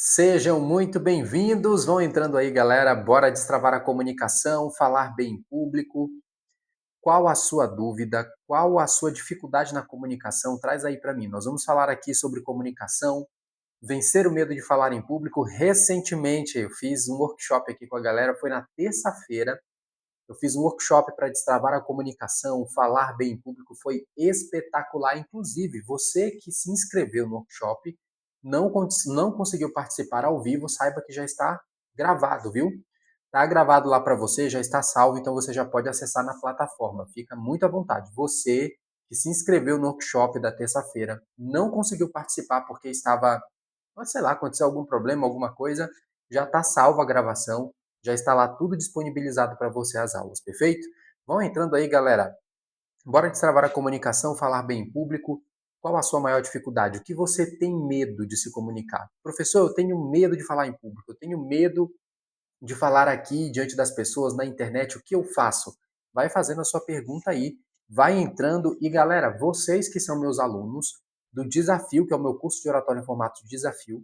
Sejam muito bem-vindos. Vão entrando aí, galera. Bora destravar a comunicação, falar bem em público. Qual a sua dúvida? Qual a sua dificuldade na comunicação? Traz aí para mim. Nós vamos falar aqui sobre comunicação, vencer o medo de falar em público. Recentemente eu fiz um workshop aqui com a galera, foi na terça-feira. Eu fiz um workshop para destravar a comunicação, falar bem em público, foi espetacular. Inclusive, você que se inscreveu no workshop, não conseguiu participar ao vivo, saiba que já está gravado, viu? Está gravado lá para você, já está salvo, então você já pode acessar na plataforma. Fica muito à vontade. Você que se inscreveu no workshop da terça-feira, não conseguiu participar porque estava, sei lá, aconteceu algum problema, alguma coisa, já está salva a gravação, já está lá tudo disponibilizado para você as aulas, perfeito? Vão entrando aí, galera. Bora destravar a comunicação, falar bem em público. Qual a sua maior dificuldade? O que você tem medo de se comunicar? Professor, eu tenho medo de falar em público, eu tenho medo de falar aqui diante das pessoas na internet. O que eu faço? Vai fazendo a sua pergunta aí, vai entrando. E galera, vocês que são meus alunos do desafio, que é o meu curso de oratória em formato de desafio,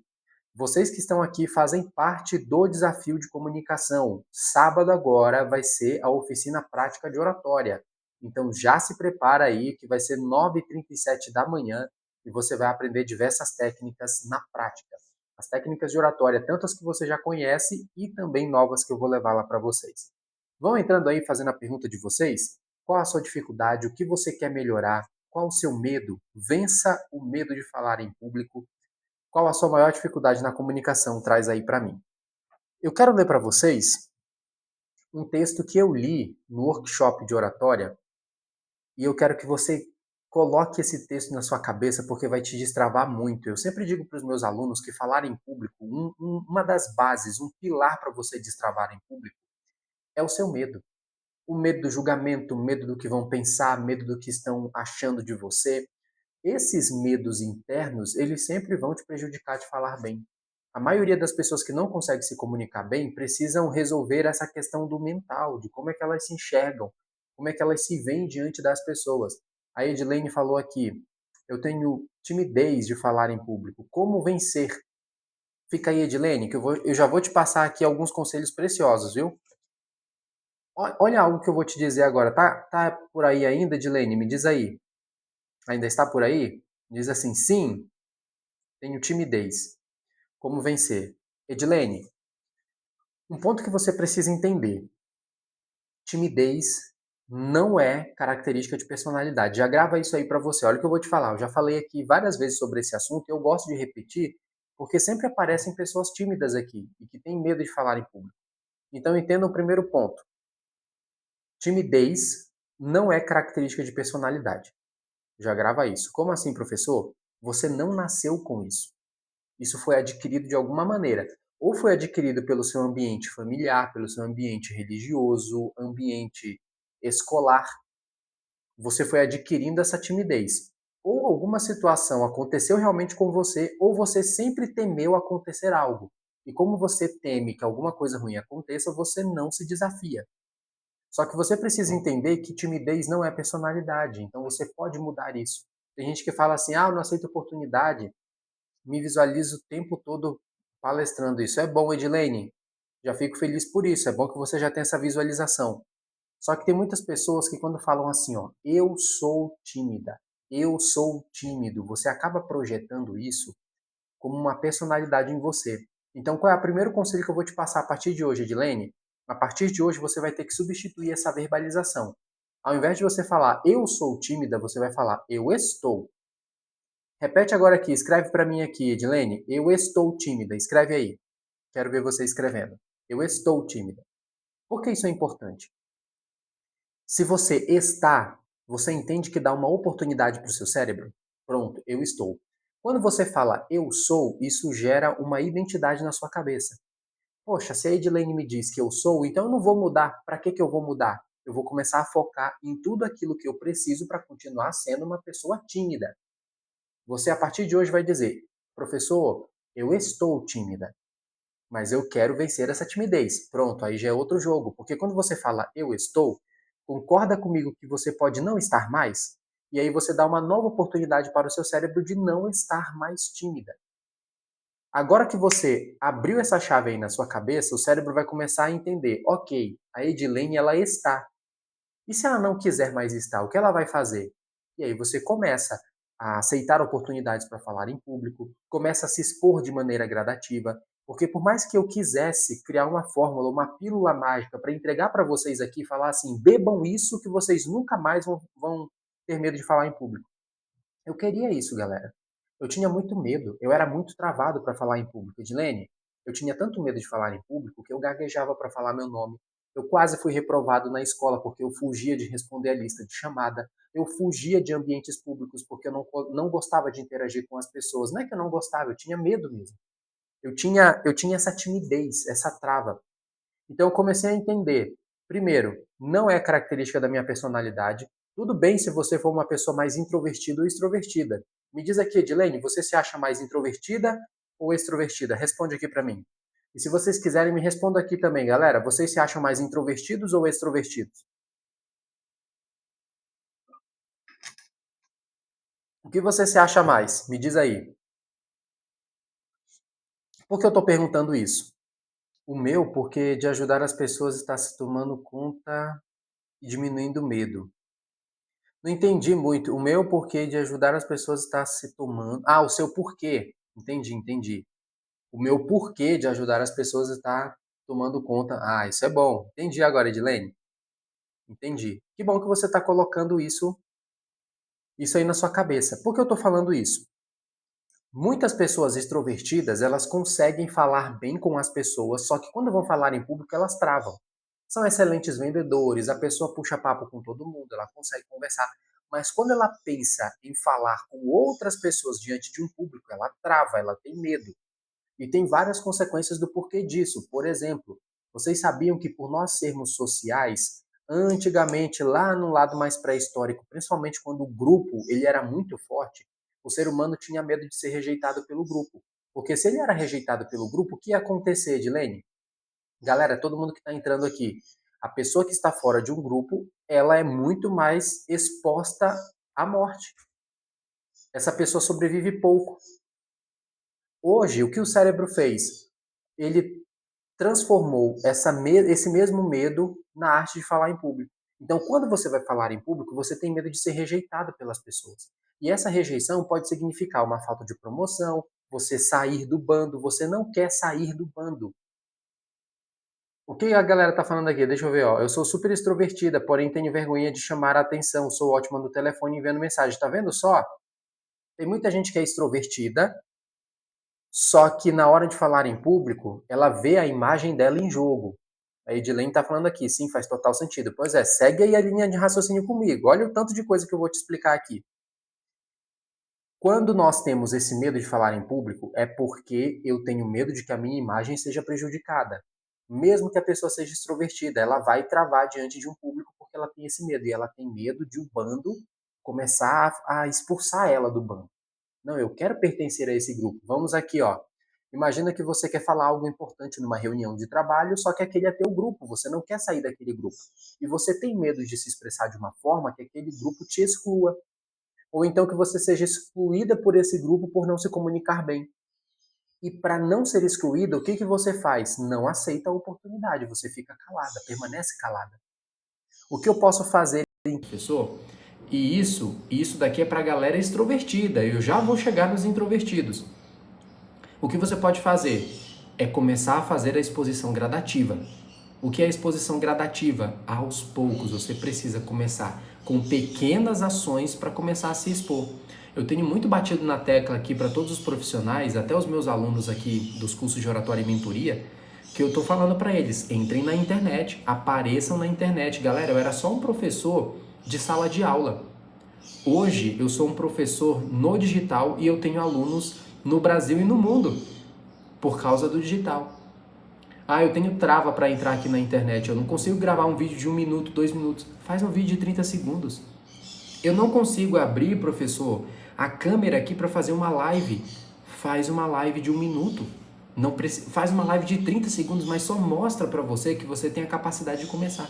vocês que estão aqui fazem parte do desafio de comunicação. Sábado agora vai ser a oficina prática de oratória. Então já se prepara aí que vai ser 9h37 da manhã e você vai aprender diversas técnicas na prática. As técnicas de oratória, tanto as que você já conhece e também novas que eu vou levar lá para vocês. Vão entrando aí fazendo a pergunta de vocês. Qual a sua dificuldade? O que você quer melhorar? Qual o seu medo? Vença o medo de falar em público. Qual a sua maior dificuldade na comunicação? Traz aí para mim. Eu quero ler para vocês um texto que eu li no workshop de oratória e eu quero que você coloque esse texto na sua cabeça porque vai te destravar muito. Eu sempre digo para os meus alunos que falar em público, uma das bases, um pilar para você destravar em público é o seu medo. O medo do julgamento, o medo do que vão pensar, medo do que estão achando de você. Esses medos internos, eles sempre vão te prejudicar de falar bem. A maioria das pessoas que não conseguem se comunicar bem precisam resolver essa questão do mental, de como é que elas se enxergam, como é que elas se veem diante das pessoas. A Edilene falou aqui, eu tenho timidez de falar em público. Como vencer? Fica aí, Edilene, que eu já vou te passar aqui alguns conselhos preciosos, viu? Olha algo que eu vou te dizer agora. Tá por aí ainda, Edilene? Me diz aí. Ainda está por aí? Diz assim, sim, tenho timidez. Como vencer? Edilene, um ponto que você precisa entender. Timidez não é característica de personalidade. Já grava isso aí para você. Olha o que eu vou te falar. Eu já falei aqui várias vezes sobre esse assunto e eu gosto de repetir porque sempre aparecem pessoas tímidas aqui e que têm medo de falar em público. Então entenda o primeiro ponto. Timidez não é característica de personalidade. Já grava isso. Como assim, professor? Você não nasceu com isso. Isso foi adquirido de alguma maneira. Ou foi adquirido pelo seu ambiente familiar, pelo seu ambiente religioso, ambiente escolar. Você foi adquirindo essa timidez. Ou alguma situação aconteceu realmente com você, ou você sempre temeu acontecer algo. E como você teme que alguma coisa ruim aconteça, você não se desafia. Só que você precisa entender que timidez não é personalidade, então você pode mudar isso. Tem gente que fala assim: ah, eu não aceito oportunidade, me visualizo o tempo todo palestrando isso. É bom, Edilene. Já fico feliz por isso. É bom que você já tenha essa visualização. Só que tem muitas pessoas que quando falam assim, ó, eu sou tímida, eu sou tímido, você acaba projetando isso como uma personalidade em você. Então, qual é o primeiro conselho que eu vou te passar a partir de hoje, Edilene? A partir de hoje, você vai ter que substituir essa verbalização. Ao invés de você falar eu sou tímida, você vai falar eu estou. Repete agora aqui, escreve para mim aqui, Edilene. Eu estou tímida. Escreve aí. Quero ver você escrevendo. Eu estou tímida. Por que isso é importante? Se você está, você entende que dá uma oportunidade para o seu cérebro? Pronto, eu estou. Quando você fala eu sou, isso gera uma identidade na sua cabeça. Poxa, se a Edilene me diz que eu sou, então eu não vou mudar. Para que eu vou mudar? Eu vou começar a focar em tudo aquilo que eu preciso para continuar sendo uma pessoa tímida. Você, a partir de hoje, vai dizer: professor, eu estou tímida, mas eu quero vencer essa timidez. Pronto, aí já é outro jogo, porque quando você fala eu estou, concorda comigo que você pode não estar mais? E aí você dá uma nova oportunidade para o seu cérebro de não estar mais tímida. Agora que você abriu essa chave aí na sua cabeça, o cérebro vai começar a entender, ok, a Edilene ela está. E se ela não quiser mais estar, o que ela vai fazer? E aí você começa a aceitar oportunidades para falar em público, começa a se expor de maneira gradativa, porque por mais que eu quisesse criar uma fórmula, uma pílula mágica para entregar para vocês aqui, falar assim, bebam isso que vocês nunca mais vão ter medo de falar em público. Eu queria isso, galera. Eu tinha muito medo, eu era muito travado para falar em público. Edilene, eu tinha tanto medo de falar em público que eu gaguejava para falar meu nome. Eu quase fui reprovado na escola porque eu fugia de responder a lista de chamada. Eu fugia de ambientes públicos porque eu não gostava de interagir com as pessoas. Não é que eu não gostava, eu tinha medo mesmo. Eu tinha essa timidez, essa trava. Então eu comecei a entender, primeiro, não é característica da minha personalidade. Tudo bem se você for uma pessoa mais introvertida ou extrovertida. Me diz aqui, Edilene, você se acha mais introvertida ou extrovertida? Responde aqui para mim. E se vocês quiserem, me responda aqui também, galera. Vocês se acham mais introvertidos ou extrovertidos? O que você se acha mais? Me diz aí. Por que eu estou perguntando isso? O meu, porque de ajudar as pessoas está se tomando conta e diminuindo o medo. Não entendi muito. O meu porquê de ajudar as pessoas está se tomando. Ah, o seu porquê. Entendi, entendi. O meu porquê de ajudar as pessoas está tomando conta. Ah, isso é bom. Entendi agora, Edilene. Entendi. Que bom que você está colocando isso aí na sua cabeça. Por que eu estou falando isso? Muitas pessoas extrovertidas, elas conseguem falar bem com as pessoas, só que quando vão falar em público, elas travam. São excelentes vendedores, a pessoa puxa papo com todo mundo, ela consegue conversar. Mas quando ela pensa em falar com outras pessoas diante de um público, ela trava, ela tem medo. E tem várias consequências do porquê disso. Por exemplo, vocês sabiam que por nós sermos sociais, antigamente, lá no lado mais pré-histórico, principalmente quando o grupo ele era muito forte, o ser humano tinha medo de ser rejeitado pelo grupo. Porque se ele era rejeitado pelo grupo, o que ia acontecer, Edilene? Galera, todo mundo que está entrando aqui, a pessoa que está fora de um grupo, ela é muito mais exposta à morte. Essa pessoa sobrevive pouco. Hoje, o que o cérebro fez? Ele transformou esse mesmo medo na arte de falar em público. Então, quando você vai falar em público, você tem medo de ser rejeitado pelas pessoas. E essa rejeição pode significar uma falta de promoção, você sair do bando, você não quer sair do bando. O que a galera tá falando aqui? Deixa eu ver, ó. Eu sou super extrovertida, porém tenho vergonha de chamar a atenção. Sou ótima no telefone enviando mensagem. Tá vendo só? Tem muita gente que é extrovertida, só que na hora de falar em público, ela vê a imagem dela em jogo. A Edilene tá falando aqui, sim, faz total sentido. Pois é, segue aí a linha de raciocínio comigo. Olha o tanto de coisa que eu vou te explicar aqui. Quando nós temos esse medo de falar em público, é porque eu tenho medo de que a minha imagem seja prejudicada. Mesmo que a pessoa seja extrovertida, ela vai travar diante de um público porque ela tem esse medo. E ela tem medo de o bando começar a expulsar ela do bando. Não, eu quero pertencer a esse grupo. Vamos aqui, ó. Imagina que você quer falar algo importante numa reunião de trabalho, só que aquele é teu grupo, você não quer sair daquele grupo. E você tem medo de se expressar de uma forma que aquele grupo te exclua. Ou então que você seja excluída por esse grupo por não se comunicar bem. E para não ser excluída, o que, que você faz? Não aceita a oportunidade, você fica calada, permanece calada. O que eu posso fazer, professor? E isso daqui é para a galera extrovertida, eu já vou chegar nos introvertidos. O que você pode fazer é começar a fazer a exposição gradativa. O que é a exposição gradativa? Aos poucos, você precisa começar com pequenas ações para começar a se expor. Eu tenho muito batido na tecla aqui para todos os profissionais, até os meus alunos aqui dos cursos de oratória e mentoria, que eu estou falando para eles, entrem na internet, apareçam na internet. Galera, eu era só um professor de sala de aula. Hoje eu sou um professor no digital e eu tenho alunos no Brasil e no mundo por causa do digital. Ah, eu tenho trava para entrar aqui na internet, eu não consigo gravar um vídeo de 1 minuto, 2 minutos. Faz um vídeo de 30 segundos. Eu não consigo abrir, professor, a câmera aqui para fazer uma live. Faz uma live de 1 minuto. Não faz uma live de 30 segundos, mas só mostra para você que você tem a capacidade de começar.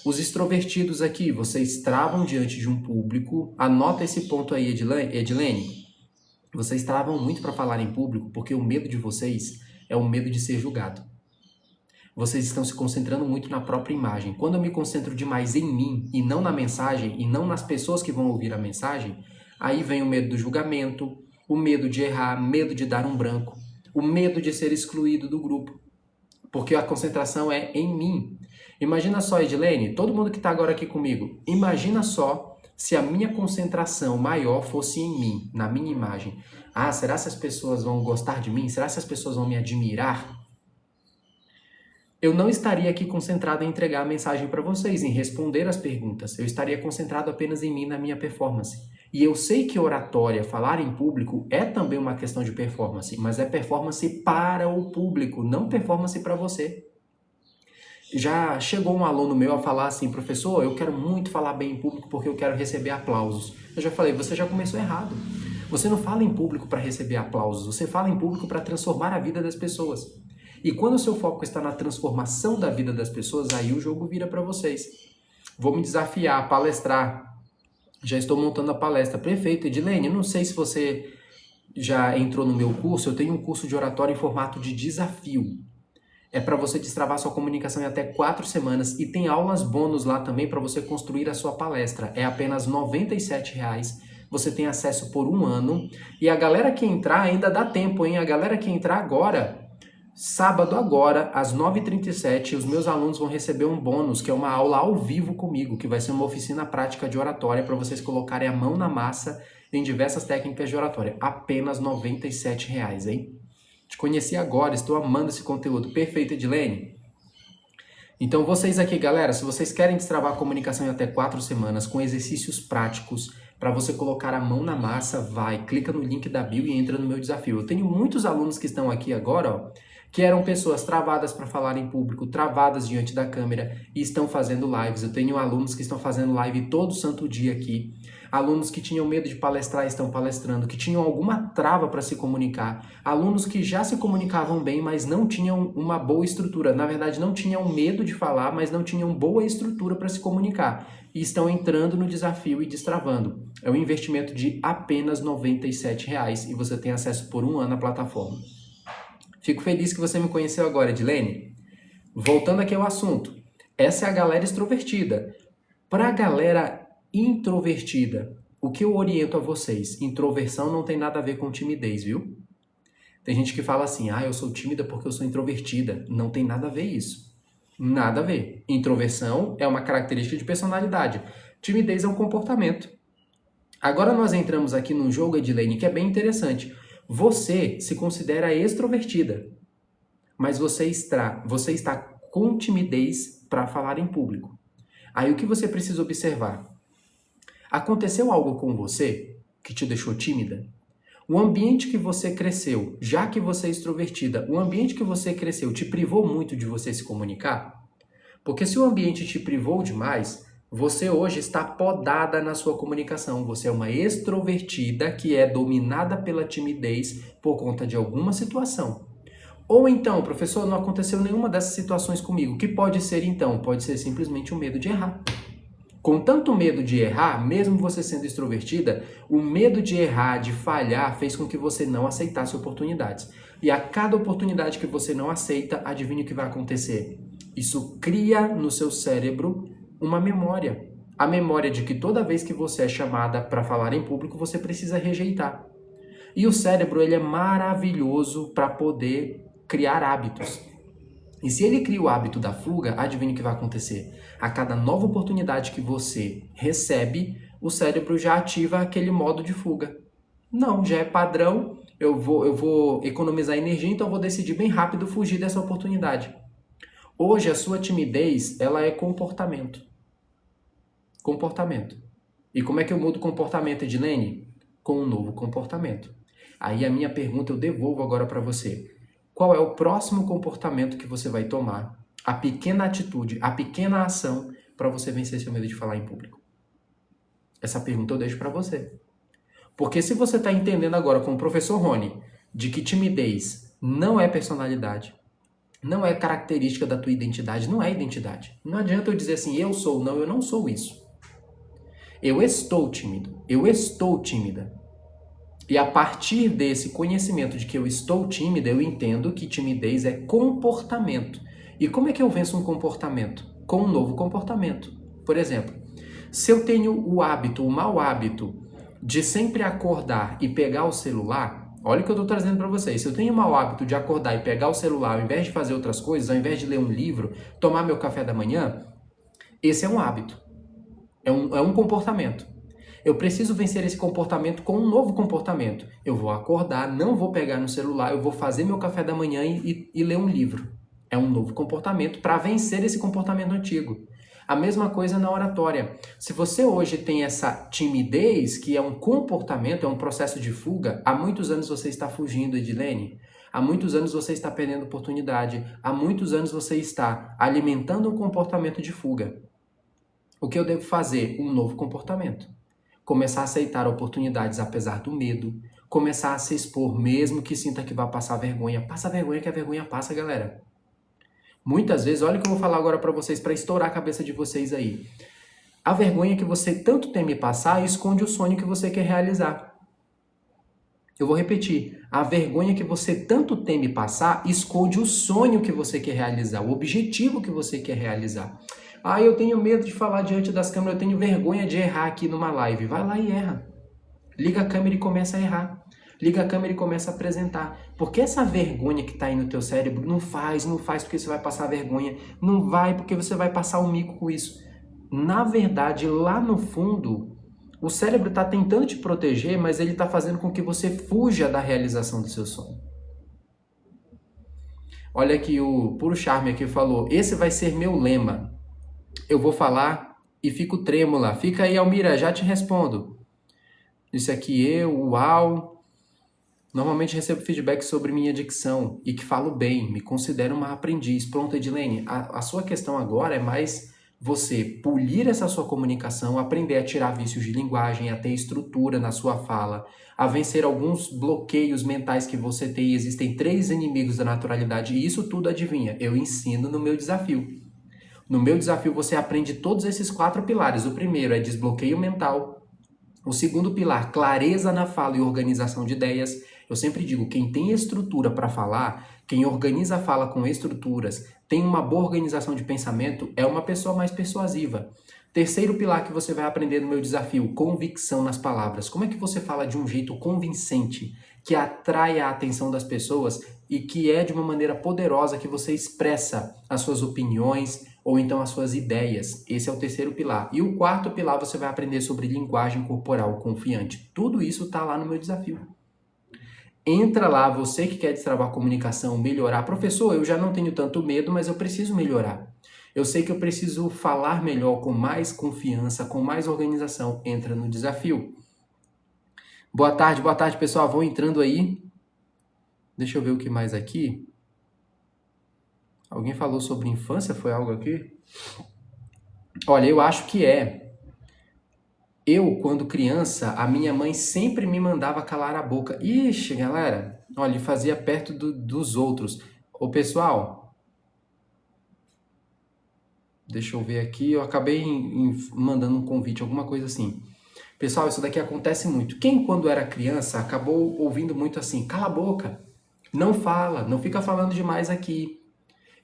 Os extrovertidos aqui, vocês travam diante de um público. Anota esse ponto aí, Edilene. Vocês travam muito para falar em público porque o medo de vocês é o medo de ser julgado. Vocês estão se concentrando muito na própria imagem. Quando eu me concentro demais em mim e não na mensagem e não nas pessoas que vão ouvir a mensagem, aí vem o medo do julgamento, o medo de errar, medo de dar um branco, o medo de ser excluído do grupo, porque a concentração é em mim. Imagina só, Edilene, todo mundo que está agora aqui comigo, imagina só se a minha concentração maior fosse em mim, na minha imagem. Ah, será que as pessoas vão gostar de mim? Será que as pessoas vão me admirar? Eu não estaria aqui concentrado em entregar a mensagem para vocês, em responder as perguntas. Eu estaria concentrado apenas em mim, na minha performance. E eu sei que oratória, falar em público, é também uma questão de performance, mas é performance para o público, não performance para você. Já chegou um aluno meu a falar assim, professor, eu quero muito falar bem em público porque eu quero receber aplausos. Eu já falei, você já começou errado. Você não fala em público para receber aplausos, você fala em público para transformar a vida das pessoas. E quando o seu foco está na transformação da vida das pessoas, aí o jogo vira para vocês. Vou me desafiar a palestrar. Já estou montando a palestra. Perfeito, Edilene, não sei se você já entrou no meu curso, eu tenho um curso de oratória em formato de desafio. É para você destravar sua comunicação em até 4 semanas e tem aulas bônus lá também para você construir a sua palestra. É apenas R$ 97,00. Você tem acesso por 1 ano. E a galera que entrar, ainda dá tempo, hein? A galera que entrar agora, sábado agora, às 9h37, os meus alunos vão receber um bônus, que é uma aula ao vivo comigo, que vai ser uma oficina prática de oratória para vocês colocarem a mão na massa em diversas técnicas de oratória. Apenas R$ 97,00, hein? Te conheci agora, estou amando esse conteúdo. Perfeito, Edilene? Então vocês aqui, galera, se vocês querem destravar a comunicação em até 4 semanas com exercícios práticos para você colocar a mão na massa, vai, clica no link da bio e entra no meu desafio. Eu tenho muitos alunos que estão aqui agora, ó, que eram pessoas travadas para falar em público, travadas diante da câmera e estão fazendo lives. Eu tenho alunos que estão fazendo live todo santo dia aqui. Alunos que tinham medo de palestrar estão palestrando, que tinham alguma trava para se comunicar. Alunos que já se comunicavam bem, mas não tinham uma boa estrutura. Na verdade, não tinham medo de falar, mas não tinham boa estrutura para se comunicar. E estão entrando no desafio e destravando. É um investimento de apenas R$ 97,00 e você tem acesso por 1 ano à plataforma. Fico feliz que você me conheceu agora, Edilene. Voltando aqui ao assunto. Essa é a galera extrovertida. Para a galera introvertida, o que eu oriento a vocês? Introversão não tem nada a ver com timidez, viu? Tem gente que fala assim, eu sou tímida porque eu sou introvertida. Não tem nada a ver isso. Nada a ver. Introversão é uma característica de personalidade. Timidez é um comportamento. Agora nós entramos aqui num jogo, Edilene, que é bem interessante. Você se considera extrovertida, mas você está com timidez para falar em público. Aí o que você precisa observar? Aconteceu algo com você que te deixou tímida? O ambiente que você cresceu, já que você é extrovertida, o ambiente que você cresceu te privou muito de você se comunicar? Porque se o ambiente te privou demais, você hoje está podada na sua comunicação. Você é uma extrovertida que é dominada pela timidez por conta de alguma situação. Ou então, professor, não aconteceu nenhuma dessas situações comigo. O que pode ser então? Pode ser simplesmente o medo de errar. Com tanto medo de errar, mesmo você sendo extrovertida, o medo de errar, de falhar, fez com que você não aceitasse oportunidades. E a cada oportunidade que você não aceita, adivinha o que vai acontecer? Isso cria no seu cérebro uma memória. A memória de que toda vez que você é chamada para falar em público, você precisa rejeitar. E o cérebro ele é maravilhoso para poder criar hábitos. E se ele cria o hábito da fuga, adivinha o que vai acontecer? A cada nova oportunidade que você recebe, o cérebro já ativa aquele modo de fuga. Não, já é padrão, eu vou economizar energia, então eu vou decidir bem rápido fugir dessa oportunidade. Hoje a sua timidez, ela é comportamento. Comportamento. E como é que eu mudo o comportamento, Edilene? Com um novo comportamento. Aí a minha pergunta eu devolvo agora para você. Qual é o próximo comportamento que você vai tomar? A pequena atitude, a pequena ação para você vencer seu medo de falar em público? Essa pergunta eu deixo para você. Porque se você está entendendo agora com o professor Rony de que timidez não é personalidade, não é característica da tua identidade, não é identidade. Não adianta eu dizer assim, eu sou, não, eu não sou isso. Eu estou tímido, eu estou tímida. E a partir desse conhecimento de que eu estou tímida, eu entendo que timidez é comportamento. E como é que eu venço um comportamento? Com um novo comportamento. Por exemplo, se eu tenho o hábito, o mau hábito, de sempre acordar e pegar o celular, olha o que eu estou trazendo para vocês. Se eu tenho o mau hábito de acordar e pegar o celular, ao invés de fazer outras coisas, ao invés de ler um livro, tomar meu café da manhã, esse é um hábito. É um comportamento. Eu preciso vencer esse comportamento com um novo comportamento. Eu vou acordar, não vou pegar no celular, eu vou fazer meu café da manhã e ler um livro. É um novo comportamento para vencer esse comportamento antigo. A mesma coisa na oratória. Se você hoje tem essa timidez, que é um comportamento, é um processo de fuga, há muitos anos você está fugindo, Edilene. Há muitos anos você está perdendo oportunidade. Há muitos anos você está alimentando um comportamento de fuga. O que eu devo fazer? Um novo comportamento. Começar a aceitar oportunidades apesar do medo. Começar a se expor mesmo que sinta que vai passar vergonha. Passa vergonha que a vergonha passa, galera. Muitas vezes, olha o que eu vou falar agora para vocês, para estourar a cabeça de vocês aí. A vergonha que você tanto teme passar esconde o sonho que você quer realizar. Eu vou repetir. A vergonha que você tanto teme passar esconde o sonho que você quer realizar, o objetivo que você quer realizar. Ah, eu tenho medo de falar diante das câmeras, eu tenho vergonha de errar aqui numa live. Vai lá e erra. Liga a câmera e começa a errar. Liga a câmera e começa a apresentar. Porque essa vergonha que está aí no teu cérebro, não faz porque você vai passar vergonha. Não vai porque você vai passar um mico com isso. Na verdade, lá no fundo, o cérebro está tentando te proteger, mas ele está fazendo com que você fuja da realização do seu sonho. Olha aqui, o Puro Charme aqui falou, esse vai ser meu lema. Eu vou falar e fico trêmula. Fica aí, Almira, já te respondo. Isso aqui uau. Normalmente recebo feedback sobre minha dicção e que falo bem, me considero uma aprendiz. Pronto, Edilene, a sua questão agora é mais você polir essa sua comunicação, aprender a tirar vícios de linguagem, a ter estrutura na sua fala, a vencer alguns bloqueios mentais que você tem. Existem 3 inimigos da naturalidade e isso tudo, adivinha, eu ensino no meu desafio. No meu desafio você aprende todos esses 4 pilares. O primeiro é desbloqueio mental. O segundo pilar, clareza na fala e organização de ideias. Eu sempre digo, quem tem estrutura para falar, quem organiza a fala com estruturas, tem uma boa organização de pensamento, é uma pessoa mais persuasiva. Terceiro pilar que você vai aprender no meu desafio, convicção nas palavras. Como é que você fala de um jeito convincente, que atrai a atenção das pessoas e que é de uma maneira poderosa que você expressa as suas opiniões ou então as suas ideias. Esse é o terceiro pilar. E o quarto pilar você vai aprender sobre linguagem corporal confiante. Tudo isso está lá no meu desafio. Entra lá, você que quer destravar a comunicação, melhorar. Professor, eu já não tenho tanto medo, mas eu preciso melhorar. Eu sei que eu preciso falar melhor, com mais confiança, com mais organização. Entra no desafio. Boa tarde, pessoal. Vão entrando aí. Deixa eu ver o que mais aqui. Alguém falou sobre infância? Foi algo aqui? Olha, eu acho que é. Eu, quando criança, a minha mãe sempre me mandava calar a boca. Ixi, galera, olha, fazia perto dos outros. Ô, pessoal, deixa eu ver aqui, eu acabei mandando um convite, alguma coisa assim. Pessoal, isso daqui acontece muito. Quem, quando era criança, acabou ouvindo muito assim, cala a boca, não fala, não fica falando demais aqui.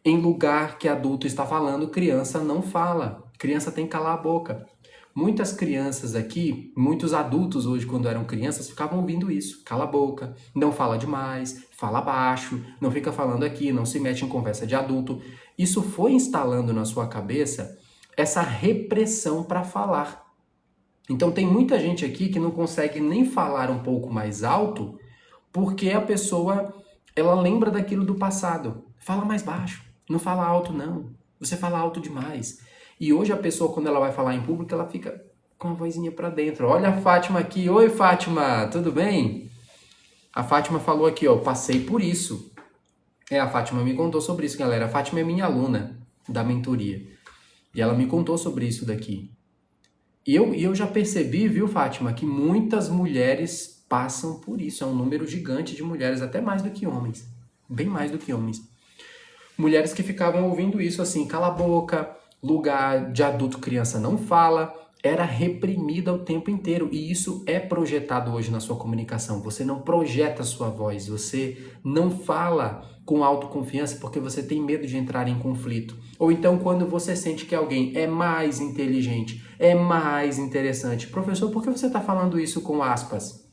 Em lugar que adulto está falando, criança não fala. Criança tem que calar a boca. Muitas crianças aqui, muitos adultos hoje, quando eram crianças, ficavam ouvindo isso. Cala a boca, não fala demais, fala baixo, não fica falando aqui, não se mete em conversa de adulto. Isso foi instalando na sua cabeça essa repressão para falar. Então tem muita gente aqui que não consegue nem falar um pouco mais alto porque a pessoa, ela lembra daquilo do passado. Fala mais baixo, não fala alto não, você fala alto demais. E hoje a pessoa, quando ela vai falar em público, ela fica com a vozinha para dentro. Olha a Fátima aqui. Oi, Fátima, tudo bem? A Fátima falou aqui, ó, passei por isso. A Fátima me contou sobre isso, galera. A Fátima é minha aluna da mentoria. E ela me contou sobre isso daqui. E eu já percebi, viu, Fátima, que muitas mulheres passam por isso. É um número gigante de mulheres, até mais do que homens. Bem mais do que homens. Mulheres que ficavam ouvindo isso assim, cala a boca, lugar de adulto, criança não fala, era reprimida o tempo inteiro. E isso é projetado hoje na sua comunicação. Você não projeta a sua voz, você não fala com autoconfiança porque você tem medo de entrar em conflito. Ou então quando você sente que alguém é mais inteligente, é mais interessante. Professor, por que você está falando isso com aspas?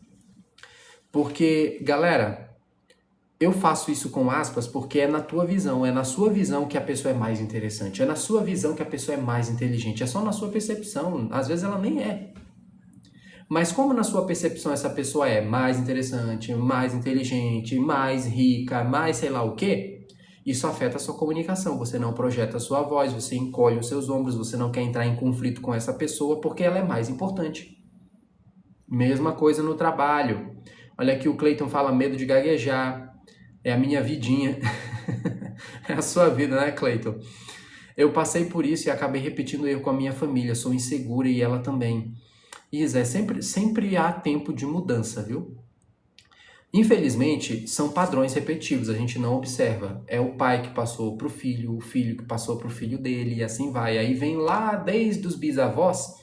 Porque, galera, eu faço isso com aspas porque é na tua visão, é na sua visão que a pessoa é mais interessante, é na sua visão que a pessoa é mais inteligente, é só na sua percepção, às vezes ela nem é. Mas como na sua percepção essa pessoa é mais interessante, mais inteligente, mais rica, mais sei lá o quê, isso afeta a sua comunicação, você não projeta a sua voz, você encolhe os seus ombros, você não quer entrar em conflito com essa pessoa porque ela é mais importante. Mesma coisa no trabalho. Olha aqui o Cleiton fala medo de gaguejar. É a minha vidinha. É a sua vida, né, Cleiton? Eu passei por isso e acabei repetindo erro com a minha família. Sou insegura e ela também. Isa, sempre há tempo de mudança, viu? Infelizmente, são padrões repetitivos, a gente não observa. É o pai que passou para o filho que passou para o filho dele e assim vai. Aí vem lá desde os bisavós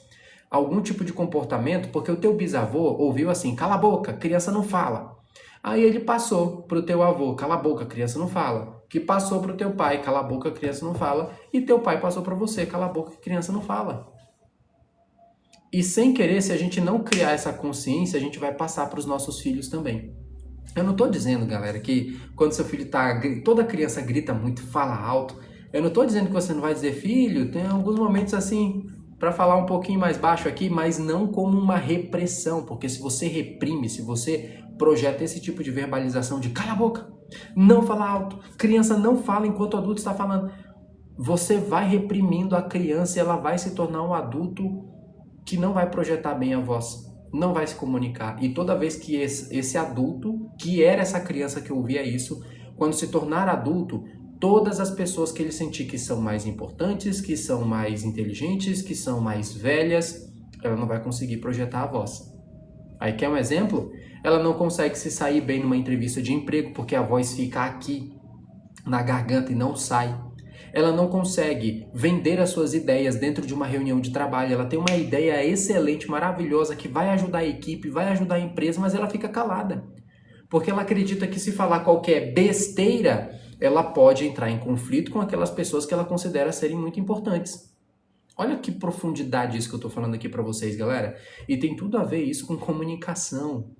algum tipo de comportamento, porque o teu bisavô ouviu assim, cala a boca, criança não fala. Aí ele passou pro teu avô, cala a boca, criança não fala. Que passou pro teu pai, cala a boca, criança não fala. E teu pai passou para você, cala a boca, criança não fala. E sem querer, se a gente não criar essa consciência, a gente vai passar para os nossos filhos também. Eu não estou dizendo, galera, que quando seu filho tá, toda criança grita muito, fala alto. Eu não estou dizendo que você não vai dizer, filho, tem alguns momentos assim, para falar um pouquinho mais baixo aqui, mas não como uma repressão, porque se você reprime, se você projeta esse tipo de verbalização de cala a boca, não fala alto, criança não fala enquanto o adulto está falando, você vai reprimindo a criança e ela vai se tornar um adulto que não vai projetar bem a voz, não vai se comunicar. E toda vez que esse adulto, que era essa criança que ouvia isso, quando se tornar adulto, todas as pessoas que ele sentir que são mais importantes, que são mais inteligentes, que são mais velhas, ela não vai conseguir projetar a voz. Aí quer um exemplo? Ela não consegue se sair bem numa entrevista de emprego porque a voz fica aqui, na garganta e não sai. Ela não consegue vender as suas ideias dentro de uma reunião de trabalho. Ela tem uma ideia excelente, maravilhosa, que vai ajudar a equipe, vai ajudar a empresa, mas ela fica calada. Porque ela acredita que se falar qualquer besteira, ela pode entrar em conflito com aquelas pessoas que ela considera serem muito importantes. Olha que profundidade isso que eu estou falando aqui para vocês, galera. E tem tudo a ver isso com comunicação.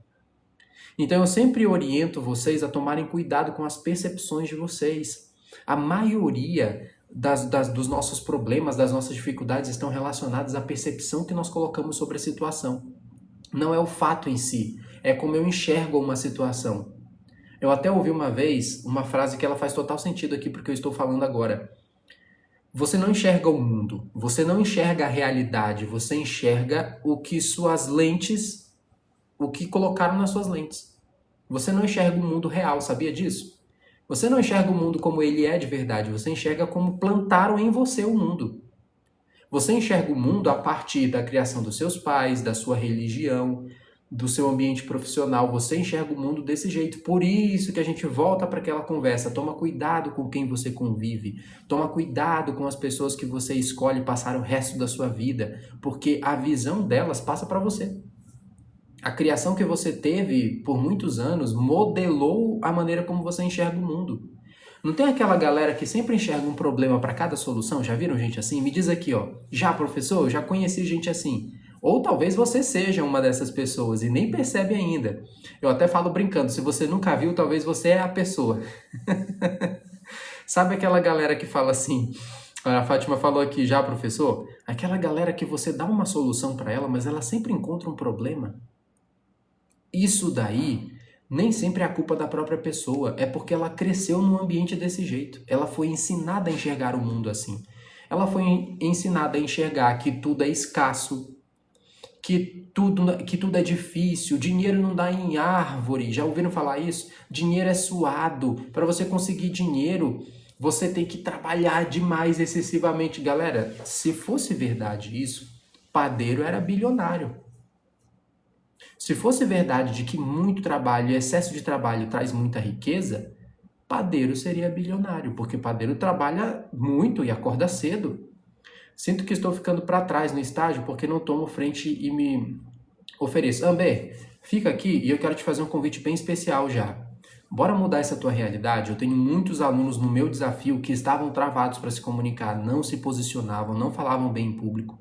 Então eu sempre oriento vocês a tomarem cuidado com as percepções de vocês. A maioria dos nossos problemas, das nossas dificuldades estão relacionadas à percepção que nós colocamos sobre a situação. Não é o fato em si, é como eu enxergo uma situação. Eu até ouvi uma vez uma frase que ela faz total sentido aqui porque eu estou falando agora. Você não enxerga o mundo, você não enxerga a realidade, você enxerga o que suas lentes, o que colocaram nas suas lentes. Você não enxerga o mundo real, sabia disso? Você não enxerga o mundo como ele é de verdade, você enxerga como plantaram em você o mundo. Você enxerga o mundo a partir da criação dos seus pais, da sua religião, do seu ambiente profissional. Você enxerga o mundo desse jeito. Por isso que a gente volta para aquela conversa. Toma cuidado com quem você convive. Toma cuidado com as pessoas que você escolhe passar o resto da sua vida, porque a visão delas passa para você. A criação que você teve por muitos anos modelou a maneira como você enxerga o mundo. Não tem aquela galera que sempre enxerga um problema para cada solução? Já viram gente assim? Me diz aqui, ó. Já, professor? Eu já conheci gente assim. Ou talvez você seja uma dessas pessoas e nem percebe ainda. Eu até falo brincando, se você nunca viu, talvez você é a pessoa. Sabe aquela galera que fala assim, a Fátima falou aqui já, professor? Aquela galera que você dá uma solução para ela, mas ela sempre encontra um problema. Isso daí nem sempre é a culpa da própria pessoa, é porque ela cresceu num ambiente desse jeito. Ela foi ensinada a enxergar o mundo assim. Ela foi ensinada a enxergar que tudo é escasso, que tudo é difícil, dinheiro não dá em árvore. Já ouviram falar isso? Dinheiro é suado. Para você conseguir dinheiro, você tem que trabalhar demais, excessivamente. Galera, se fosse verdade isso, padeiro era bilionário. Se fosse verdade de que muito trabalho e excesso de trabalho traz muita riqueza, padeiro seria bilionário, porque padeiro trabalha muito e acorda cedo. Sinto que estou ficando para trás no estágio porque não tomo frente e me ofereço. Amber, fica aqui e eu quero te fazer um convite bem especial já. Bora mudar essa tua realidade? Eu tenho muitos alunos no meu desafio que estavam travados para se comunicar, não se posicionavam, não falavam bem em público.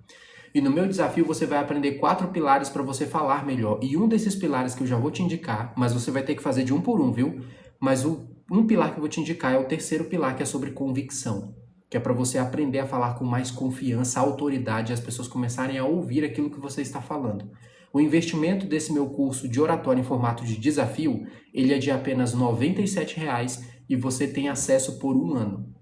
E no meu desafio você vai aprender 4 pilares para você falar melhor. E um desses pilares que eu já vou te indicar, mas você vai ter que fazer de um por um, viu? Mas um pilar que eu vou te indicar é o terceiro pilar, que é sobre convicção. Que é para você aprender a falar com mais confiança, autoridade, e as pessoas começarem a ouvir aquilo que você está falando. O investimento desse meu curso de oratória em formato de desafio, ele é de apenas R$ 97,00 e você tem acesso por 1 ano.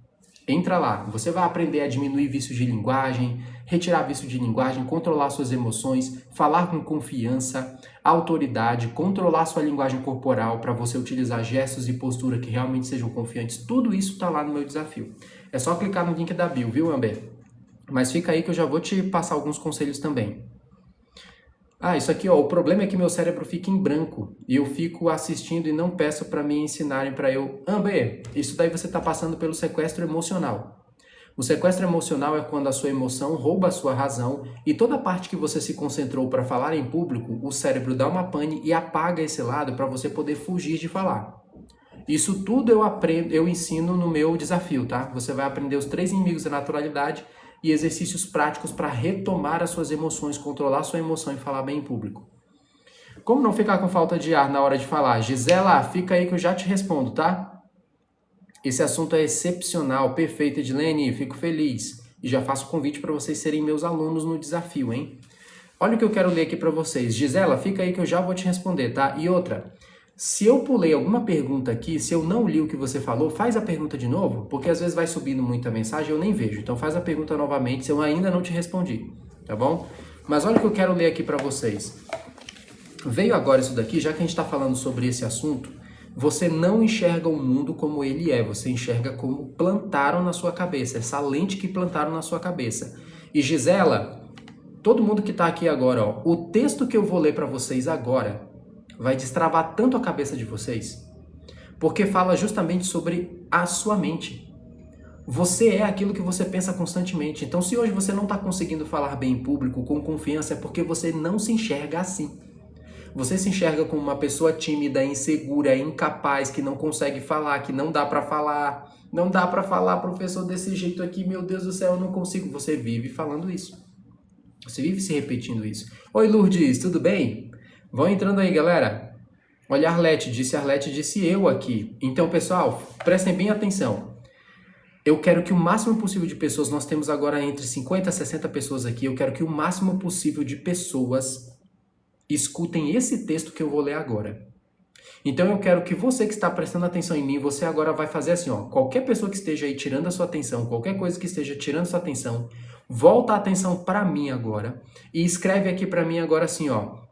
Entra lá, você vai aprender a diminuir vício de linguagem, retirar vício de linguagem, controlar suas emoções, falar com confiança, autoridade, controlar sua linguagem corporal para você utilizar gestos e postura que realmente sejam confiantes. Tudo isso está lá no meu desafio. É só clicar no link da bio, viu, Amber? Mas fica aí que eu já vou te passar alguns conselhos também. Ah, isso aqui, ó, o problema é que meu cérebro fica em branco e eu fico assistindo e não peço para me ensinarem para eu. Amber, isso daí você está passando pelo sequestro emocional. O sequestro emocional é quando a sua emoção rouba a sua razão e toda parte que você se concentrou para falar em público, o cérebro dá uma pane e apaga esse lado para você poder fugir de falar. Isso tudo eu ensino no meu desafio, tá? Você vai aprender os 3 inimigos da naturalidade e exercícios práticos para retomar as suas emoções, controlar sua emoção e falar bem em público. Como não ficar com falta de ar na hora de falar? Gisela, fica aí que eu já te respondo, tá? Esse assunto é excepcional, perfeito, Edilene, fico feliz. E já faço convite para vocês serem meus alunos no desafio, hein? Olha o que eu quero ler aqui para vocês. Gisela, fica aí que eu já vou te responder, tá? E outra, se eu pulei alguma pergunta aqui, se eu não li o que você falou, faz a pergunta de novo, porque às vezes vai subindo muita mensagem e eu nem vejo. Então faz a pergunta novamente se eu ainda não te respondi, tá bom? Mas olha o que eu quero ler aqui para vocês. Veio agora isso daqui, já que a gente está falando sobre esse assunto, você não enxerga o mundo como ele é, você enxerga como plantaram na sua cabeça, essa lente que plantaram na sua cabeça. E Gisela, todo mundo que está aqui agora, ó, o texto que eu vou ler para vocês agora vai destravar tanto a cabeça de vocês, porque fala justamente sobre a sua mente. Você é aquilo que você pensa constantemente. Então, se hoje você não está conseguindo falar bem em público, com confiança, é porque você não se enxerga assim. Você se enxerga como uma pessoa tímida, insegura, incapaz, que não consegue falar, que não dá para falar. Não dá para falar, professor, desse jeito aqui, meu Deus do céu, eu não consigo. Você vive falando isso. Você vive se repetindo isso. Oi, Lourdes, tudo bem? Vão entrando aí, galera. Olha, Arlete, disse eu aqui. Então, pessoal, prestem bem atenção. Eu quero que o máximo possível de pessoas, nós temos agora entre 50 e 60 pessoas aqui, eu quero que o máximo possível de pessoas escutem esse texto que eu vou ler agora. Então eu quero que você que está prestando atenção em mim, você agora vai fazer assim, ó, qualquer pessoa que esteja aí tirando a sua atenção, qualquer coisa que esteja tirando a sua atenção, volta a atenção para mim agora e escreve aqui para mim agora assim, ó,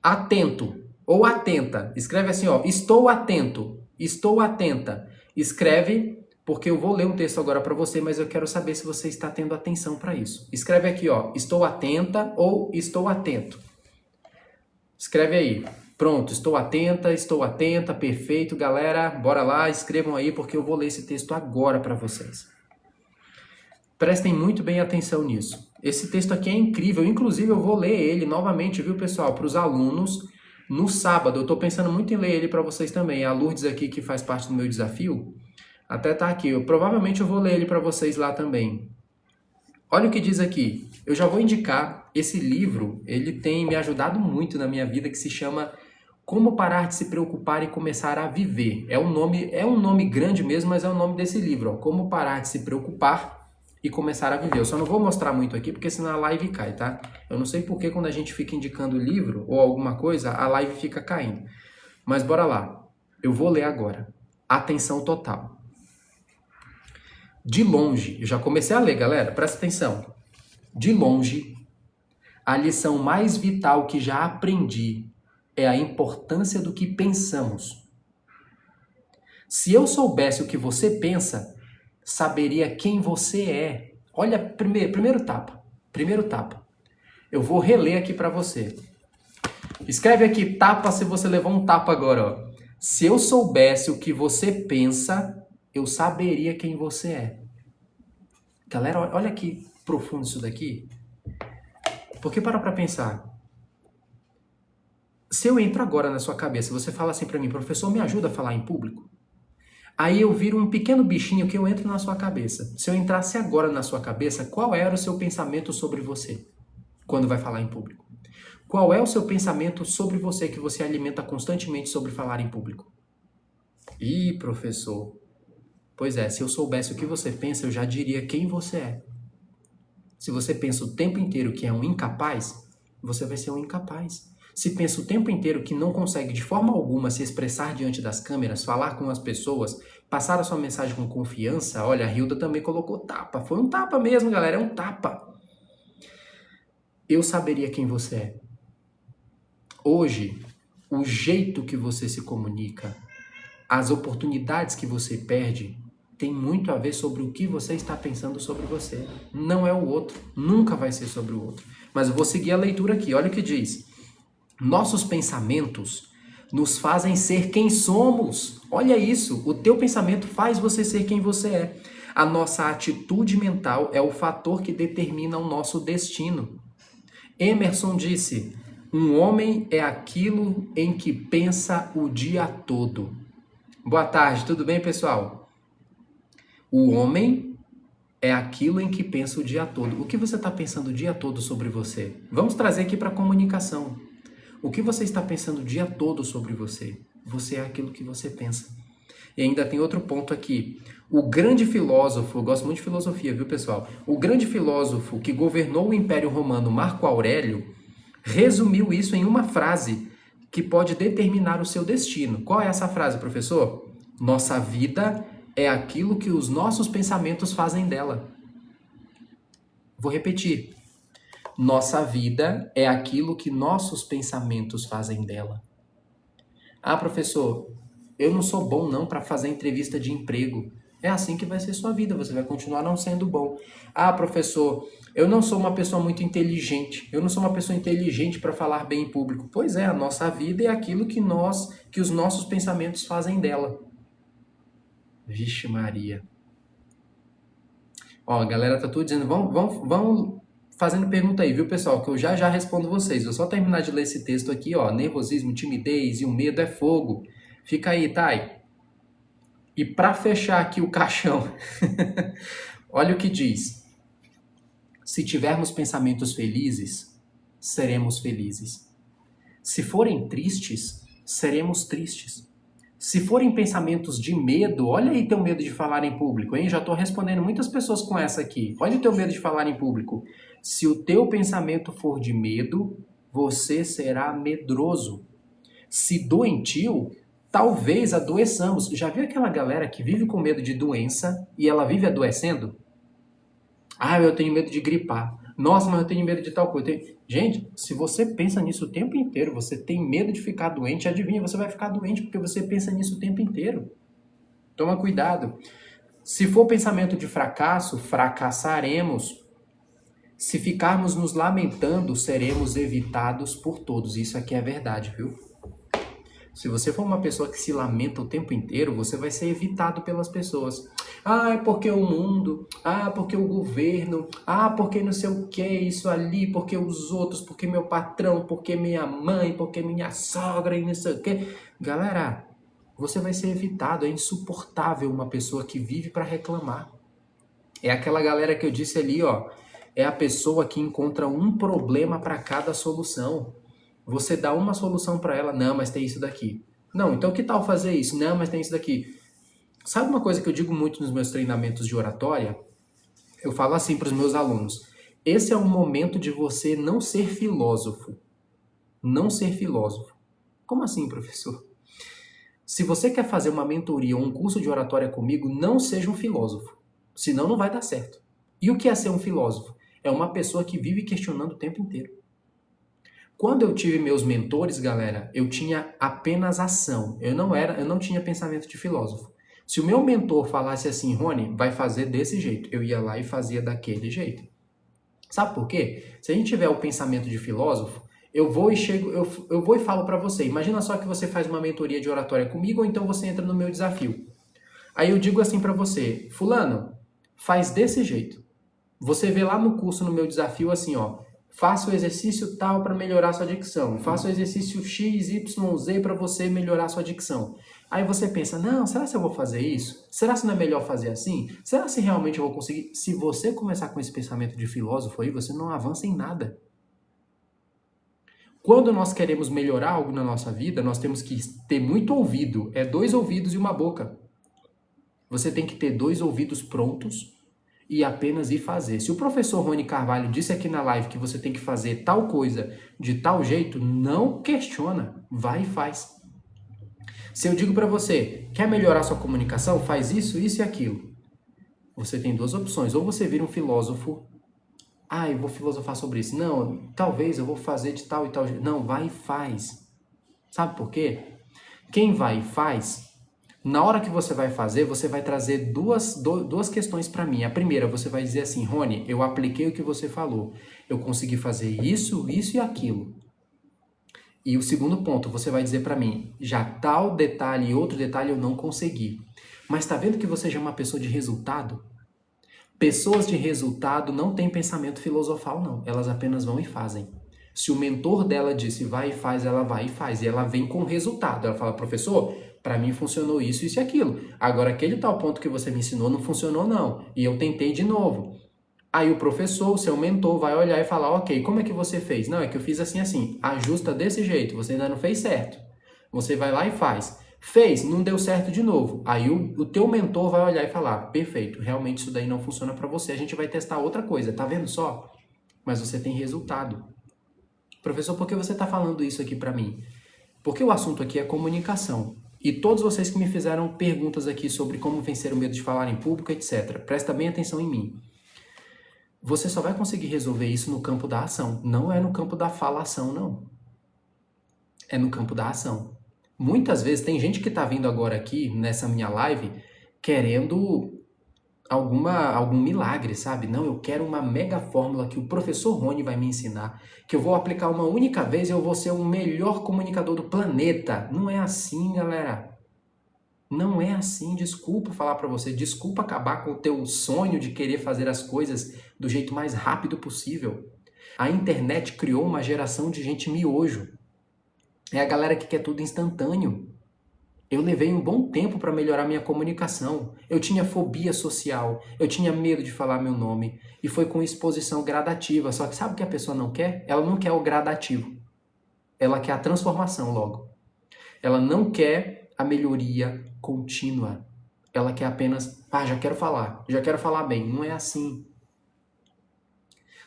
atento ou atenta. Escreve assim, ó, estou atento, estou atenta. Escreve, porque eu vou ler um texto agora para você, mas eu quero saber se você está tendo atenção para isso. Escreve aqui, ó, estou atenta ou estou atento. Escreve aí. Pronto, estou atenta, perfeito, galera. Bora lá, escrevam aí porque eu vou ler esse texto agora para vocês. Prestem muito bem atenção nisso. Esse texto aqui é incrível, inclusive eu vou ler ele novamente, viu, pessoal, para os alunos no sábado. Eu estou pensando muito em ler ele para vocês também. A Lourdes aqui, que faz parte do meu desafio, até tá aqui. Provavelmente eu vou ler ele para vocês lá também. Olha o que diz aqui. Eu já vou indicar esse livro, ele tem me ajudado muito na minha vida, que se chama Como Parar de Se Preocupar e Começar a Viver. É um nome grande mesmo, mas é o nome desse livro, ó. Como Parar de Se Preocupar e Começar a Viver. Eu só não vou mostrar muito aqui, porque senão a live cai, tá? Eu não sei por que quando a gente fica indicando livro ou alguma coisa, a live fica caindo. Mas bora lá. Eu vou ler agora. Atenção total. De longe, eu já comecei a ler, galera, presta atenção. De longe, a lição mais vital que já aprendi é a importância do que pensamos. Se eu soubesse o que você pensa, saberia quem você é. Olha, primeiro tapa. Eu vou reler aqui para você. Escreve aqui, tapa, se você levou um tapa agora, ó. Se eu soubesse o que você pensa, eu saberia quem você é. Galera, olha aqui. profundo isso daqui? Porque para pensar. Se eu entro agora na sua cabeça, você fala assim para mim, professor, me ajuda a falar em público? Aí eu viro um pequeno bichinho que eu entro na sua cabeça. Se eu entrasse agora na sua cabeça, qual era o seu pensamento sobre você quando vai falar em público? Qual é o seu pensamento sobre você que você alimenta constantemente sobre falar em público? Ih, professor. Pois é, se eu soubesse o que você pensa, eu já diria quem você é. Se você pensa o tempo inteiro que é um incapaz, você vai ser um incapaz. Se pensa o tempo inteiro que não consegue de forma alguma se expressar diante das câmeras, falar com as pessoas, passar a sua mensagem com confiança, olha, a Hilda também colocou tapa. Foi um tapa mesmo, galera, é um tapa. Eu saberia quem você é. Hoje, o jeito que você se comunica, as oportunidades que você perde, tem muito a ver sobre o que você está pensando sobre você. Não é o outro, nunca vai ser sobre o outro. Mas eu vou seguir a leitura aqui, olha o que diz. Nossos pensamentos nos fazem ser quem somos. Olha isso, o teu pensamento faz você ser quem você é. A nossa atitude mental é o fator que determina o nosso destino. Emerson disse, um homem é aquilo em que pensa o dia todo. Boa tarde, tudo bem, pessoal? O homem é aquilo em que pensa o dia todo. O que você está pensando o dia todo sobre você? Vamos trazer aqui para a comunicação. O que você está pensando o dia todo sobre você? Você é aquilo que você pensa. E ainda tem outro ponto aqui. O grande filósofo, eu gosto muito de filosofia, viu, pessoal? O grande filósofo que governou o Império Romano, Marco Aurélio, resumiu isso em uma frase que pode determinar o seu destino. Qual é essa frase, professor? Nossa vida é aquilo que os nossos pensamentos fazem dela. Vou repetir. Nossa vida é aquilo que nossos pensamentos fazem dela. Ah, professor, eu não sou bom não para fazer entrevista de emprego. É assim que vai ser sua vida, você vai continuar não sendo bom. Ah, professor, eu não sou uma pessoa muito inteligente. Eu não sou uma pessoa inteligente para falar bem em público. Pois é, a nossa vida é aquilo que os nossos pensamentos fazem dela. Vixe Maria. Ó, a galera tá tudo dizendo, vamos fazendo pergunta aí, viu, pessoal? Que eu já respondo vocês. Vou só terminar de ler esse texto aqui, ó. Nervosismo, timidez e o medo é fogo. Fica aí, Thay. E para fechar aqui o caixão, olha o que diz. Se tivermos pensamentos felizes, seremos felizes. Se forem tristes, seremos tristes. Se forem pensamentos de medo, olha aí teu medo de falar em público, hein? Já estou respondendo muitas pessoas com essa aqui. Olha o teu medo de falar em público. Se o teu pensamento for de medo, você será medroso. Se doentio, talvez adoeçamos. Já viu aquela galera que vive com medo de doença e ela vive adoecendo? Ah, eu tenho medo de gripar. Nossa, mas eu tenho medo de tal coisa. Gente, se você pensa nisso o tempo inteiro, você tem medo de ficar doente, adivinha, você vai ficar doente porque você pensa nisso o tempo inteiro. Toma cuidado. Se for pensamento de fracasso, fracassaremos. Se ficarmos nos lamentando, seremos evitados por todos. Isso aqui é verdade, viu? Se você for uma pessoa que se lamenta o tempo inteiro, você vai ser evitado pelas pessoas. Ah, é porque o mundo, ah, porque o governo, ah, porque não sei o que, isso ali, porque os outros, porque meu patrão, porque minha mãe, porque minha sogra e não sei o que. Galera, você vai ser evitado, é insuportável uma pessoa que vive para reclamar. É aquela galera que eu disse ali, ó, é a pessoa que encontra um problema para cada solução. Você dá uma solução para ela, não, mas tem isso daqui. Não, então que tal fazer isso? Não, mas tem isso daqui. Sabe uma coisa que eu digo muito nos meus treinamentos de oratória? Eu falo assim para os meus alunos. Esse é um momento de você não ser filósofo. Não ser filósofo. Como assim, professor? Se você quer fazer uma mentoria ou um curso de oratória comigo, não seja um filósofo. Senão não vai dar certo. E o que é ser um filósofo? É uma pessoa que vive questionando o tempo inteiro. Quando eu tive meus mentores, galera, eu tinha apenas ação. Eu não tinha pensamento de filósofo. Se o meu mentor falasse assim, Rony, vai fazer desse jeito, eu ia lá e fazia daquele jeito. Sabe por quê? Se a gente tiver o pensamento de filósofo, eu vou e falo para você. Imagina só que você faz uma mentoria de oratória comigo, ou então você entra no meu desafio. Aí eu digo assim para você, fulano, faz desse jeito. Você vê lá no curso, no meu desafio, assim, ó, faça o exercício tal para melhorar sua dicção, faça o exercício X, Y, Z para você melhorar sua dicção. Aí você pensa, não, será que eu vou fazer isso? Será que não é melhor fazer assim? Será que realmente eu vou conseguir? Se você começar com esse pensamento de filósofo aí, você não avança em nada. Quando nós queremos melhorar algo na nossa vida, nós temos que ter muito ouvido. É 2 ouvidos e uma boca. Você tem que ter 2 ouvidos prontos e apenas ir fazer. Se o professor Rony Carvalho disse aqui na live que você tem que fazer tal coisa de tal jeito, não questiona, vai e faz. Se eu digo para você, quer melhorar sua comunicação? Faz isso, isso e aquilo. Você tem 2 opções. Ou você vira um filósofo, eu vou filosofar sobre isso. Não, talvez eu vou fazer de tal e tal jeito. Não, vai e faz. Sabe por quê? Quem vai e faz, na hora que você vai fazer, você vai trazer duas questões para mim. A primeira, você vai dizer assim, Rony, eu apliquei o que você falou. Eu consegui fazer isso, isso e aquilo. E o segundo ponto, você vai dizer para mim, já tal detalhe e outro detalhe eu não consegui. Mas tá vendo que você já é uma pessoa de resultado? Pessoas de resultado não têm pensamento filosofal, não. Elas apenas vão e fazem. Se o mentor dela disse vai e faz, ela vai e faz. E ela vem com resultado. Ela fala, professor, para mim funcionou isso, isso e aquilo. Agora, aquele tal ponto que você me ensinou não funcionou, não. E eu tentei de novo. Aí o professor, o seu mentor, vai olhar e falar, ok, como é que você fez? Não, é que eu fiz assim, assim. Ajusta desse jeito, você ainda não fez certo. Você vai lá e faz. Fez, não deu certo de novo. Aí o teu mentor vai olhar e falar, perfeito, realmente isso daí não funciona para você, a gente vai testar outra coisa, tá vendo só? Mas você tem resultado. Professor, por que você está falando isso aqui para mim? Porque o assunto aqui é comunicação. E todos vocês que me fizeram perguntas aqui sobre como vencer o medo de falar em público, etc. Presta bem atenção em mim. Você só vai conseguir resolver isso no campo da ação. Não é no campo da falação, não. É no campo da ação. Muitas vezes tem gente que está vindo agora aqui nessa minha live querendo algum milagre, sabe? Não, eu quero uma mega fórmula que o professor Rony vai me ensinar, que eu vou aplicar uma única vez e eu vou ser o melhor comunicador do planeta. Não é assim, galera. Não é assim, desculpa falar para você, desculpa acabar com o teu sonho de querer fazer as coisas do jeito mais rápido possível. A internet criou uma geração de gente miojo. É a galera que quer tudo instantâneo. Eu levei um bom tempo para melhorar minha comunicação. Eu tinha fobia social, eu tinha medo de falar meu nome. E foi com exposição gradativa. Só que sabe o que a pessoa não quer? Ela não quer o gradativo. Ela quer a transformação logo. Ela não quer a melhoria contínua. Ela quer apenas, já quero falar bem. Não é assim.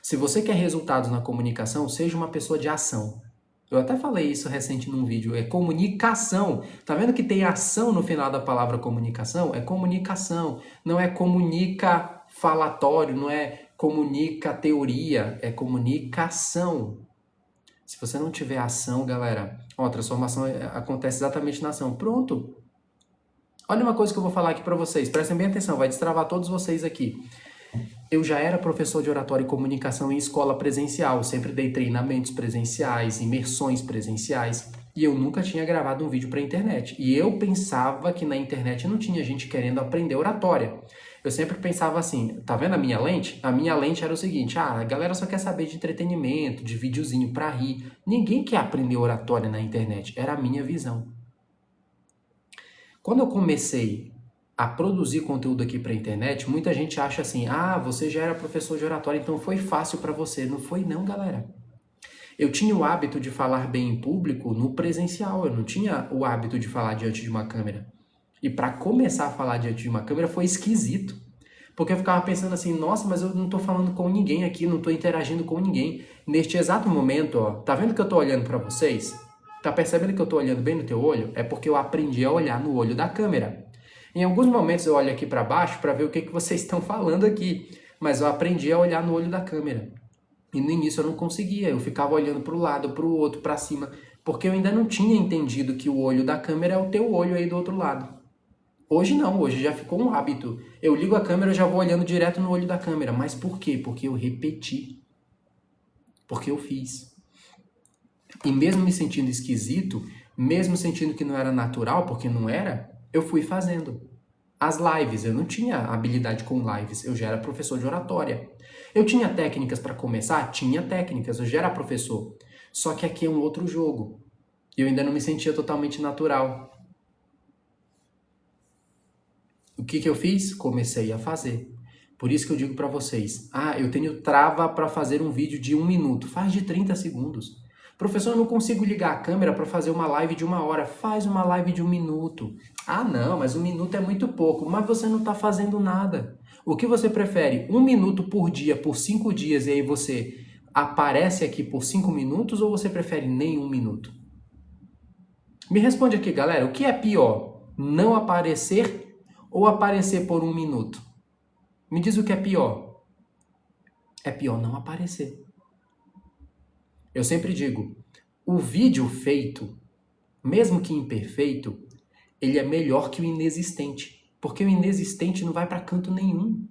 Se você quer resultados na comunicação, seja uma pessoa de ação. Eu até falei isso recente num vídeo, é comunicação. Tá vendo que tem ação no final da palavra comunicação? É comunicação, não é comunica falatório, não é comunica teoria, é comunicação. Se você não tiver ação, galera, a transformação acontece exatamente na ação. Pronto. Olha uma coisa que eu vou falar aqui para vocês, prestem bem atenção, vai destravar todos vocês aqui. Eu já era professor de oratória e comunicação em escola presencial, sempre dei treinamentos presenciais, imersões presenciais, e eu nunca tinha gravado um vídeo para a internet. E eu pensava que na internet não tinha gente querendo aprender oratória. Eu sempre pensava assim, tá vendo a minha lente? A minha lente era o seguinte, a galera só quer saber de entretenimento, de videozinho para rir. Ninguém quer aprender oratória na internet, era a minha visão. Quando eu comecei a produzir conteúdo aqui para a internet, muita gente acha assim, você já era professor de oratória, então foi fácil para você. Não foi não, galera. Eu tinha o hábito de falar bem em público no presencial, eu não tinha o hábito de falar diante de uma câmera. E para começar a falar diante de uma câmera foi esquisito. Porque eu ficava pensando assim, nossa, mas eu não tô falando com ninguém aqui, não tô interagindo com ninguém. Neste exato momento, ó, tá vendo que eu tô olhando para vocês? Tá percebendo que eu tô olhando bem no teu olho? É porque eu aprendi a olhar no olho da câmera. Em alguns momentos eu olho aqui para baixo para ver o que vocês estão falando aqui, mas eu aprendi a olhar no olho da câmera. E no início eu não conseguia, eu ficava olhando para o lado, para o outro, para cima, porque eu ainda não tinha entendido que o olho da câmera é o teu olho aí do outro lado. Hoje não, hoje já ficou um hábito. Eu ligo a câmera e já vou olhando direto no olho da câmera. Mas por quê? Porque eu repeti. Porque eu fiz. E mesmo me sentindo esquisito, mesmo sentindo que não era natural, porque não era, eu fui fazendo. as lives. Eu não tinha habilidade com lives, eu já era professor de oratória. Eu tinha técnicas para começar? Tinha técnicas, eu já era professor. Só que aqui é um outro jogo. Eu ainda não me sentia totalmente natural. O que eu fiz? Comecei a fazer. Por isso que eu digo para vocês, eu tenho trava para fazer um vídeo de 1 minuto. Faz de 30 segundos. Professor, eu não consigo ligar a câmera para fazer uma live de 1 hora. Faz uma live de 1 minuto. Não, mas 1 minuto é muito pouco. Mas você não está fazendo nada. O que você prefere? 1 minuto por dia, por 5 dias, e aí você aparece aqui por 5 minutos, ou você prefere nem 1 minuto? Me responde aqui, galera. O que é pior? Não aparecer ou aparecer por 1 minuto? Me diz o que é pior. É pior não aparecer. Eu sempre digo, o vídeo feito, mesmo que imperfeito, ele é melhor que o inexistente. Porque o inexistente não vai para canto nenhum.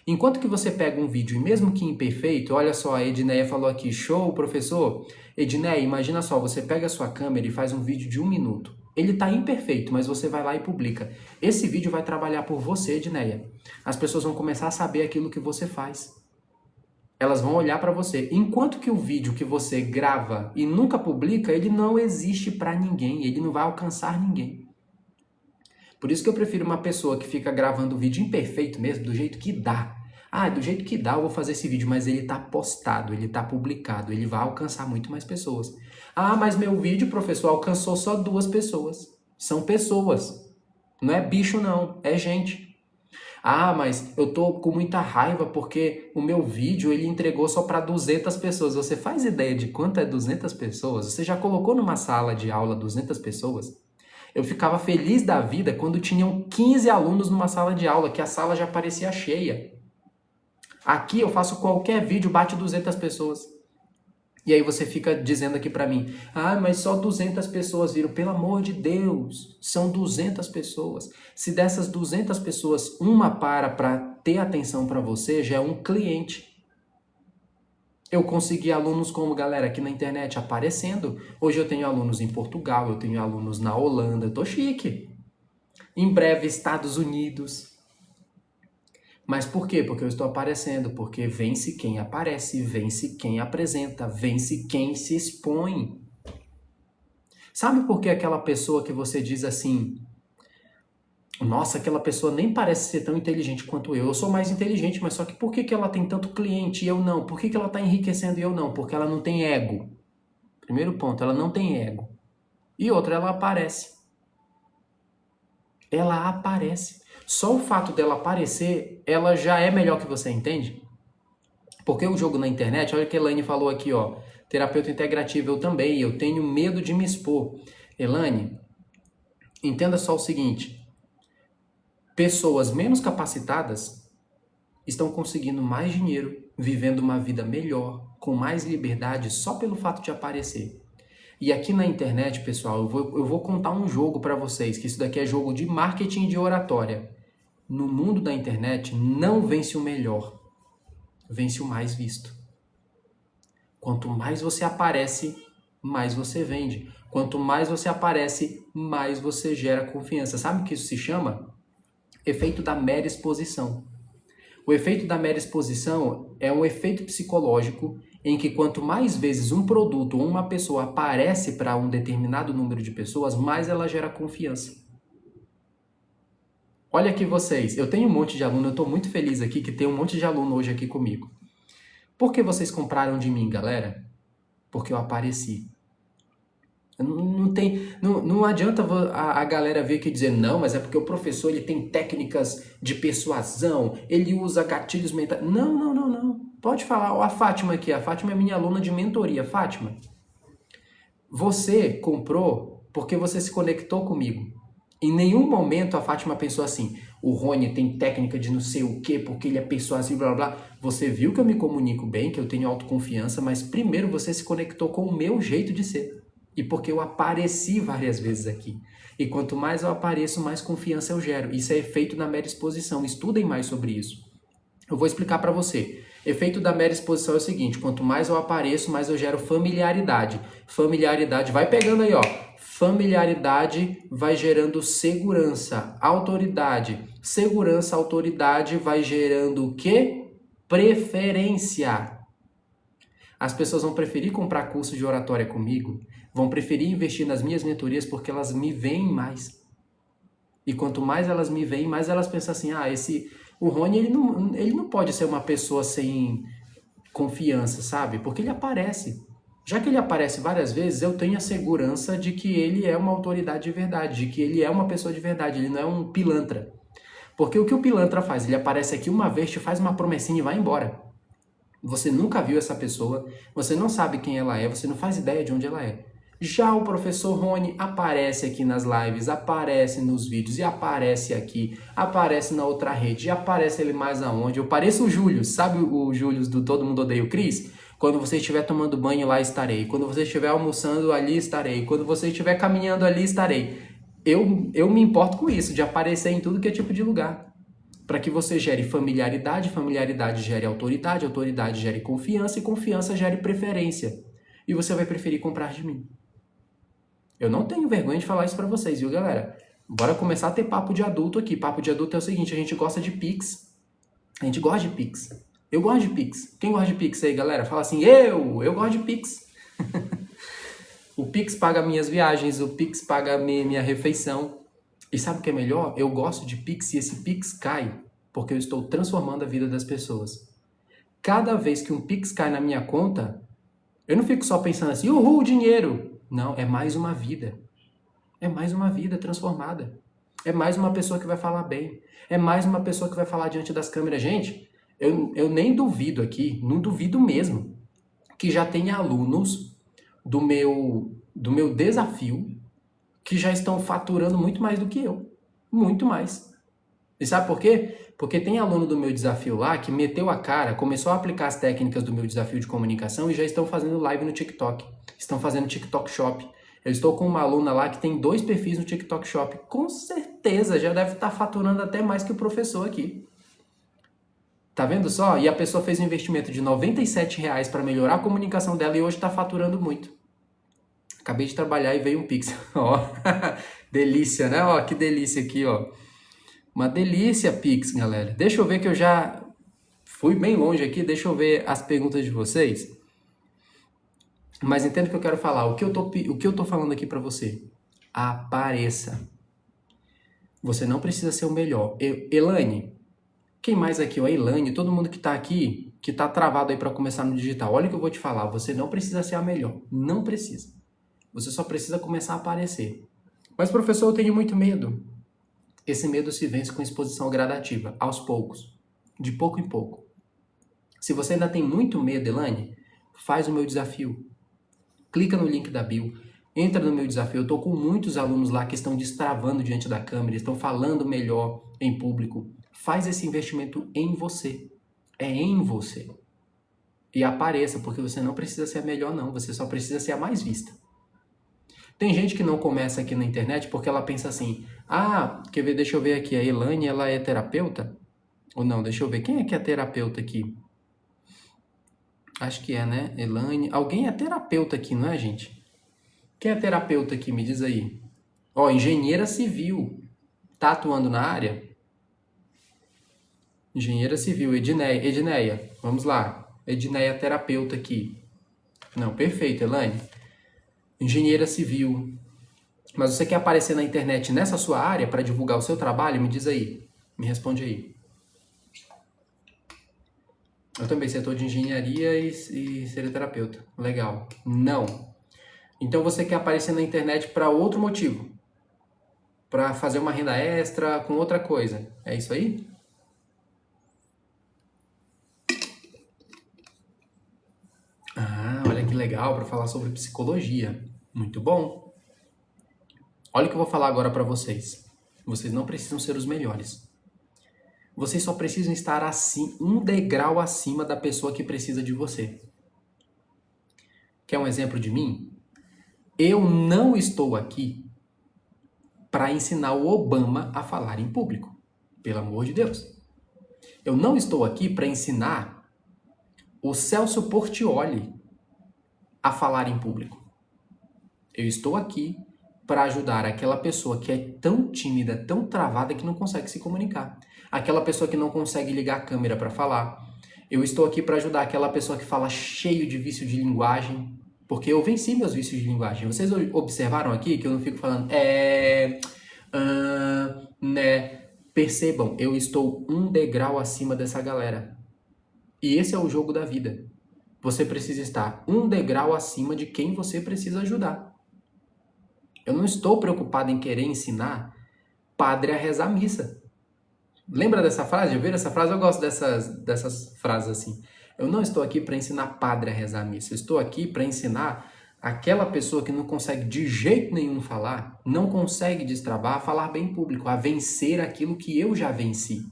Enquanto que você pega um vídeo, e mesmo que imperfeito, olha só, a Edneia falou aqui, show, professor. Edneia, imagina só, você pega a sua câmera e faz um vídeo de 1 minuto. Ele está imperfeito, mas você vai lá e publica. Esse vídeo vai trabalhar por você, Edneia. As pessoas vão começar a saber aquilo que você faz. Elas vão olhar para você. Enquanto que o vídeo que você grava e nunca publica, ele não existe para ninguém, ele não vai alcançar ninguém. Por isso que eu prefiro uma pessoa que fica gravando o vídeo imperfeito mesmo, do jeito que dá. Do jeito que dá eu vou fazer esse vídeo, mas ele está postado, ele está publicado, ele vai alcançar muito mais pessoas. Mas meu vídeo, professor, alcançou só 2 pessoas. São pessoas. Não é bicho não, é gente. Mas eu tô com muita raiva porque o meu vídeo ele entregou só para 200 pessoas. Você faz ideia de quanto é 200 pessoas? Você já colocou numa sala de aula 200 pessoas? Eu ficava feliz da vida quando tinham 15 alunos numa sala de aula, que a sala já parecia cheia. Aqui eu faço qualquer vídeo, bate 200 pessoas. E aí você fica dizendo aqui pra mim, mas só 200 pessoas viram. Pelo amor de Deus, são 200 pessoas. Se dessas 200 pessoas, uma para ter atenção pra você, já é um cliente. Eu consegui alunos como, galera, aqui na internet aparecendo. Hoje eu tenho alunos em Portugal, eu tenho alunos na Holanda, eu tô chique. Em breve, Estados Unidos. Mas por quê? Porque eu estou aparecendo, porque vence quem aparece, vence quem apresenta, vence quem se expõe. Sabe por que aquela pessoa que você diz assim, nossa, aquela pessoa nem parece ser tão inteligente quanto eu sou mais inteligente, mas só que por que ela tem tanto cliente e eu não? Por que ela está enriquecendo e eu não? Porque ela não tem ego. Primeiro ponto, ela não tem ego. E outra, ela aparece. Ela aparece. Só o fato dela aparecer, ela já é melhor que você, entende? Porque o jogo na internet, olha o que a Elaine falou aqui, terapeuta integrativo, eu também, eu tenho medo de me expor. Elaine, entenda só o seguinte, pessoas menos capacitadas estão conseguindo mais dinheiro, vivendo uma vida melhor, com mais liberdade, só pelo fato de aparecer. E aqui na internet, pessoal, eu vou contar um jogo para vocês, que isso daqui é jogo de marketing de oratória. No mundo da internet, não vence o melhor, vence o mais visto. Quanto mais você aparece, mais você vende. Quanto mais você aparece, mais você gera confiança. Sabe o que isso se chama? Efeito da mera exposição. O efeito da mera exposição é um efeito psicológico em que quanto mais vezes um produto ou uma pessoa aparece para um determinado número de pessoas, mais ela gera confiança. Olha aqui vocês, eu tenho um monte de aluno, eu estou muito feliz aqui que tem um monte de aluno hoje aqui comigo. Por que vocês compraram de mim, galera? Porque eu apareci. Não adianta a galera vir aqui e dizer, não, mas é porque o professor ele tem técnicas de persuasão, ele usa gatilhos mentais. Não. Pode falar, a Fátima aqui, a Fátima é minha aluna de mentoria. Fátima, você comprou porque você se conectou comigo. Em nenhum momento a Fátima pensou assim, o Rony tem técnica de não sei o quê, porque ele é persuasivo, blá blá blá. Você viu que eu me comunico bem, que eu tenho autoconfiança, mas primeiro você se conectou com o meu jeito de ser. E porque eu apareci várias vezes aqui. E quanto mais eu apareço, mais confiança eu gero. Isso é efeito da mera exposição. Estudem mais sobre isso. Eu vou explicar para você. Efeito da mera exposição é o seguinte, quanto mais eu apareço, mais eu gero familiaridade. Familiaridade, vai pegando aí, ó. Familiaridade vai gerando segurança, autoridade. Segurança, autoridade vai gerando o quê? Preferência. As pessoas vão preferir comprar curso de oratória comigo, vão preferir investir nas minhas mentorias porque elas me veem mais. E quanto mais elas me veem, mais elas pensam assim, o Rony, ele não pode ser uma pessoa sem confiança, sabe? Porque ele aparece. Já que ele aparece várias vezes, eu tenho a segurança de que ele é uma autoridade de verdade, de que ele é uma pessoa de verdade, ele não é um pilantra. Porque o que o pilantra faz? Ele aparece aqui uma vez, te faz uma promessinha e vai embora. Você nunca viu essa pessoa, você não sabe quem ela é, você não faz ideia de onde ela é. Já o professor Rony aparece aqui nas lives, aparece nos vídeos, e aparece aqui, aparece na outra rede, e aparece ele mais aonde. Eu pareço o Júlio, sabe o Júlio do Todo Mundo Odeia o Chris? Quando você estiver tomando banho, lá estarei. Quando você estiver almoçando, ali estarei. Quando você estiver caminhando, ali estarei. Eu me importo com isso, de aparecer em tudo que é tipo de lugar. Para que você gere familiaridade, familiaridade gere autoridade, autoridade gere confiança e confiança gere preferência. E você vai preferir comprar de mim. Eu não tenho vergonha de falar isso para vocês, viu, galera? Bora começar a ter papo de adulto aqui. Papo de adulto é o seguinte, a gente gosta de Pix. A gente gosta de Pix. Eu gosto de Pix. Quem gosta de Pix aí, galera? Fala assim, eu gosto de Pix. O Pix paga minhas viagens, o Pix paga minha refeição. E sabe o que é melhor? Eu gosto de Pix e esse Pix cai porque eu estou transformando a vida das pessoas. Cada vez que um Pix cai na minha conta, eu não fico só pensando assim, uhul, dinheiro. Não, é mais uma vida. É mais uma vida transformada. É mais uma pessoa que vai falar bem. É mais uma pessoa que vai falar diante das câmeras. Gente, eu nem duvido aqui, não duvido mesmo, que já tem alunos do meu desafio que já estão faturando muito mais do que eu. Muito mais. E sabe por quê? Porque tem aluno do meu desafio lá que meteu a cara, começou a aplicar as técnicas do meu desafio de comunicação e já estão fazendo live no TikTok. Estão fazendo TikTok Shop. Eu estou com uma aluna lá que tem 2 perfis no TikTok Shop. Com certeza já deve estar faturando até mais que o professor aqui. Tá vendo só? E a pessoa fez um investimento de R$97 para melhorar a comunicação dela e hoje está faturando muito. Acabei de trabalhar e veio um Pix. Ó, delícia, né? Ó, que delícia aqui, ó. Uma delícia, Pix, galera. Deixa eu ver que eu já fui bem longe aqui. Deixa eu ver as perguntas de vocês. Mas entenda o que eu quero falar. O que eu tô falando aqui para você? Apareça. Você não precisa ser o melhor. Elaine, quem mais aqui? A Elaine, todo mundo que tá aqui, que tá travado aí para começar no digital. Olha o que eu vou te falar. Você não precisa ser a melhor. Não precisa. Você só precisa começar a aparecer. Mas, professor, eu tenho muito medo. Esse medo se vence com exposição gradativa, aos poucos, de pouco em pouco. Se você ainda tem muito medo, Elaine, faz o meu desafio. Clica no link da bio, entra no meu desafio. Eu estou com muitos alunos lá que estão destravando diante da câmera, estão falando melhor em público. Faz esse investimento em você. É em você. E apareça, porque você não precisa ser a melhor, não. Você só precisa ser a mais vista. Tem gente que não começa aqui na internet porque ela pensa assim, quer ver, deixa eu ver aqui, a Elaine, ela é terapeuta? Ou não, deixa eu ver, quem é que é terapeuta aqui? Acho que é, né? Elaine, alguém é terapeuta aqui, não é, gente? Quem é terapeuta aqui, me diz aí. Ó, engenheira civil, tá atuando na área? Engenheira civil, Edneia, vamos lá. Edneia terapeuta aqui. Não, perfeito, Elaine. Engenheira civil. Mas você quer aparecer na internet nessa sua área para divulgar o seu trabalho? Me diz aí. Me responde aí. Eu também, setor de engenharia e ser terapeuta. Legal. Não. Então você quer aparecer na internet para outro motivo. Para fazer uma renda extra com outra coisa. É isso aí? Olha que legal, para falar sobre psicologia. Muito bom. Olha o que eu vou falar agora para vocês. Vocês não precisam ser os melhores. Vocês só precisam estar assim, um degrau acima da pessoa que precisa de você. Quer um exemplo de mim? Eu não estou aqui para ensinar o Obama a falar em público. Pelo amor de Deus. Eu não estou aqui para ensinar o Celso Portiolli a falar em público. Eu estou aqui para ajudar aquela pessoa que é tão tímida, tão travada que não consegue se comunicar. Aquela pessoa que não consegue ligar a câmera para falar. Eu estou aqui para ajudar aquela pessoa que fala cheio de vício de linguagem, porque eu venci meus vícios de linguagem. Vocês observaram aqui que eu não fico falando né? Percebam, eu estou um degrau acima dessa galera. E esse é o jogo da vida. Você precisa estar um degrau acima de quem você precisa ajudar. Eu não estou preocupado em querer ensinar padre a rezar a missa. Lembra dessa frase? Já viram essa frase? Eu gosto dessas frases assim. Eu não estou aqui para ensinar padre a rezar a missa. Eu estou aqui para ensinar aquela pessoa que não consegue de jeito nenhum falar, não consegue destravar, a falar bem em público, a vencer aquilo que eu já venci.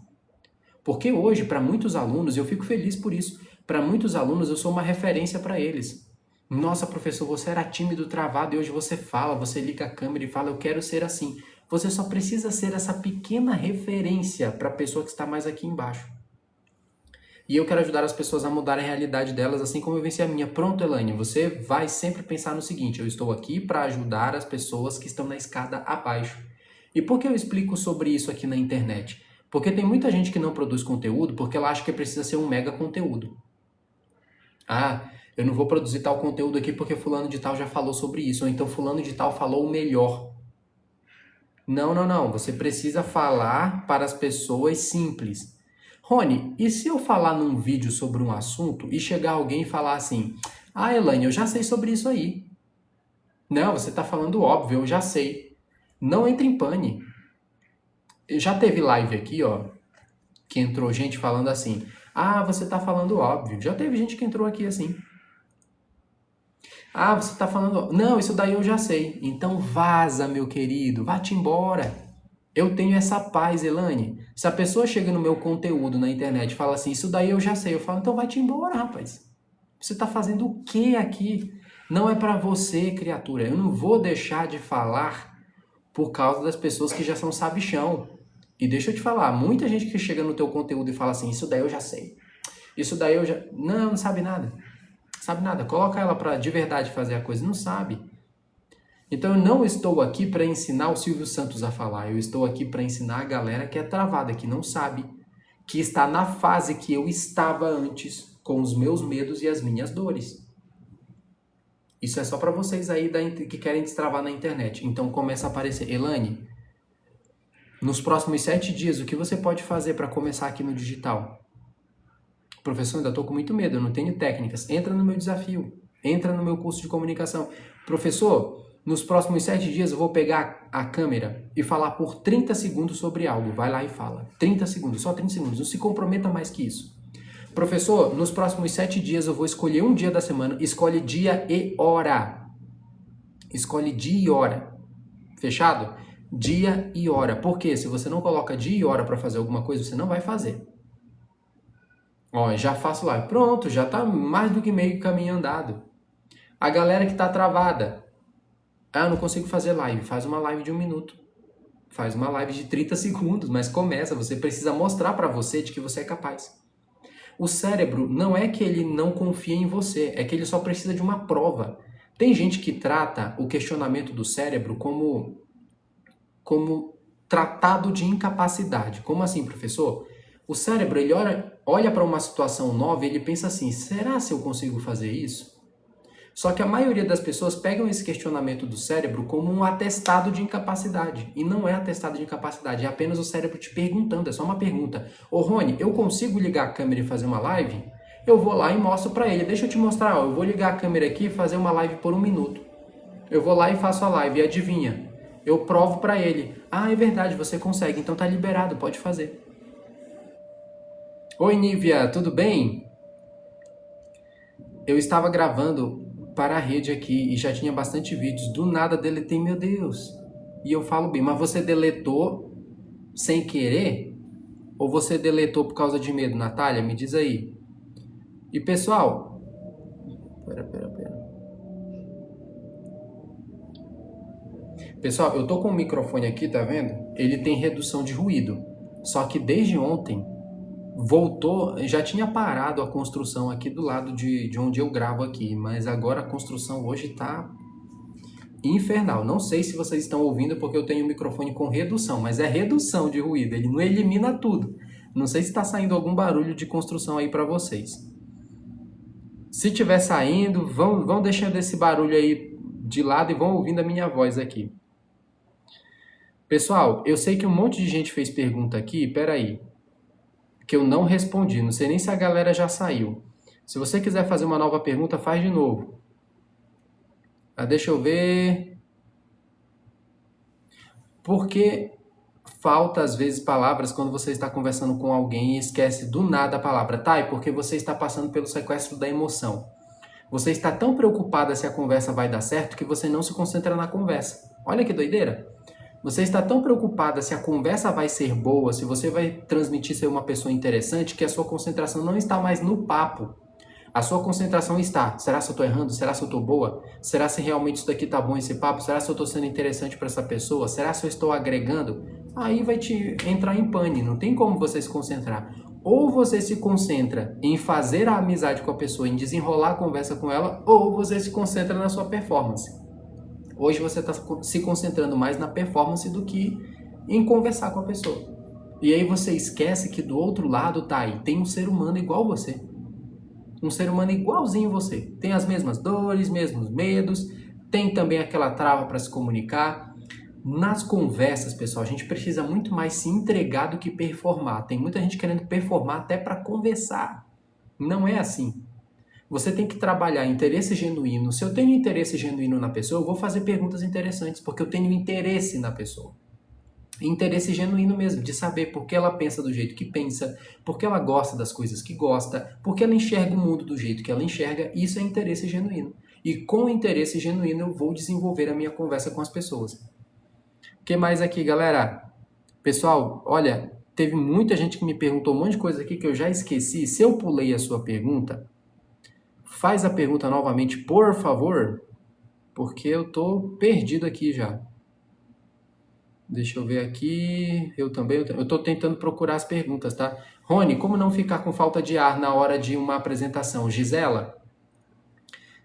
Porque hoje, para muitos alunos, eu fico feliz por isso, para muitos alunos eu sou uma referência para eles. Nossa, professor, você era tímido, travado e hoje você fala, você liga a câmera e fala, eu quero ser assim. Você só precisa ser essa pequena referência para a pessoa que está mais aqui embaixo. E eu quero ajudar as pessoas a mudar a realidade delas, assim como eu venci a minha. Pronto, Elaine, você vai sempre pensar no seguinte, eu estou aqui para ajudar as pessoas que estão na escada abaixo. E por que eu explico sobre isso aqui na internet? Porque tem muita gente que não produz conteúdo porque ela acha que precisa ser um mega conteúdo. Ah, eu não vou produzir tal conteúdo aqui porque fulano de tal já falou sobre isso, ou então fulano de tal falou o melhor. Não, não, não. Você precisa falar para as pessoas simples. Rony, e se eu falar num vídeo sobre um assunto e chegar alguém e falar assim, ah, Elaine, eu já sei sobre isso aí. Não, você está falando óbvio, eu já sei. Não entre em pane. Já teve live aqui, ó, que entrou gente falando assim, ah, você está falando óbvio. Já teve gente que entrou aqui assim. Ah, você está falando... Não, isso daí eu já sei. Então vaza, meu querido. Vá-te embora. Eu tenho essa paz, Elaine. Se a pessoa chega no meu conteúdo na internet e fala assim, isso daí eu já sei. Eu falo, então vai-te embora, rapaz. Você está fazendo o que aqui? Não é para você, criatura. Eu não vou deixar de falar por causa das pessoas que já são sabichão. E deixa eu te falar, muita gente que chega no teu conteúdo e fala assim, isso daí eu já sei. Isso daí eu já... Não sabe nada. Sabe nada. Coloca ela para de verdade fazer a coisa. Não sabe. Então eu não estou aqui para ensinar o Silvio Santos a falar. Eu estou aqui para ensinar a galera que é travada, que não sabe, que está na fase que eu estava antes, com os meus medos e as minhas dores. Isso é só para vocês aí que querem destravar na internet. Então começa a aparecer. Elaine, nos próximos 7 dias, o que você pode fazer para começar aqui no digital? Professor, ainda estou com muito medo, eu não tenho técnicas. Entra no meu desafio, entra no meu curso de comunicação. Professor, nos próximos 7 dias eu vou pegar a câmera e falar por 30 segundos sobre algo. Vai lá e fala. 30 segundos, só 30 segundos. Não se comprometa mais que isso. Professor, nos próximos 7 dias eu vou escolher um dia da semana. Escolhe dia e hora. Escolhe dia e hora. Fechado? Dia e hora. Porque se você não coloca dia e hora para fazer alguma coisa, você não vai fazer. Ó, já faço live. Pronto, já tá mais do que meio caminho andado. A galera que tá travada. Ah, eu não consigo fazer live. Faz uma live de 1 minuto. Faz uma live de 30 segundos, mas começa. Você precisa mostrar para você de que você é capaz. O cérebro não é que ele não confia em você, é que ele só precisa de uma prova. Tem gente que trata o questionamento do cérebro como tratado de incapacidade. Como assim, professor? O cérebro, ele olha para uma situação nova e ele pensa assim, será se eu consigo fazer isso? Só que a maioria das pessoas pegam esse questionamento do cérebro como um atestado de incapacidade. E não é atestado de incapacidade, é apenas o cérebro te perguntando, é só uma pergunta. Ô Rony, eu consigo ligar a câmera e fazer uma live? Eu vou lá e mostro para ele. Deixa eu te mostrar, ó, eu vou ligar a câmera aqui e fazer uma live por 1 minuto. Eu vou lá e faço a live, e adivinha? Eu provo para ele. Ah, é verdade, você consegue, então tá liberado, pode fazer. Oi, Nívia, tudo bem? Eu estava gravando para a rede aqui e já tinha bastante vídeos. Do nada deletei, meu Deus. E eu falo bem, mas você deletou sem querer? Ou você deletou por causa de medo, Natália? Me diz aí. E pessoal... Pera. Pessoal, eu tô com o microfone aqui, tá vendo? Ele tem redução de ruído. Só que desde ontem... voltou, já tinha parado a construção aqui do lado de onde eu gravo aqui, mas agora a construção hoje está infernal. Não sei se vocês estão ouvindo porque eu tenho o microfone com redução, mas é redução de ruído, ele não elimina tudo. Não sei se está saindo algum barulho de construção aí para vocês. Se tiver saindo, vão deixando esse barulho aí de lado e vão ouvindo a minha voz aqui. Pessoal, eu sei que um monte de gente fez pergunta aqui, peraí, que eu não respondi. Não sei nem se a galera já saiu. Se você quiser fazer uma nova pergunta, faz de novo. Deixa eu ver. Porque falta, às vezes, palavras quando você está conversando com alguém e esquece do nada a palavra. Tá, é porque você está passando pelo sequestro da emoção. Você está tão preocupada se a conversa vai dar certo que você não se concentra na conversa. Olha que doideira. Você está tão preocupada se a conversa vai ser boa, se você vai transmitir ser uma pessoa interessante, que a sua concentração não está mais no papo. A sua concentração está, será se eu estou errando? Será se eu estou boa? Será se realmente isso daqui está bom esse papo? Será se eu estou sendo interessante para essa pessoa? Será se eu estou agregando? Aí vai te entrar em pane, não tem como você se concentrar. Ou você se concentra em fazer a amizade com a pessoa, em desenrolar a conversa com ela, ou você se concentra na sua performance. Hoje você está se concentrando mais na performance do que em conversar com a pessoa. E aí você esquece que do outro lado tá aí, tem um ser humano igual você. Um ser humano igualzinho você. Tem as mesmas dores, mesmos medos, tem também aquela trava para se comunicar. Nas conversas, pessoal, a gente precisa muito mais se entregar do que performar. Tem muita gente querendo performar até para conversar. Não é assim. Você tem que trabalhar interesse genuíno. Se eu tenho interesse genuíno na pessoa, eu vou fazer perguntas interessantes, porque eu tenho interesse na pessoa. Interesse genuíno mesmo, de saber por que ela pensa do jeito que pensa, por que ela gosta das coisas que gosta, por que ela enxerga o mundo do jeito que ela enxerga. Isso é interesse genuíno. E com interesse genuíno eu vou desenvolver a minha conversa com as pessoas. O que mais aqui, galera? Pessoal, olha, teve muita gente que me perguntou um monte de coisa aqui que eu já esqueci. Se eu pulei a sua pergunta, faz a pergunta novamente, por favor, porque eu tô perdido aqui já. Deixa eu ver aqui, eu tô tentando procurar as perguntas, tá? Rony, como não ficar com falta de ar na hora de uma apresentação? Gisela,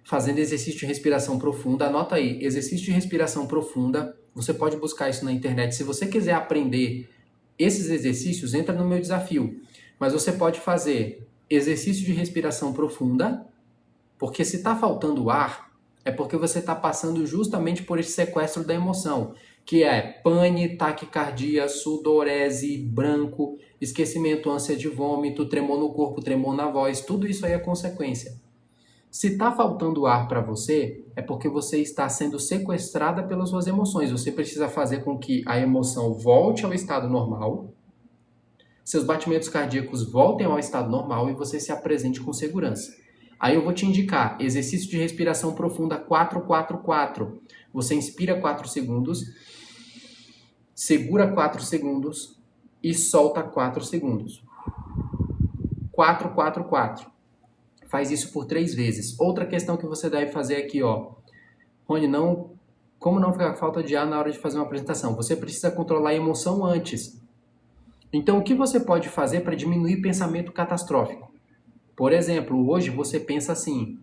fazendo exercício de respiração profunda, anota aí, exercício de respiração profunda, você pode buscar isso na internet. Se você quiser aprender esses exercícios, entra no meu desafio. Mas você pode fazer exercício de respiração profunda, porque se está faltando ar, é porque você está passando justamente por esse sequestro da emoção, que é pane, taquicardia, sudorese, branco, esquecimento, ânsia de vômito, tremor no corpo, tremor na voz, tudo isso aí é consequência. Se está faltando ar para você, é porque você está sendo sequestrada pelas suas emoções. Você precisa fazer com que a emoção volte ao estado normal, seus batimentos cardíacos voltem ao estado normal e você se apresente com segurança. Aí eu vou te indicar exercício de respiração profunda 4-4-4. Você inspira 4 segundos, segura 4 segundos e solta 4 segundos. 4-4-4. Faz isso por 3 vezes. Outra questão que você deve fazer aqui, ó. Rony, como não ficar com falta de ar na hora de fazer uma apresentação? Você precisa controlar a emoção antes. Então, o que você pode fazer para diminuir pensamento catastrófico? Por exemplo, hoje você pensa assim: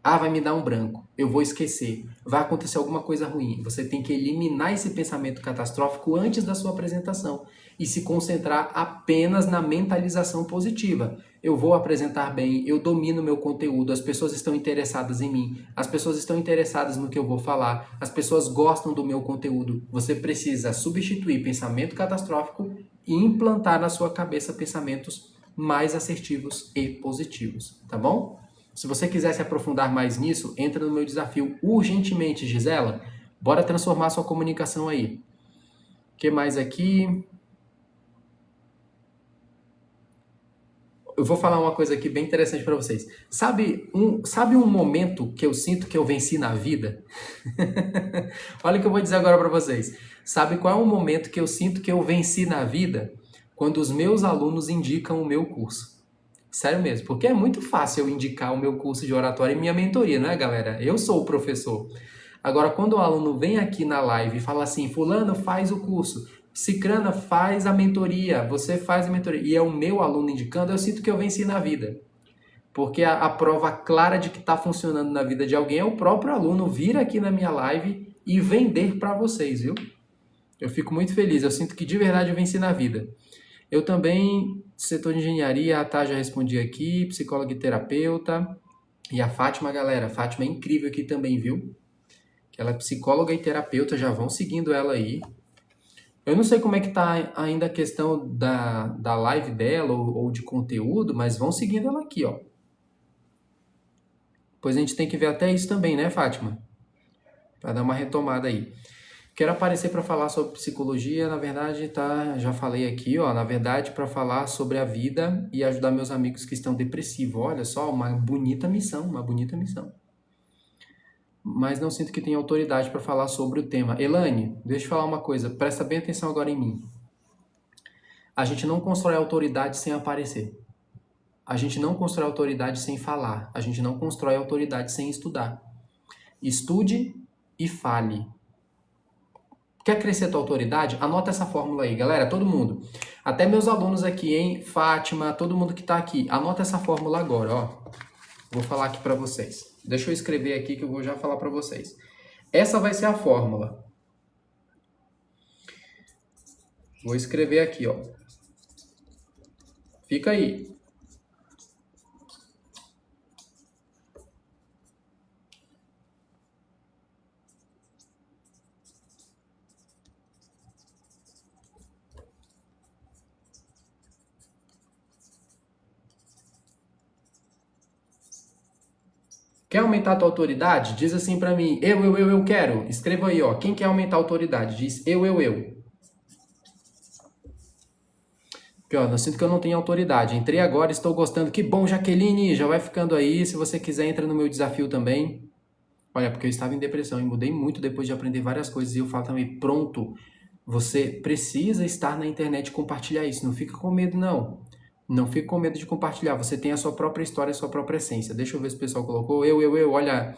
vai me dar um branco, eu vou esquecer, vai acontecer alguma coisa ruim. Você tem que eliminar esse pensamento catastrófico antes da sua apresentação e se concentrar apenas na mentalização positiva. Eu vou apresentar bem, eu domino meu conteúdo, as pessoas estão interessadas em mim, as pessoas estão interessadas no que eu vou falar, as pessoas gostam do meu conteúdo. Você precisa substituir pensamento catastrófico e implantar na sua cabeça pensamentos mais assertivos e positivos, tá bom? Se você quiser se aprofundar mais nisso, entra no meu desafio urgentemente, Gisela. Bora transformar sua comunicação aí. O que mais aqui? Eu vou falar uma coisa aqui bem interessante para vocês. Sabe um momento que eu sinto que eu venci na vida? Olha o que eu vou dizer agora para vocês. Sabe qual é o momento que eu sinto que eu venci na vida? Quando os meus alunos indicam o meu curso. Sério mesmo, porque é muito fácil eu indicar o meu curso de oratória e minha mentoria, né, galera? Eu sou o professor. Agora, quando o aluno vem aqui na live e fala assim, fulano, faz o curso, Cicrana, faz a mentoria, você faz a mentoria. E é o meu aluno indicando, eu sinto que eu venci na vida. Porque a prova clara de que está funcionando na vida de alguém é o próprio aluno vir aqui na minha live e vender para vocês, viu? Eu fico muito feliz, eu sinto que de verdade eu venci na vida. Eu também, setor de engenharia, a Tá já respondi aqui, psicóloga e terapeuta. E a Fátima, galera, a Fátima é incrível aqui também, viu? Ela é psicóloga e terapeuta, já vão seguindo ela aí. Eu não sei como é que tá ainda a questão da live dela ou de conteúdo, mas vão seguindo ela aqui, ó. Pois a gente tem que ver até isso também, né, Fátima? Para dar uma retomada aí. Quero aparecer para falar sobre psicologia, na verdade, tá, já falei aqui, ó, na verdade, para falar sobre a vida e ajudar meus amigos que estão depressivos. Olha só, uma bonita missão, uma bonita missão. Mas não sinto que tenha autoridade para falar sobre o tema. Elane, deixa eu falar uma coisa, presta bem atenção agora em mim. A gente não constrói autoridade sem aparecer. A gente não constrói autoridade sem falar. A gente não constrói autoridade sem estudar. Estude e fale. Quer crescer tua autoridade? Anota essa fórmula aí, galera, todo mundo. Até meus alunos aqui, hein? Fátima, todo mundo que tá aqui. Anota essa fórmula agora, ó. Vou falar aqui para vocês. Deixa eu escrever aqui que eu vou já falar para vocês. Essa vai ser a fórmula. Vou escrever aqui, ó. Fica aí. Quer aumentar a tua autoridade? Diz assim pra mim, eu quero. Escreva aí, ó. Quem quer aumentar a autoridade? Diz eu. Porque, ó, eu sinto que eu não tenho autoridade. Entrei agora, estou gostando. Que bom, Jaqueline. Já vai ficando aí. Se você quiser, entra no meu desafio também. Olha, porque eu estava em depressão e mudei muito depois de aprender várias coisas. E eu falo também, pronto, você precisa estar na internet e compartilhar isso. Não fica com medo, não. Não fique com medo de compartilhar. Você tem a sua própria história, a sua própria essência. Deixa eu ver se o pessoal colocou. Eu. Olha,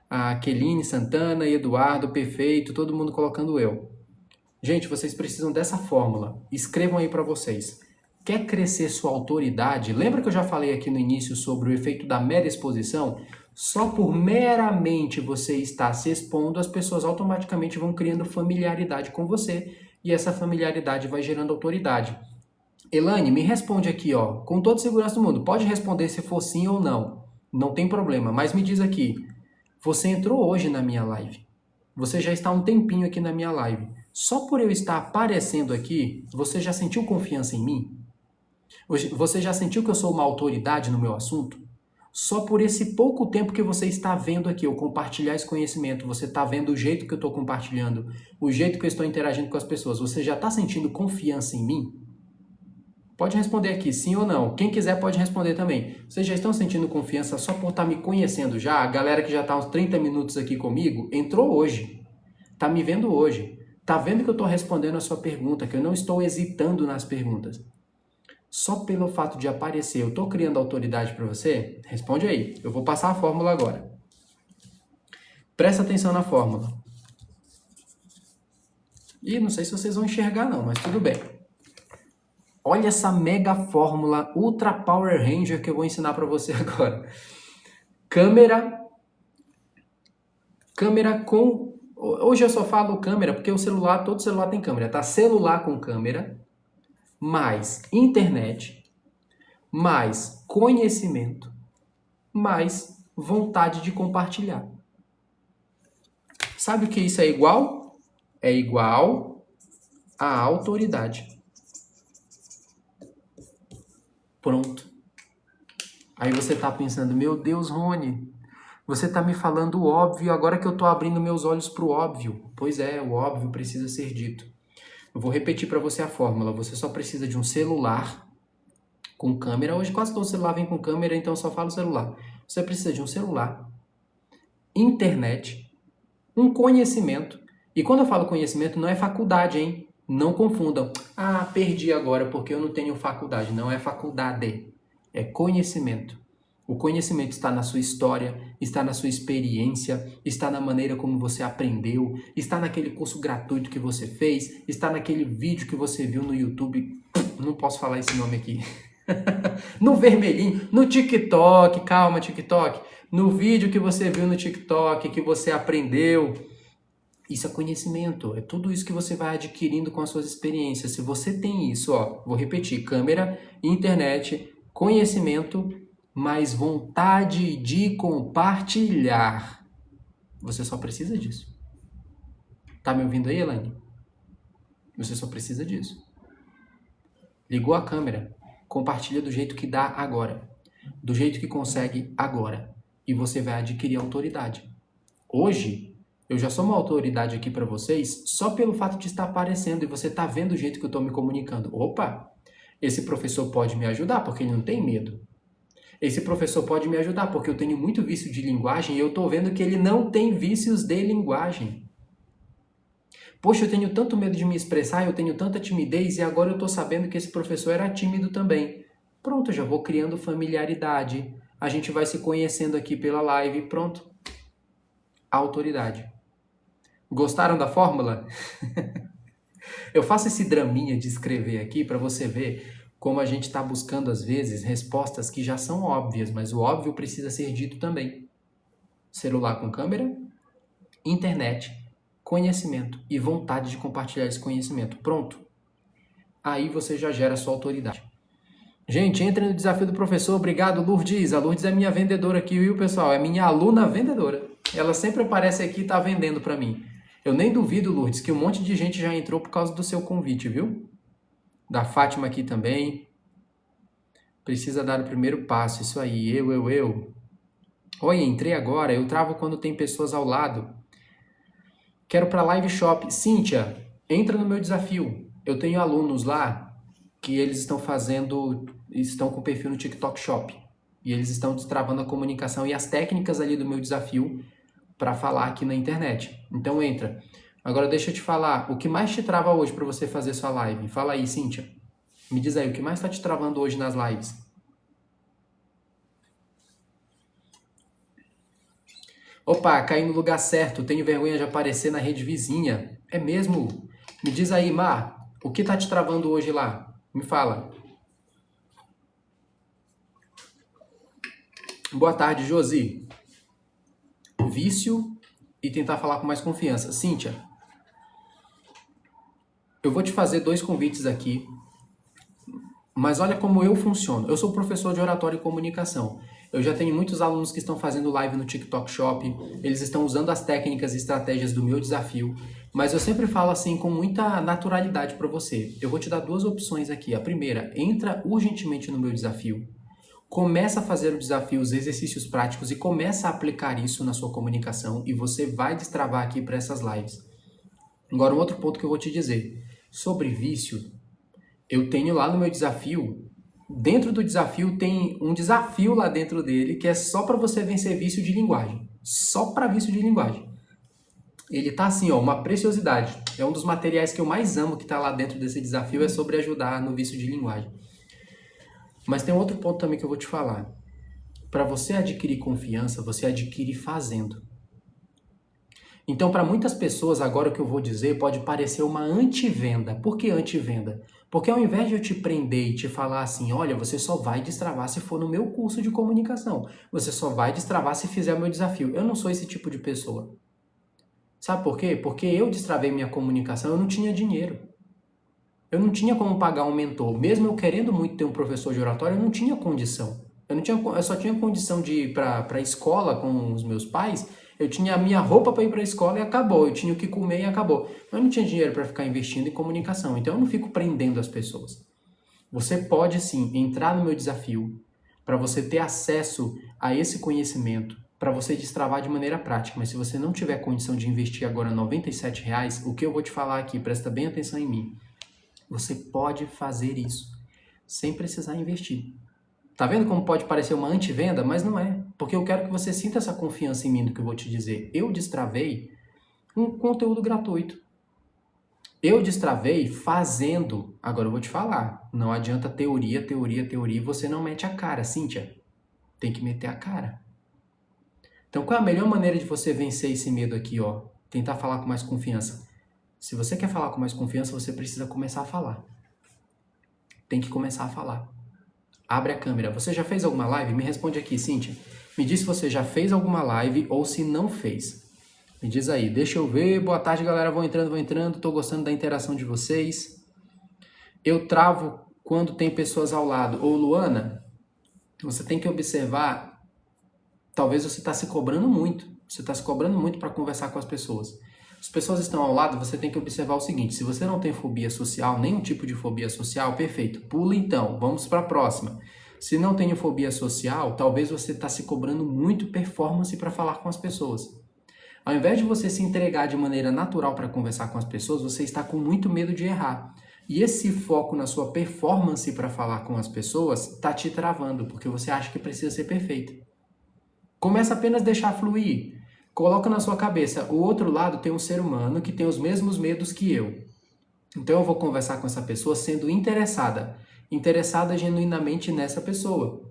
a Keline, Santana, Eduardo, perfeito. Todo mundo colocando eu. Gente, vocês precisam dessa fórmula. Escrevam aí para vocês. Quer crescer sua autoridade? Lembra que eu já falei aqui no início sobre o efeito da mera exposição? Só por meramente você estar se expondo, as pessoas automaticamente vão criando familiaridade com você. E essa familiaridade vai gerando autoridade. Elane, me responde aqui, ó, com toda segurança do mundo. Pode responder se for sim ou não. Não tem problema. Mas me diz aqui, você entrou hoje na minha live. Você já está há um tempinho aqui na minha live. Só por eu estar aparecendo aqui, você já sentiu confiança em mim? Você já sentiu que eu sou uma autoridade no meu assunto? Só por esse pouco tempo que você está vendo aqui, eu compartilhar esse conhecimento, você está vendo o jeito que eu estou compartilhando, o jeito que eu estou interagindo com as pessoas, você já está sentindo confiança em mim? Pode responder aqui, sim ou não. Quem quiser pode responder também. Vocês já estão sentindo confiança só por estar me conhecendo já? A galera que já está uns 30 minutos aqui comigo, entrou hoje. Está me vendo hoje. Está vendo que eu estou respondendo a sua pergunta, que eu não estou hesitando nas perguntas. Só pelo fato de aparecer, eu estou criando autoridade para você? Responde aí. Eu vou passar a fórmula agora. Presta atenção na fórmula. E não sei se vocês vão enxergar não, mas tudo bem. Olha essa mega fórmula Ultra Power Ranger que eu vou ensinar para você agora. Câmera com... Hoje eu só falo câmera porque o celular, todo celular tem câmera, tá? Celular com câmera, mais internet, mais conhecimento, mais vontade de compartilhar. Sabe o que isso é igual? É igual a autoridade. Pronto. Aí você tá pensando, meu Deus, Rony, você tá me falando o óbvio agora que eu tô abrindo meus olhos pro óbvio. Pois é, o óbvio precisa ser dito. Eu vou repetir para você a fórmula. Você só precisa de um celular com câmera. Hoje quase todo celular vem com câmera, então eu só falo celular. Você precisa de um celular, internet, um conhecimento. E quando eu falo conhecimento, não é faculdade, hein? Não confundam. Ah, perdi agora porque eu não tenho faculdade. Não é faculdade, é conhecimento. O conhecimento está na sua história, está na sua experiência, está na maneira como você aprendeu, está naquele curso gratuito que você fez, está naquele vídeo que você viu no YouTube. Não posso falar esse nome aqui. No vermelhinho, no TikTok, calma TikTok, no vídeo que você viu no TikTok, que você aprendeu. Isso é conhecimento, é tudo isso que você vai adquirindo com as suas experiências. Se você tem isso, ó, vou repetir, câmera, internet, conhecimento, mais vontade de compartilhar. Você só precisa disso. Tá me ouvindo aí, Elaine? Você só precisa disso. Ligou a câmera, compartilha do jeito que dá agora, do jeito que consegue agora, e você vai adquirir autoridade. Hoje, eu já sou uma autoridade aqui para vocês só pelo fato de estar aparecendo e você tá vendo o jeito que eu estou me comunicando. Opa, esse professor pode me ajudar porque ele não tem medo. Esse professor pode me ajudar porque eu tenho muito vício de linguagem e eu estou vendo que ele não tem vícios de linguagem. Poxa, eu tenho tanto medo de me expressar, eu tenho tanta timidez e agora eu estou sabendo que esse professor era tímido também. Pronto, já vou criando familiaridade. A gente vai se conhecendo aqui pela live. Pronto. Autoridade. Gostaram da fórmula? Eu faço esse draminha de escrever aqui para você ver como a gente está buscando, às vezes, respostas que já são óbvias, mas o óbvio precisa ser dito também. Celular com câmera, internet, conhecimento e vontade de compartilhar esse conhecimento. Pronto. Aí você já gera a sua autoridade. Gente, entre no desafio do professor. Obrigado, Lourdes. A Lourdes é minha vendedora aqui, viu, pessoal? É minha aluna vendedora. Ela sempre aparece aqui e está vendendo para mim. Eu nem duvido, Lourdes, que um monte de gente já entrou por causa do seu convite, viu? Da Fátima aqui também. Precisa dar o primeiro passo. Isso aí. Eu. Oi, entrei agora. Eu travo quando tem pessoas ao lado. Quero para live shop. Cíntia, entra no meu desafio. Eu tenho alunos lá que eles estão com perfil no TikTok Shop. E eles estão destravando a comunicação e as técnicas ali do meu desafio para falar aqui na internet. Então entra. Agora deixa eu te falar, o que mais te trava hoje para você fazer sua live? Fala aí, Cíntia. Me diz aí, o que mais está te travando hoje nas lives? Opa, caí no lugar certo, tenho vergonha de aparecer na rede vizinha. É mesmo? Me diz aí, Mar, o que está te travando hoje lá? Me fala. Boa tarde, Josi. Vício e tentar falar com mais confiança. Cíntia, eu vou te fazer 2 convites aqui, mas olha como eu funciono. Eu sou professor de oratória e comunicação. Eu já tenho muitos alunos que estão fazendo live no TikTok Shop, eles estão usando as técnicas e estratégias do meu desafio, mas eu sempre falo assim com muita naturalidade para você. Eu vou te dar 2 opções aqui. A primeira, entra urgentemente no meu desafio. Começa a fazer o desafio, os exercícios práticos e começa a aplicar isso na sua comunicação e você vai destravar aqui para essas lives. Agora, um outro ponto que eu vou te dizer. Sobre vício, eu tenho lá no meu desafio, dentro do desafio tem um desafio lá dentro dele que é só para você vencer vício de linguagem. Só para vício de linguagem. Ele tá assim, ó, uma preciosidade. É um dos materiais que eu mais amo que tá lá dentro desse desafio, é sobre ajudar no vício de linguagem. Mas tem outro ponto também que eu vou te falar. Para você adquirir confiança, você adquire fazendo. Então, para muitas pessoas, agora o que eu vou dizer pode parecer uma antivenda. Por que antivenda? Porque ao invés de eu te prender e te falar assim, olha, você só vai destravar se for no meu curso de comunicação. Você só vai destravar se fizer o meu desafio. Eu não sou esse tipo de pessoa. Sabe por quê? Porque eu destravei minha comunicação, eu não tinha dinheiro. Eu não tinha como pagar um mentor. Mesmo eu querendo muito ter um professor de oratória, eu não tinha condição. Eu só tinha condição de ir para a escola com os meus pais. Eu tinha a minha roupa para ir para a escola e acabou. Eu tinha o que comer e acabou. Eu não tinha dinheiro para ficar investindo em comunicação. Então eu não fico prendendo as pessoas. Você pode sim entrar no meu desafio para você ter acesso a esse conhecimento, para você destravar de maneira prática. Mas se você não tiver condição de investir agora R$ 97, o que eu vou te falar aqui, presta bem atenção em mim. Você pode fazer isso sem precisar investir. Tá vendo como pode parecer uma antivenda? Mas não é. Porque eu quero que você sinta essa confiança em mim do que eu vou te dizer. Eu destravei um conteúdo gratuito. Eu destravei fazendo. Agora eu vou te falar. Não adianta teoria e você não mete a cara, Cíntia. Tem que meter a cara. Então, qual é a melhor maneira de você vencer esse medo aqui, ó? Tentar falar com mais confiança. Se você quer falar com mais confiança, você precisa começar a falar. Tem que começar a falar. Abre a câmera. Você já fez alguma live? Me responde aqui, Cíntia. Me diz se você já fez alguma live ou se não fez. Me diz aí. Deixa eu ver. Boa tarde, galera. Vou entrando. Tô gostando da interação de vocês. Eu travo quando tem pessoas ao lado. Ô, Luana, você tem que observar. Talvez você está se cobrando muito. Você está se cobrando muito para conversar com as pessoas. As pessoas estão ao lado, você tem que observar o seguinte: se você não tem fobia social, nenhum tipo de fobia social, perfeito, pula então, vamos para a próxima. Se não tem fobia social, talvez você está se cobrando muito performance para falar com as pessoas. Ao invés de você se entregar de maneira natural para conversar com as pessoas, você está com muito medo de errar. E esse foco na sua performance para falar com as pessoas está te travando, porque você acha que precisa ser perfeito. Começa apenas a deixar fluir. Coloca na sua cabeça, o outro lado tem um ser humano que tem os mesmos medos que eu. Então eu vou conversar com essa pessoa sendo interessada genuinamente nessa pessoa.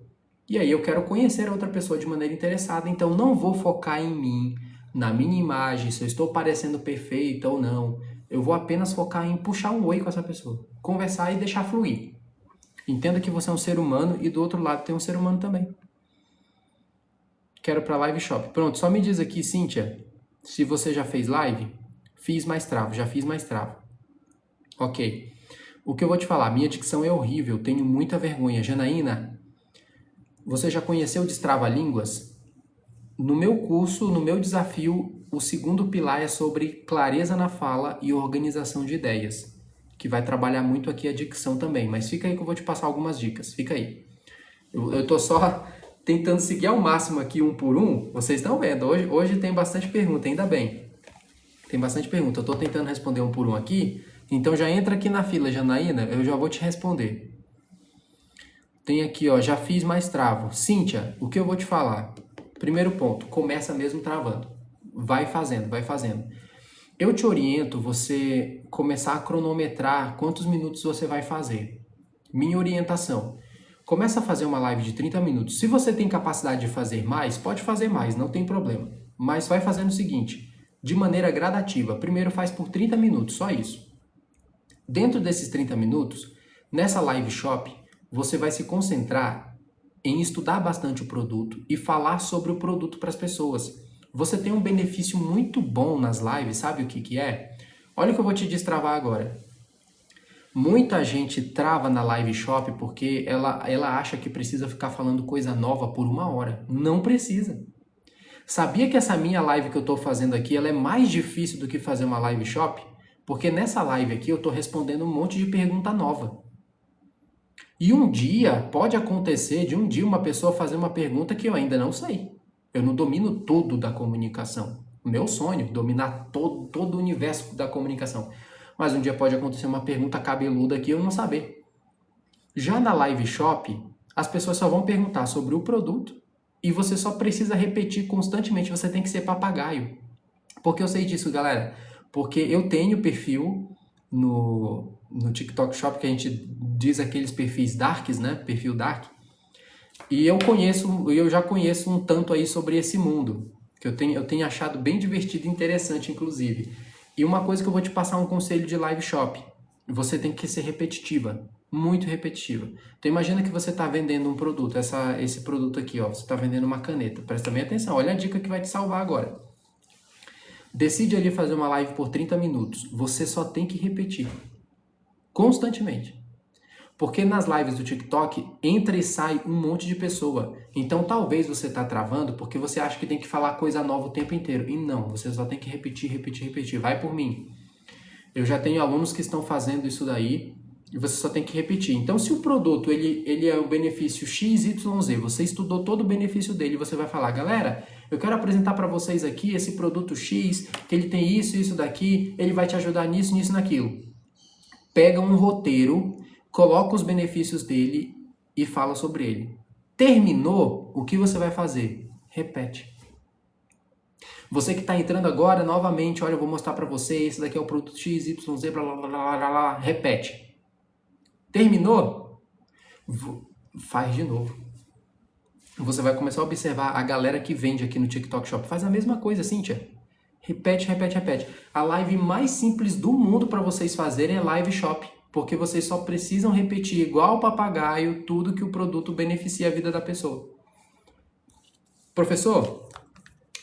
E aí eu quero conhecer a outra pessoa de maneira interessada, então não vou focar em mim, na minha imagem, se eu estou parecendo perfeita ou não. Eu vou apenas focar em puxar um oi com essa pessoa, conversar e deixar fluir. Entenda que você é um ser humano e do outro lado tem um ser humano também. Quero para live shop. Pronto, só me diz aqui, Cíntia, se você já fez live. Fiz mais travo, já fiz mais travo. Ok. O que eu vou te falar, minha dicção é horrível, tenho muita vergonha. Janaína, você já conheceu o Destrava-Línguas? No meu curso, no meu desafio, o segundo pilar é sobre clareza na fala e organização de ideias, que vai trabalhar muito aqui a dicção também, mas fica aí que eu vou te passar algumas dicas, fica aí. Eu tô só tentando seguir ao máximo aqui um por um. Vocês estão vendo, hoje tem bastante pergunta, ainda bem. Tem bastante pergunta, eu estou tentando responder um por um aqui, então já entra aqui na fila, Janaína, eu já vou te responder. Tem aqui, ó, já fiz mais travo. Cíntia, o que eu vou te falar? Primeiro ponto, começa mesmo travando. Vai fazendo, vai fazendo. Eu te oriento você começar a cronometrar quantos minutos você vai fazer. Minha orientação. Começa a fazer uma live de 30 minutos. Se você tem capacidade de fazer mais, pode fazer mais, não tem problema. Mas vai fazendo o seguinte, de maneira gradativa. Primeiro faz por 30 minutos, só isso. Dentro desses 30 minutos, nessa live shop, você vai se concentrar em estudar bastante o produto e falar sobre o produto para as pessoas. Você tem um benefício muito bom nas lives, sabe o que é? Olha o que eu vou te destravar agora. Muita gente trava na live shop porque ela acha que precisa ficar falando coisa nova por 1 hora. Não precisa. Sabia que essa minha live que eu estou fazendo aqui, ela é mais difícil do que fazer uma live shop? Porque nessa live aqui eu estou respondendo um monte de pergunta nova. E um dia, pode acontecer de um dia uma pessoa fazer uma pergunta que eu ainda não sei. Eu não domino tudo da comunicação. Meu sonho, dominar todo o universo da comunicação. Mas um dia pode acontecer uma pergunta cabeluda que eu não saber. Já na live shop, as pessoas só vão perguntar sobre o produto e você só precisa repetir constantemente, você tem que ser papagaio. Por que eu sei disso, galera? Porque eu tenho perfil no TikTok Shop, que a gente diz aqueles perfis darks, né? Perfil dark. E eu já conheço um tanto aí sobre esse mundo, que eu tenho achado bem divertido e interessante, inclusive. E uma coisa que eu vou te passar um conselho de live shop. Você tem que ser repetitiva, muito repetitiva. Então imagina que você está vendendo um produto, esse produto aqui, ó, você está vendendo uma caneta. Presta bem atenção, olha a dica que vai te salvar agora. Decide ali fazer uma live por 30 minutos. Você só tem que repetir, constantemente. Porque nas lives do TikTok, entra e sai um monte de pessoa. Então talvez você está travando porque você acha que tem que falar coisa nova o tempo inteiro. E não, você só tem que repetir, repetir, repetir. Vai por mim. Eu já tenho alunos que estão fazendo isso daí e você só tem que repetir. Então se o produto ele é o benefício XYZ, você estudou todo o benefício dele, você vai falar, galera, eu quero apresentar para vocês aqui esse produto X, que ele tem isso, isso daqui, ele vai te ajudar nisso, nisso, naquilo. Pega um roteiro, coloca os benefícios dele e fala sobre ele. Terminou, o que você vai fazer? Repete. Você que está entrando agora, novamente, olha, eu vou mostrar para você, esse daqui é o produto X, Y, Z, blá, blá, blá, blá, blá, blá. Repete. Terminou? Faz de novo. você vai começar a observar a galera que vende aqui no TikTok Shop. Faz a mesma coisa, Cíntia. Repete, repete, repete. A live mais simples do mundo para vocês fazerem é live shop, porque vocês só precisam repetir igual papagaio tudo que o produto beneficia a vida da pessoa. Professor,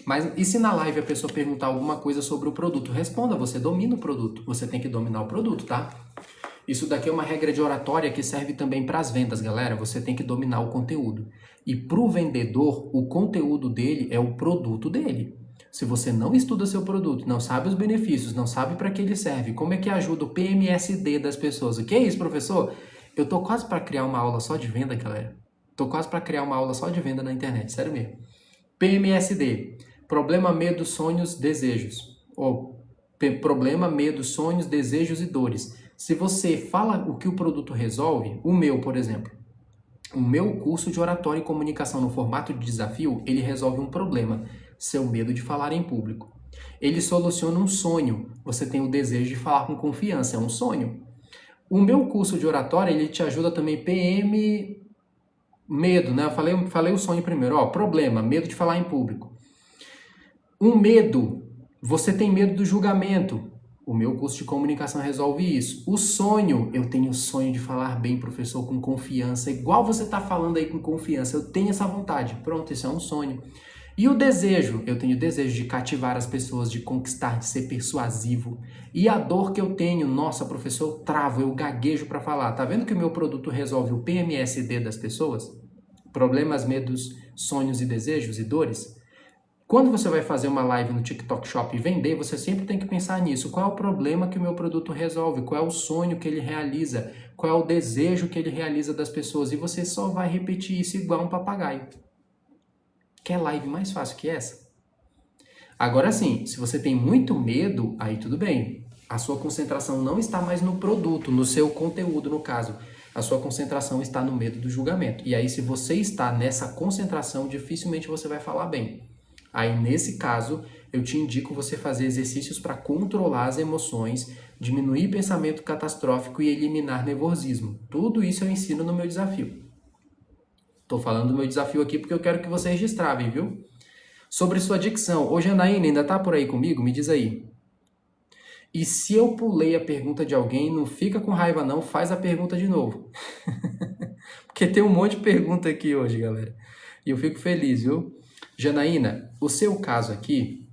mas e se na live a pessoa perguntar alguma coisa sobre o produto? Responda, você domina o produto. Você tem que dominar o produto, tá? Isso daqui é uma regra de oratória que serve também para as vendas, galera. Você tem que dominar o conteúdo. E para o vendedor, o conteúdo dele é o produto dele. Se você não estuda seu produto, não sabe os benefícios, não sabe para que ele serve, como é que ajuda o PMSD das pessoas? O que é isso, professor? Eu tô quase para criar uma aula só de venda, galera. Tô quase para criar uma aula só de venda na internet, sério mesmo. PMSD, problema, medo, sonhos, desejos. Ou problema, medo, sonhos, desejos e dores. Se você fala o que o produto resolve, o meu, por exemplo, o meu curso de oratória e comunicação no formato de desafio, ele resolve um problema, seu medo de falar em público. Ele soluciona um sonho, você tem o desejo de falar com confiança, é um sonho. O meu curso de oratória, ele te ajuda também PM, medo, né? Eu falei o sonho primeiro, ó, problema, medo de falar em público. Um medo, você tem medo do julgamento. O meu curso de comunicação resolve isso. O sonho, eu tenho o sonho de falar bem, professor, com confiança. Igual você está falando aí com confiança, eu tenho essa vontade. Pronto, isso é um sonho. E o desejo, eu tenho o desejo de cativar as pessoas, de conquistar, de ser persuasivo. E a dor que eu tenho, nossa, professor, eu travo, eu gaguejo para falar. Tá vendo que o meu produto resolve o PMSD das pessoas? Problemas, medos, sonhos e desejos e dores? Quando você vai fazer uma live no TikTok Shop e vender, você sempre tem que pensar nisso. Qual é o problema que o meu produto resolve? Qual é o sonho que ele realiza? Qual é o desejo que ele realiza das pessoas? E você só vai repetir isso igual um papagaio. Quer live mais fácil que essa? Agora sim, se você tem muito medo, aí tudo bem. A sua concentração não está mais no produto, no seu conteúdo, no caso. A sua concentração está no medo do julgamento. E aí, se você está nessa concentração, dificilmente você vai falar bem. Aí, nesse caso, eu te indico você fazer exercícios para controlar as emoções, diminuir pensamento catastrófico e eliminar nervosismo. Tudo isso eu ensino no meu desafio. Estou falando do meu desafio aqui porque eu quero que vocês destravem, viu? Sobre sua dicção. Ô, Janaína, ainda tá por aí comigo? Me diz aí. E se eu pulei a pergunta de alguém, não fica com raiva não, faz a pergunta de novo. Porque tem um monte de pergunta aqui hoje, galera. E eu fico feliz, viu? Janaína, o seu caso aqui...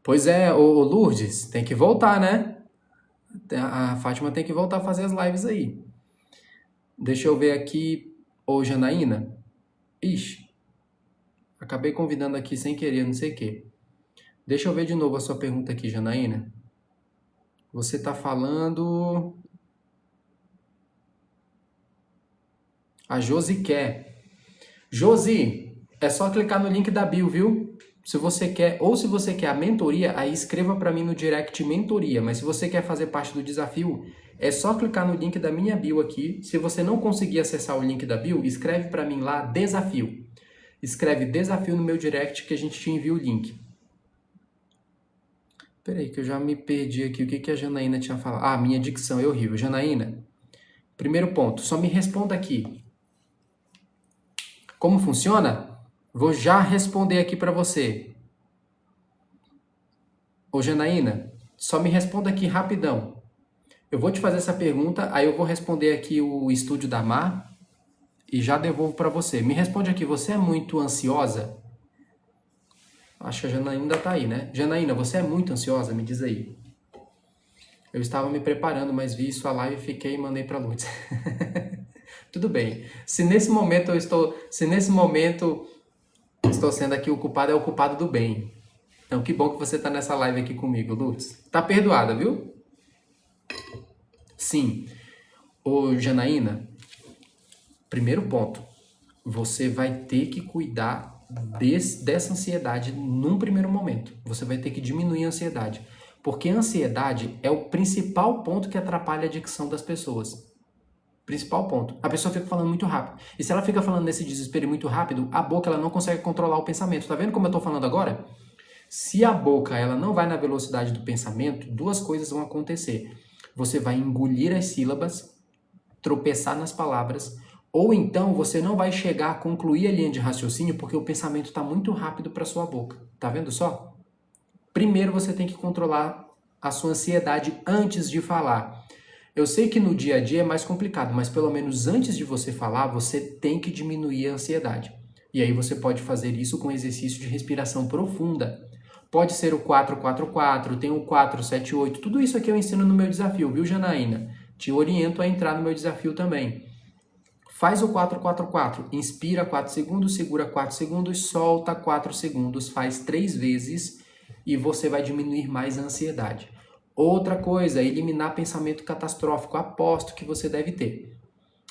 Pois é, ô Lourdes, tem que voltar, né? A Fátima tem que voltar a fazer as lives aí. Deixa eu ver aqui. Ô Janaína. Ixi, acabei convidando aqui sem querer, não sei o quê. Deixa eu ver de novo a sua pergunta aqui, Janaína. Você está falando... A Josi quer. Josi... É só clicar no link da bio, viu? Se você quer, ou se você quer a mentoria, aí escreva para mim no direct mentoria. Mas se você quer fazer parte do desafio, é só clicar no link da minha bio aqui. Se você não conseguir acessar o link da bio, escreve para mim lá desafio. Escreve desafio no meu direct que a gente te envia o link. Peraí que eu já me perdi aqui. O que a Janaína tinha falado? Ah, minha dicção é horrível. Janaína, primeiro ponto, só me responda aqui. Como funciona? Vou já responder aqui para você. Ô Janaína, só me responda aqui rapidão. Eu vou te fazer essa pergunta, aí eu vou responder aqui o estúdio da Mar e já devolvo para você. Me responde aqui, você é muito ansiosa? Acho que a Janaína ainda tá aí, né? Janaína, você é muito ansiosa? Me diz aí. Eu estava me preparando, mas vi sua live e fiquei e mandei para Lourdes. Tudo bem. Se nesse momento estou sendo aqui o culpado, é o culpado do bem. Então, que bom que você está nessa live aqui comigo, Lourdes. Tá perdoada, viu? Sim. Ô, Janaína, primeiro ponto. Você vai ter que cuidar dessa ansiedade num primeiro momento. Você vai ter que diminuir a ansiedade. Porque a ansiedade é o principal ponto que atrapalha a dicção das pessoas. Principal ponto. A pessoa fica falando muito rápido. E se ela fica falando nesse desespero muito rápido, a boca ela não consegue controlar o pensamento. Tá vendo como eu tô falando agora? Se a boca ela não vai na velocidade do pensamento, duas coisas vão acontecer. Você vai engolir as sílabas, tropeçar nas palavras, Ou então você não vai chegar a concluir a linha de raciocínio porque o pensamento está muito rápido para sua boca. Tá vendo só? Primeiro você tem que controlar a sua ansiedade antes de falar. Eu sei que no dia a dia é mais complicado, mas pelo menos antes de você falar, você tem que diminuir a ansiedade. E aí você pode fazer isso com exercício de respiração profunda. Pode ser o 4-4-4, tem o 4-7-8, tudo isso aqui eu ensino no meu desafio, viu, Janaína? Te oriento a entrar no meu desafio também. Faz o 4-4-4, inspira 4 segundos, segura 4 segundos, solta 4 segundos, faz 3 vezes e você vai diminuir mais a ansiedade. Outra coisa, eliminar pensamento catastrófico, aposto que você deve ter.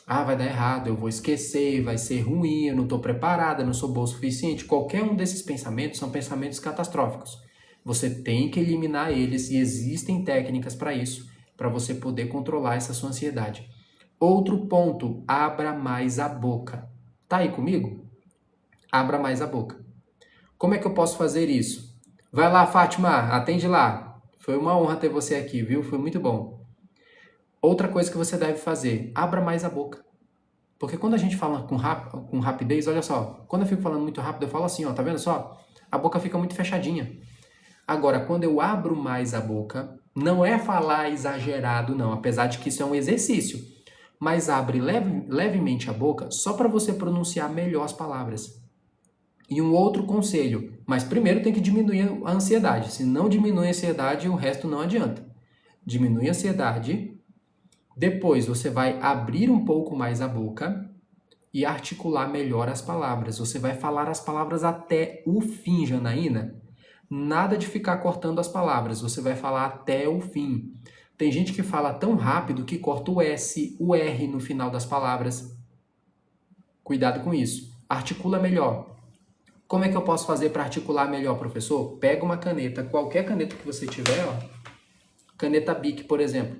Ah, vai dar errado, eu vou esquecer, vai ser ruim, eu não estou preparada, não sou boa o suficiente. Qualquer um desses pensamentos são pensamentos catastróficos. Você tem que eliminar eles e existem técnicas para isso, para você poder controlar essa sua ansiedade. Outro ponto, abra mais a boca. Tá aí comigo? Abra mais a boca. Como é que eu posso fazer isso? Vai lá, Fátima, atende lá. Foi uma honra ter você aqui, viu? Foi muito bom. Outra coisa que você deve fazer, abra mais a boca. Porque quando a gente fala com rapidez, olha só, quando eu fico falando muito rápido, eu falo assim, ó, tá vendo só? A boca fica muito fechadinha. Agora, quando eu abro mais a boca, não é falar exagerado, não, apesar de que isso é um exercício. Mas abre levemente a boca só para você pronunciar melhor as palavras. E um outro conselho, mas primeiro tem que diminuir a ansiedade. Se não diminui a ansiedade, o resto não adianta. Diminui a ansiedade, depois você vai abrir um pouco mais a boca e articular melhor as palavras. Você vai falar as palavras até o fim, Janaína. Nada de ficar cortando as palavras, você vai falar até o fim. Tem gente que fala tão rápido que corta o S, o R no final das palavras. Cuidado com isso. Articula melhor. Como é que eu posso fazer para articular melhor, professor? Pega uma caneta, qualquer caneta que você tiver, ó, caneta Bic, por exemplo.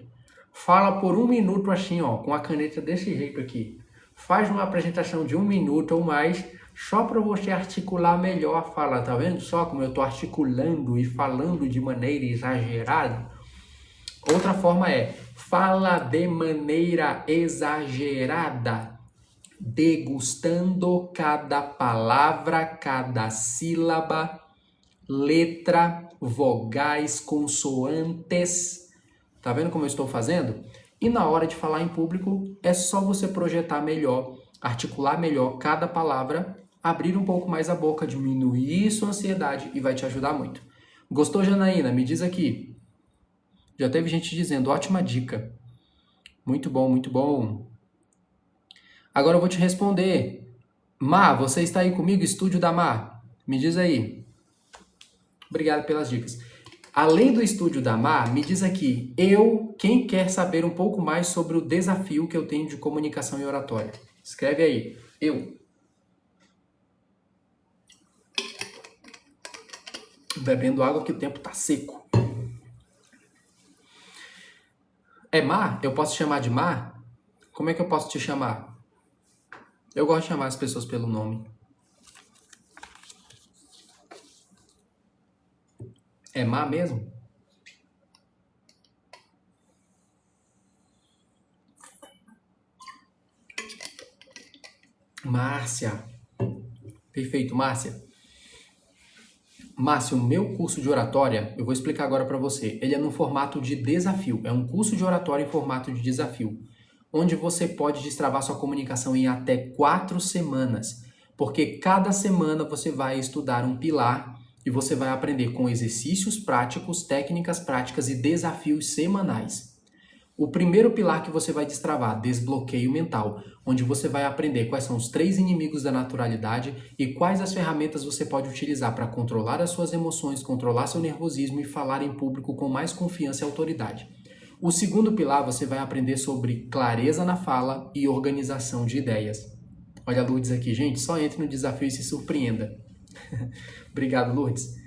Fala por 1 minuto assim, ó, com a caneta desse jeito aqui. Faz uma apresentação de 1 minuto ou mais, só para você articular melhor a fala. Tá vendo só como eu estou articulando e falando de maneira exagerada? Outra forma é, fala de maneira exagerada, degustando cada palavra, cada sílaba, letra, vogais, consoantes. Tá vendo como eu estou fazendo? E na hora de falar em público, é só você projetar melhor, articular melhor cada palavra, abrir um pouco mais a boca, diminuir sua ansiedade e vai te ajudar muito. Gostou, Janaína? Me diz aqui. Já teve gente dizendo, ótima dica. Muito bom, muito bom. Agora eu vou te responder. Má, você está aí comigo? Estúdio da Má. Me diz aí. Obrigado pelas dicas. Além do estúdio da Má, me diz aqui, quem quer saber um pouco mais sobre o desafio que eu tenho de comunicação e oratória? Escreve aí, eu. Bebendo água que o tempo tá seco. É Má? Eu posso te chamar de Má? Como é que eu posso te chamar? Eu gosto de chamar as pessoas pelo nome. É Má mesmo? Márcia. Perfeito, Márcia. Márcia, o meu curso de oratória, eu vou explicar agora para você. Ele é no formato de desafio. É um curso de oratória em formato de desafio, onde você pode destravar sua comunicação em até 4 semanas. Porque cada semana você vai estudar um pilar e você vai aprender com exercícios práticos, técnicas práticas e desafios semanais. O primeiro pilar que você vai destravar, desbloqueio mental, onde você vai aprender quais são os 3 inimigos da naturalidade e quais as ferramentas você pode utilizar para controlar as suas emoções, controlar seu nervosismo e falar em público com mais confiança e autoridade. O segundo pilar você vai aprender sobre clareza na fala e organização de ideias. Olha a Lourdes aqui, gente, só entre no desafio e se surpreenda. Obrigado, Lourdes.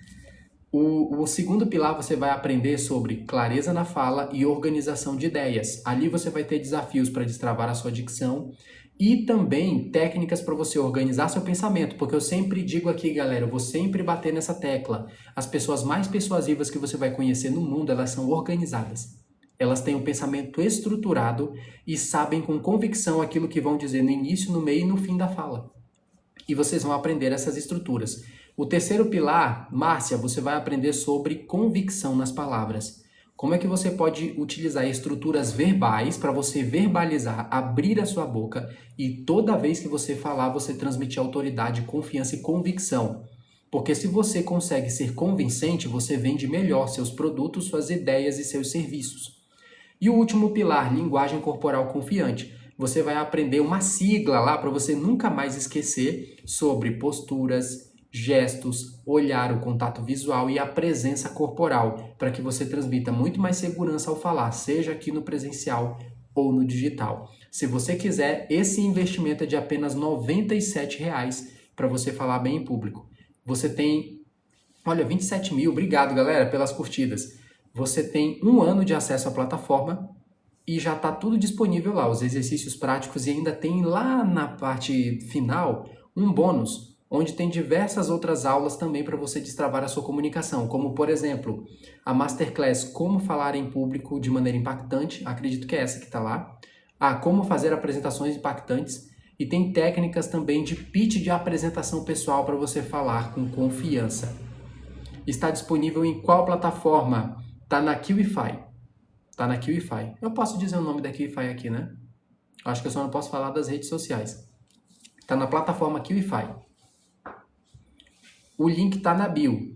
O segundo pilar você vai aprender sobre clareza na fala e organização de ideias. Ali você vai ter desafios para destravar a sua dicção e também técnicas para você organizar seu pensamento, porque eu sempre digo aqui, galera, eu vou sempre bater nessa tecla. As pessoas mais persuasivas que você vai conhecer no mundo, elas são organizadas. Elas têm um pensamento estruturado e sabem com convicção aquilo que vão dizer no início, no meio e no fim da fala. E vocês vão aprender essas estruturas. O terceiro pilar, Márcia, você vai aprender sobre convicção nas palavras. Como é que você pode utilizar estruturas verbais para você verbalizar, abrir a sua boca e toda vez que você falar, você transmitir autoridade, confiança e convicção. Porque se você consegue ser convincente, você vende melhor seus produtos, suas ideias e seus serviços. E o último pilar, linguagem corporal confiante. Você vai aprender uma sigla lá para você nunca mais esquecer sobre posturas, gestos, olhar, o contato visual e a presença corporal, para que você transmita muito mais segurança ao falar, seja aqui no presencial ou no digital. Se você quiser, esse investimento é de apenas R$ 97,00 para você falar bem em público. Você tem, olha, 27 mil, obrigado galera pelas curtidas. Você tem 1 ano de acesso à plataforma e já está tudo disponível lá, os exercícios práticos, e ainda tem lá na parte final um bônus, onde tem diversas outras aulas também para você destravar a sua comunicação, como por exemplo, a Masterclass Como Falar em Público de Maneira Impactante, acredito que é essa que está lá, Como Fazer Apresentações Impactantes, e tem técnicas também de pitch de apresentação pessoal para você falar com confiança. Está disponível em qual plataforma? Está na QIFI. Está na QIFI. Eu posso dizer o nome da QIFI aqui, né? Acho que eu só não posso falar das redes sociais. Está na plataforma QIFI. O link está na bio.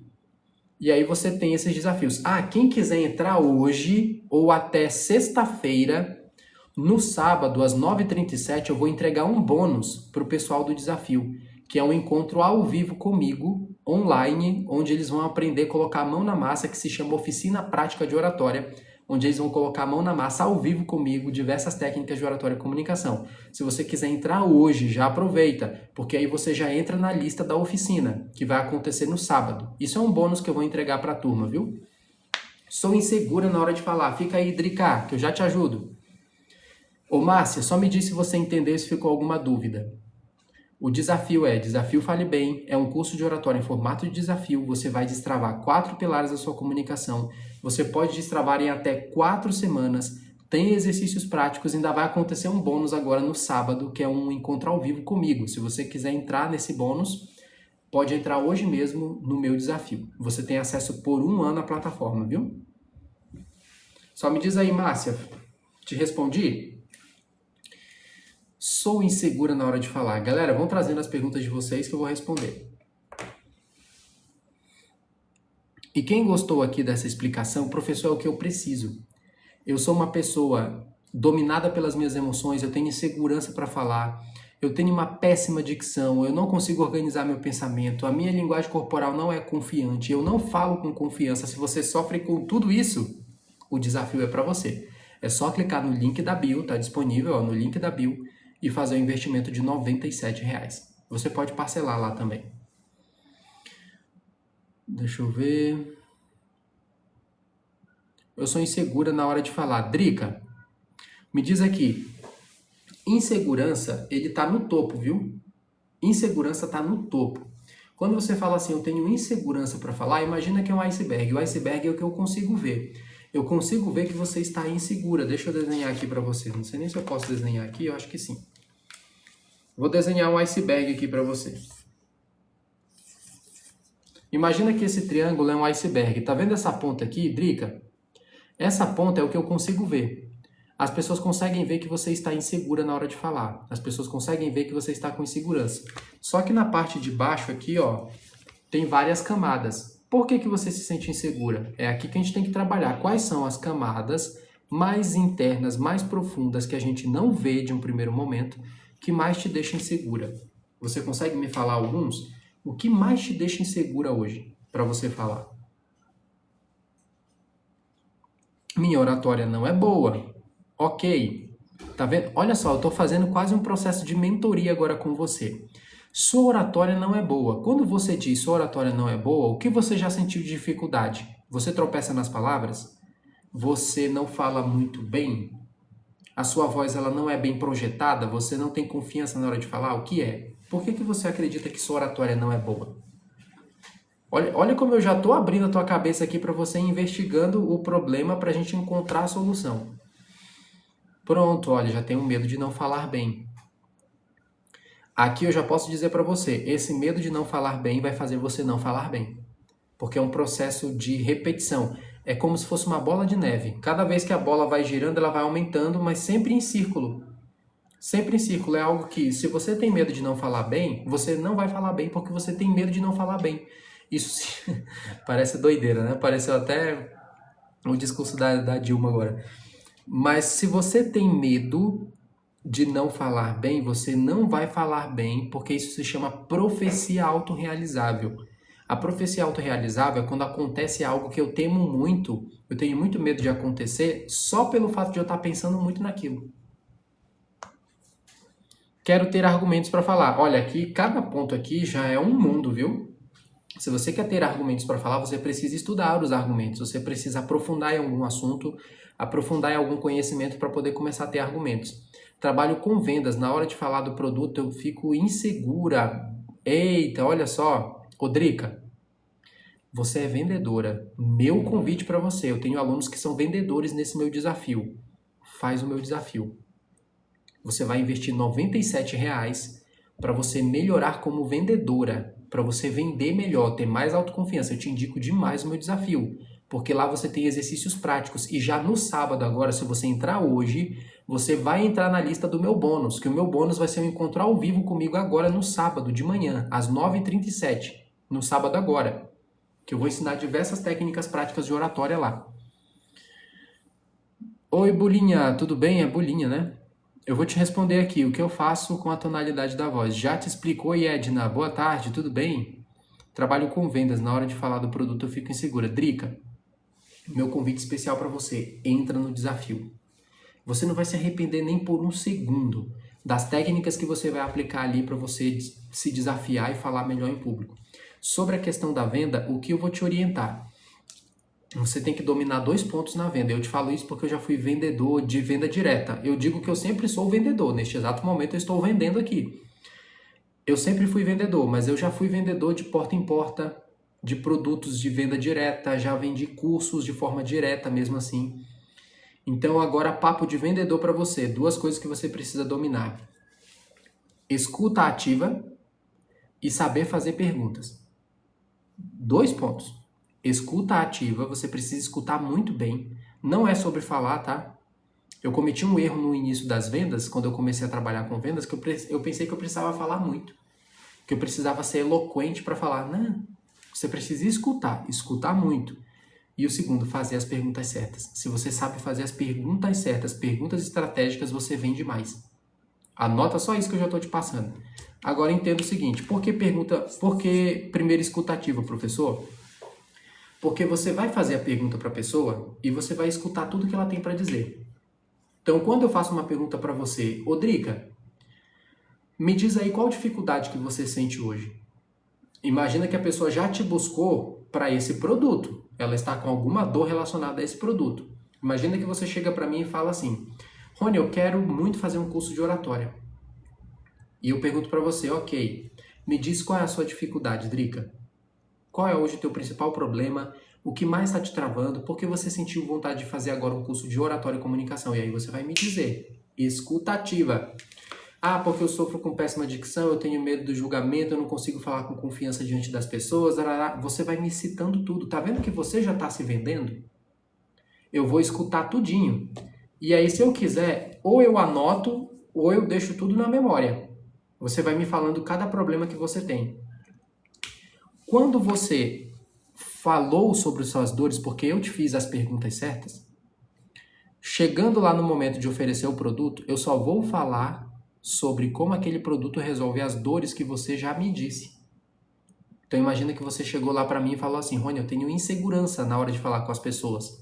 E aí você tem esses desafios. Quem quiser entrar hoje ou até sexta-feira, no sábado, às 9h37, eu vou entregar um bônus para o pessoal do desafio, que é um encontro ao vivo comigo, online, onde eles vão aprender a colocar a mão na massa, que se chama Oficina Prática de Oratória, onde eles vão colocar a mão na massa ao vivo comigo, diversas técnicas de oratória e comunicação. Se você quiser entrar hoje, já aproveita, porque aí você já entra na lista da oficina, que vai acontecer no sábado. Isso é um bônus que eu vou entregar para a turma, viu? Sou insegura na hora de falar. Fica aí, Drica, que eu já te ajudo. Ô Márcia, só me diz se você entendeu, se ficou alguma dúvida. O desafio Desafio Fale Bem, é um curso de oratória em formato de desafio. Você vai destravar 4 pilares da sua comunicação. Você pode destravar em até 4 semanas. Tem exercícios práticos, ainda vai acontecer um bônus agora no sábado, que é um encontro ao vivo comigo. Se você quiser entrar nesse bônus, pode entrar hoje mesmo no meu desafio. Você tem acesso por 1 ano à plataforma, viu? Só me diz aí, Márcia, te respondi? Sou insegura na hora de falar. Galera, vão trazendo as perguntas de vocês que eu vou responder. E quem gostou aqui dessa explicação, professor, é o que eu preciso. Eu sou uma pessoa dominada pelas minhas emoções, eu tenho insegurança para falar, eu tenho uma péssima dicção, eu não consigo organizar meu pensamento, a minha linguagem corporal não é confiante, eu não falo com confiança. Se você sofre com tudo isso, o desafio é para você. É só clicar no link da bio, tá disponível no link da bio, e fazer um investimento de R$ 97,00. Você pode parcelar lá também. Deixa eu ver. Eu sou insegura na hora de falar. Drica, me diz aqui. Insegurança, ele tá no topo, viu? Insegurança tá no topo. Quando você fala assim, eu tenho insegurança para falar, imagina que é um iceberg. O iceberg é o que eu consigo ver. Eu consigo ver que você está insegura. Deixa eu desenhar aqui para você. Não sei nem se eu posso desenhar aqui, eu acho que sim. Vou desenhar um iceberg aqui para você. Imagina que esse triângulo é um iceberg. Tá vendo essa ponta aqui, Drica? Essa ponta é o que eu consigo ver. As pessoas conseguem ver que você está insegura na hora de falar. As pessoas conseguem ver que você está com insegurança. Só que na parte de baixo aqui, ó, tem várias camadas. Por que você se sente insegura? É aqui que a gente tem que trabalhar. Quais são as camadas mais internas, mais profundas, que a gente não vê de um primeiro momento, que mais te deixa insegura? Você consegue me falar alguns? O que mais te deixa insegura hoje, para você falar? Minha oratória não é boa. Ok. Tá vendo? Olha só, eu tô fazendo quase um processo de mentoria agora com você. Sua oratória não é boa. Quando você diz sua oratória não é boa, o que você já sentiu de dificuldade? Você tropeça nas palavras? Você não fala muito bem? A sua voz ela não é bem projetada? Você não tem confiança na hora de falar? O que é? Por que você acredita que sua oratória não é boa? Olha como eu já estou abrindo a tua cabeça aqui para você ir investigando o problema para a gente encontrar a solução. Pronto, olha, já tenho medo de não falar bem. Aqui eu já posso dizer para você, esse medo de não falar bem vai fazer você não falar bem. Porque é um processo de repetição. É como se fosse uma bola de neve. Cada vez que a bola vai girando, ela vai aumentando, mas sempre em círculo. Sempre em círculo. É algo que, se você tem medo de não falar bem, você não vai falar bem porque você tem medo de não falar bem. Isso parece doideira, né? Pareceu até o discurso da Dilma agora. Mas se você tem medo de não falar bem, você não vai falar bem, porque isso se chama profecia autorrealizável. A profecia autorrealizável é quando acontece algo que eu temo muito, eu tenho muito medo de acontecer, só pelo fato de eu estar pensando muito naquilo. Quero ter argumentos para falar. Olha, aqui, cada ponto aqui já é um mundo, viu? Se você quer ter argumentos para falar, você precisa estudar os argumentos, você precisa aprofundar em algum assunto, aprofundar em algum conhecimento para poder começar a ter argumentos. Trabalho com vendas, na hora de falar do produto eu fico insegura. Eita, olha só, Rodrica, você é vendedora. Meu convite para você, eu tenho alunos que são vendedores nesse meu desafio. Faz o meu desafio. Você vai investir R$ 97 para você melhorar como vendedora, para você vender melhor, ter mais autoconfiança. Eu te indico demais o meu desafio, porque lá você tem exercícios práticos. E já no sábado agora, se você entrar hoje, você vai entrar na lista do meu bônus, que o meu bônus vai ser um encontro ao vivo comigo agora no sábado de manhã, às 9h37, no sábado agora, que eu vou ensinar diversas técnicas práticas de oratória lá. Oi, Bulinha, tudo bem? É Bulinha, né? Eu vou te responder aqui, o que eu faço com a tonalidade da voz. Já te explico. Oi, Edna, boa tarde, tudo bem? Trabalho com vendas, na hora de falar do produto eu fico insegura. Drica, meu convite especial para você, entra no desafio. Você não vai se arrepender nem por um segundo das técnicas que você vai aplicar ali para você se desafiar e falar melhor em público. Sobre a questão da venda, o que eu vou te orientar? Você tem que dominar 2 pontos na venda. Eu te falo isso porque eu já fui vendedor de venda direta. Eu digo que eu sempre sou vendedor. Neste exato momento eu estou vendendo aqui. Eu sempre fui vendedor, mas eu já fui vendedor de porta em porta, de produtos de venda direta, já vendi cursos de forma direta mesmo assim. Então agora papo de vendedor para você. 2 coisas que você precisa dominar. Escuta ativa e saber fazer perguntas. 2 pontos. Escuta ativa, você precisa escutar muito bem. Não é sobre falar, tá? Eu cometi um erro no início das vendas, quando eu comecei a trabalhar com vendas, que eu pensei que eu precisava falar muito. Que eu precisava ser eloquente para falar. Não, você precisa escutar muito. E o segundo, fazer as perguntas certas. Se você sabe fazer as perguntas certas, perguntas estratégicas, você vende mais. Anota só isso que eu já estou te passando. Agora entenda o seguinte, por que primeiro escuta ativa, professor? Porque você vai fazer a pergunta para a pessoa e você vai escutar tudo que ela tem para dizer. Então, quando eu faço uma pergunta para você, Rodrica, me diz aí qual dificuldade que você sente hoje. Imagina que a pessoa já te buscou para esse produto. Ela está com alguma dor relacionada a esse produto. Imagina que você chega para mim e fala assim, Rony, eu quero muito fazer um curso de oratória. E eu pergunto para você, ok, me diz qual é a sua dificuldade, Drica? Qual é hoje o teu principal problema? O que mais está te travando? Por que você sentiu vontade de fazer agora um curso de oratória e comunicação? E aí você vai me dizer. Escuta ativa. Ah, porque eu sofro com péssima dicção, eu tenho medo do julgamento, eu não consigo falar com confiança diante das pessoas. Você vai me citando tudo. Tá vendo que você já está se vendendo? Eu vou escutar tudinho. E aí, se eu quiser, ou eu anoto, ou eu deixo tudo na memória. Você vai me falando cada problema que você tem. Quando você falou sobre suas dores, porque eu te fiz as perguntas certas, chegando lá no momento de oferecer o produto, eu só vou falar sobre como aquele produto resolve as dores que você já me disse. Então imagina que você chegou lá para mim e falou assim, Rony, eu tenho insegurança na hora de falar com as pessoas.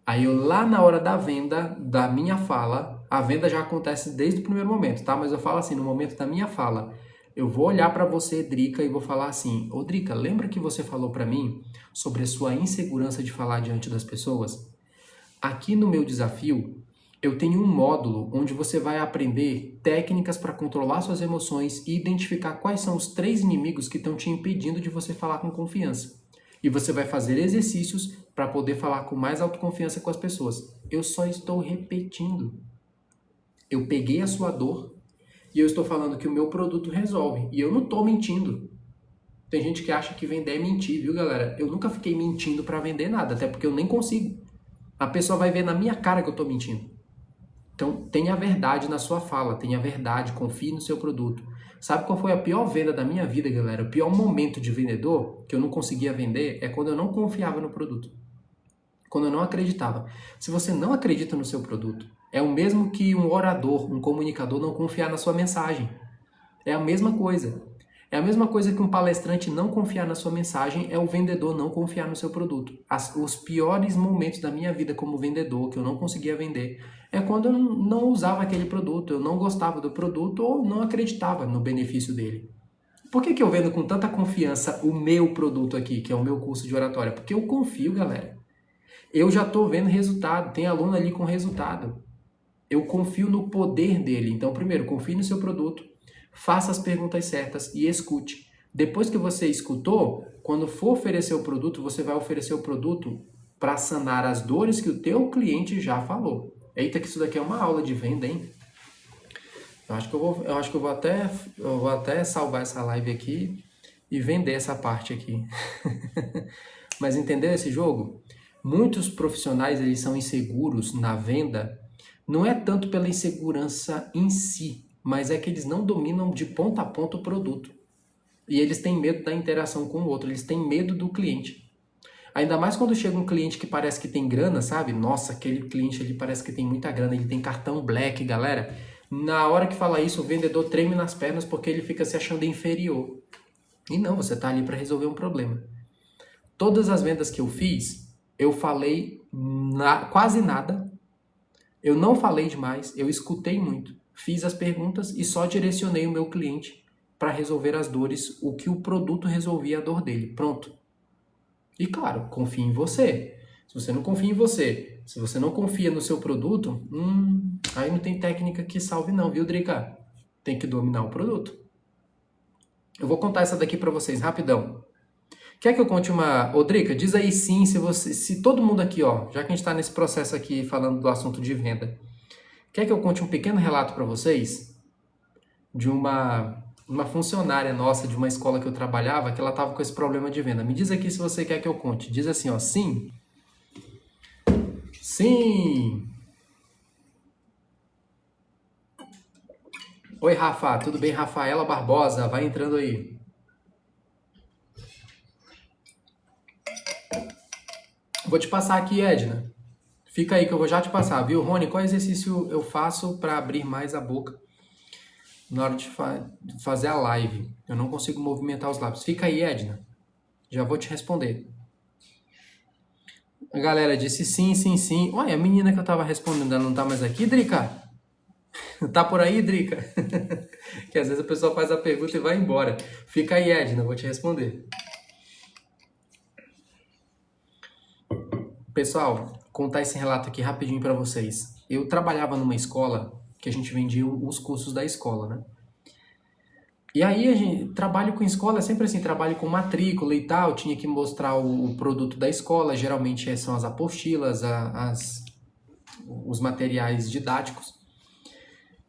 Aí eu lá na hora da venda, da minha fala, a venda já acontece desde o primeiro momento, tá? Mas eu falo assim, no momento da minha fala, eu vou olhar para você, Drica, e vou falar assim, ô Drica, lembra que você falou para mim sobre a sua insegurança de falar diante das pessoas? Aqui no meu desafio, eu tenho um módulo onde você vai aprender técnicas para controlar suas emoções e identificar quais são os 3 inimigos que estão te impedindo de você falar com confiança. E você vai fazer exercícios para poder falar com mais autoconfiança com as pessoas. Eu só estou repetindo. Eu peguei a sua dor e eu estou falando que o meu produto resolve. E eu não estou mentindo. Tem gente que acha que vender é mentir, viu, galera? Eu nunca fiquei mentindo para vender nada, até porque eu nem consigo. A pessoa vai ver na minha cara que eu estou mentindo. Então, tenha a verdade na sua fala, tenha a verdade, confie no seu produto. Sabe qual foi a pior venda da minha vida, galera? O pior momento de vendedor, que eu não conseguia vender, é quando eu não confiava no produto. Quando eu não acreditava. Se você não acredita no seu produto, é o mesmo que um orador, um comunicador não confiar na sua mensagem. É a mesma coisa. É a mesma coisa que um palestrante não confiar na sua mensagem, é o vendedor não confiar no seu produto. Os piores momentos da minha vida como vendedor, que eu não conseguia vender, é quando eu não usava aquele produto, eu não gostava do produto ou não acreditava no benefício dele. Por que eu vendo com tanta confiança o meu produto aqui, que é o meu curso de oratória? Porque eu confio, galera. Eu já estou vendo resultado, tem aluno ali com resultado. Eu confio no poder dele. Então, primeiro, confie no seu produto. Faça as perguntas certas e escute. Depois que você escutou, quando for oferecer o produto, você vai oferecer o produto para sanar as dores que o teu cliente já falou. Eita, que isso daqui é uma aula de venda, hein? Eu acho que eu vou até salvar essa live aqui e vender essa parte aqui. Mas entendeu esse jogo? Muitos profissionais, eles são inseguros na venda, não é tanto pela insegurança em si, mas é que eles não dominam de ponta a ponta o produto. E eles têm medo da interação com o outro, eles têm medo do cliente. Ainda mais quando chega um cliente que parece que tem grana, sabe? Nossa, aquele cliente ele parece que tem muita grana, ele tem cartão black, galera. Na hora que fala isso, o vendedor treme nas pernas porque ele fica se achando inferior. E não, você está ali para resolver um problema. Todas as vendas que eu fiz, eu falei quase nada. Eu não falei demais, eu escutei muito. Fiz as perguntas e só direcionei o meu cliente para resolver as dores, o que o produto resolvia a dor dele. Pronto. E claro, confie em você. Se você não confia em você, se você não confia no seu produto, aí não tem técnica que salve não, viu, Drica? Tem que dominar o produto. Eu vou contar essa daqui para vocês, rapidão. Quer que eu conte uma... Ô, Drica, diz aí sim, se todo mundo aqui, ó, já que a gente está nesse processo aqui falando do assunto de venda, quer que eu conte um pequeno relato para vocês de uma funcionária nossa de uma escola que eu trabalhava, que ela estava com esse problema de venda. Me diz aqui se você quer que eu conte. Diz assim, ó, sim. Sim. Oi, Rafa. Tudo bem? Rafaela Barbosa. Vai entrando aí. Vou te passar aqui, Edna. Fica aí que eu vou já te passar, viu? Rony, qual exercício eu faço para abrir mais a boca na hora de fazer a live? Eu não consigo movimentar os lábios. Fica aí, Edna. Já vou te responder. A galera disse sim, sim, sim. Olha, a menina que eu tava respondendo, ela não tá mais aqui, Drica? Tá por aí, Drica? Que às vezes a pessoa faz a pergunta e vai embora. Fica aí, Edna, vou te responder. Pessoal, contar esse relato aqui rapidinho para vocês. Eu trabalhava numa escola que a gente vendia os cursos da escola, né? E aí, trabalho com escola é sempre assim, trabalho com matrícula e tal, tinha que mostrar o produto da escola, geralmente são as apostilas, os materiais didáticos.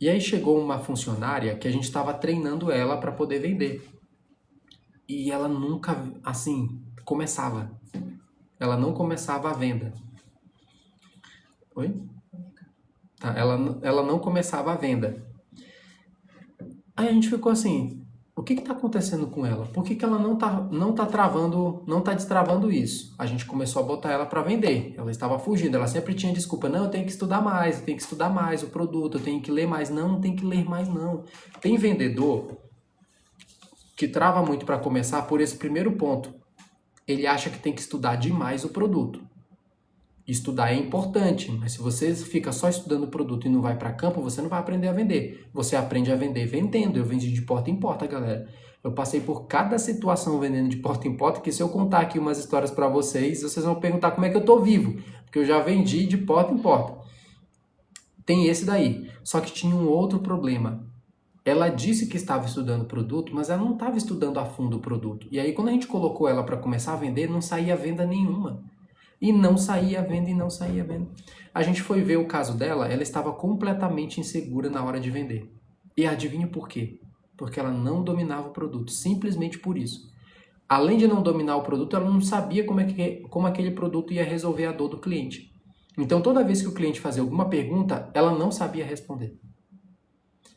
E aí chegou uma funcionária que a gente estava treinando ela para poder vender. E ela nunca, assim, começava. Ela não começava a venda. Oi? Tá, ela não começava a venda. Aí a gente ficou assim, o que está acontecendo com ela? Por que ela não tá destravando isso? A gente começou a botar ela para vender. Ela estava fugindo, ela sempre tinha desculpa. Não, eu tenho que estudar mais o produto, eu tenho que ler mais. Não tem que ler mais não. Tem vendedor que trava muito para começar por esse primeiro ponto. Ele acha que tem que estudar demais o produto. Estudar é importante, mas se você fica só estudando o produto e não vai para campo, você não vai aprender a vender. Você aprende a vender vendendo. Eu vendi de porta em porta, galera. Eu passei por cada situação vendendo de porta em porta, que se eu contar aqui umas histórias para vocês, vocês vão perguntar como é que eu tô vivo, porque eu já vendi de porta em porta. Tem esse daí. Só que tinha um outro problema. Ela disse que estava estudando o produto, mas ela não estava estudando a fundo o produto. E aí, quando a gente colocou ela para começar a vender, não saía venda nenhuma. E não saía venda, e não saía venda. A gente foi ver o caso dela, ela estava completamente insegura na hora de vender. E adivinha por quê? Porque ela não dominava o produto, simplesmente por isso. Além de não dominar o produto, ela não sabia como aquele produto ia resolver a dor do cliente. Então, toda vez que o cliente fazia alguma pergunta, ela não sabia responder.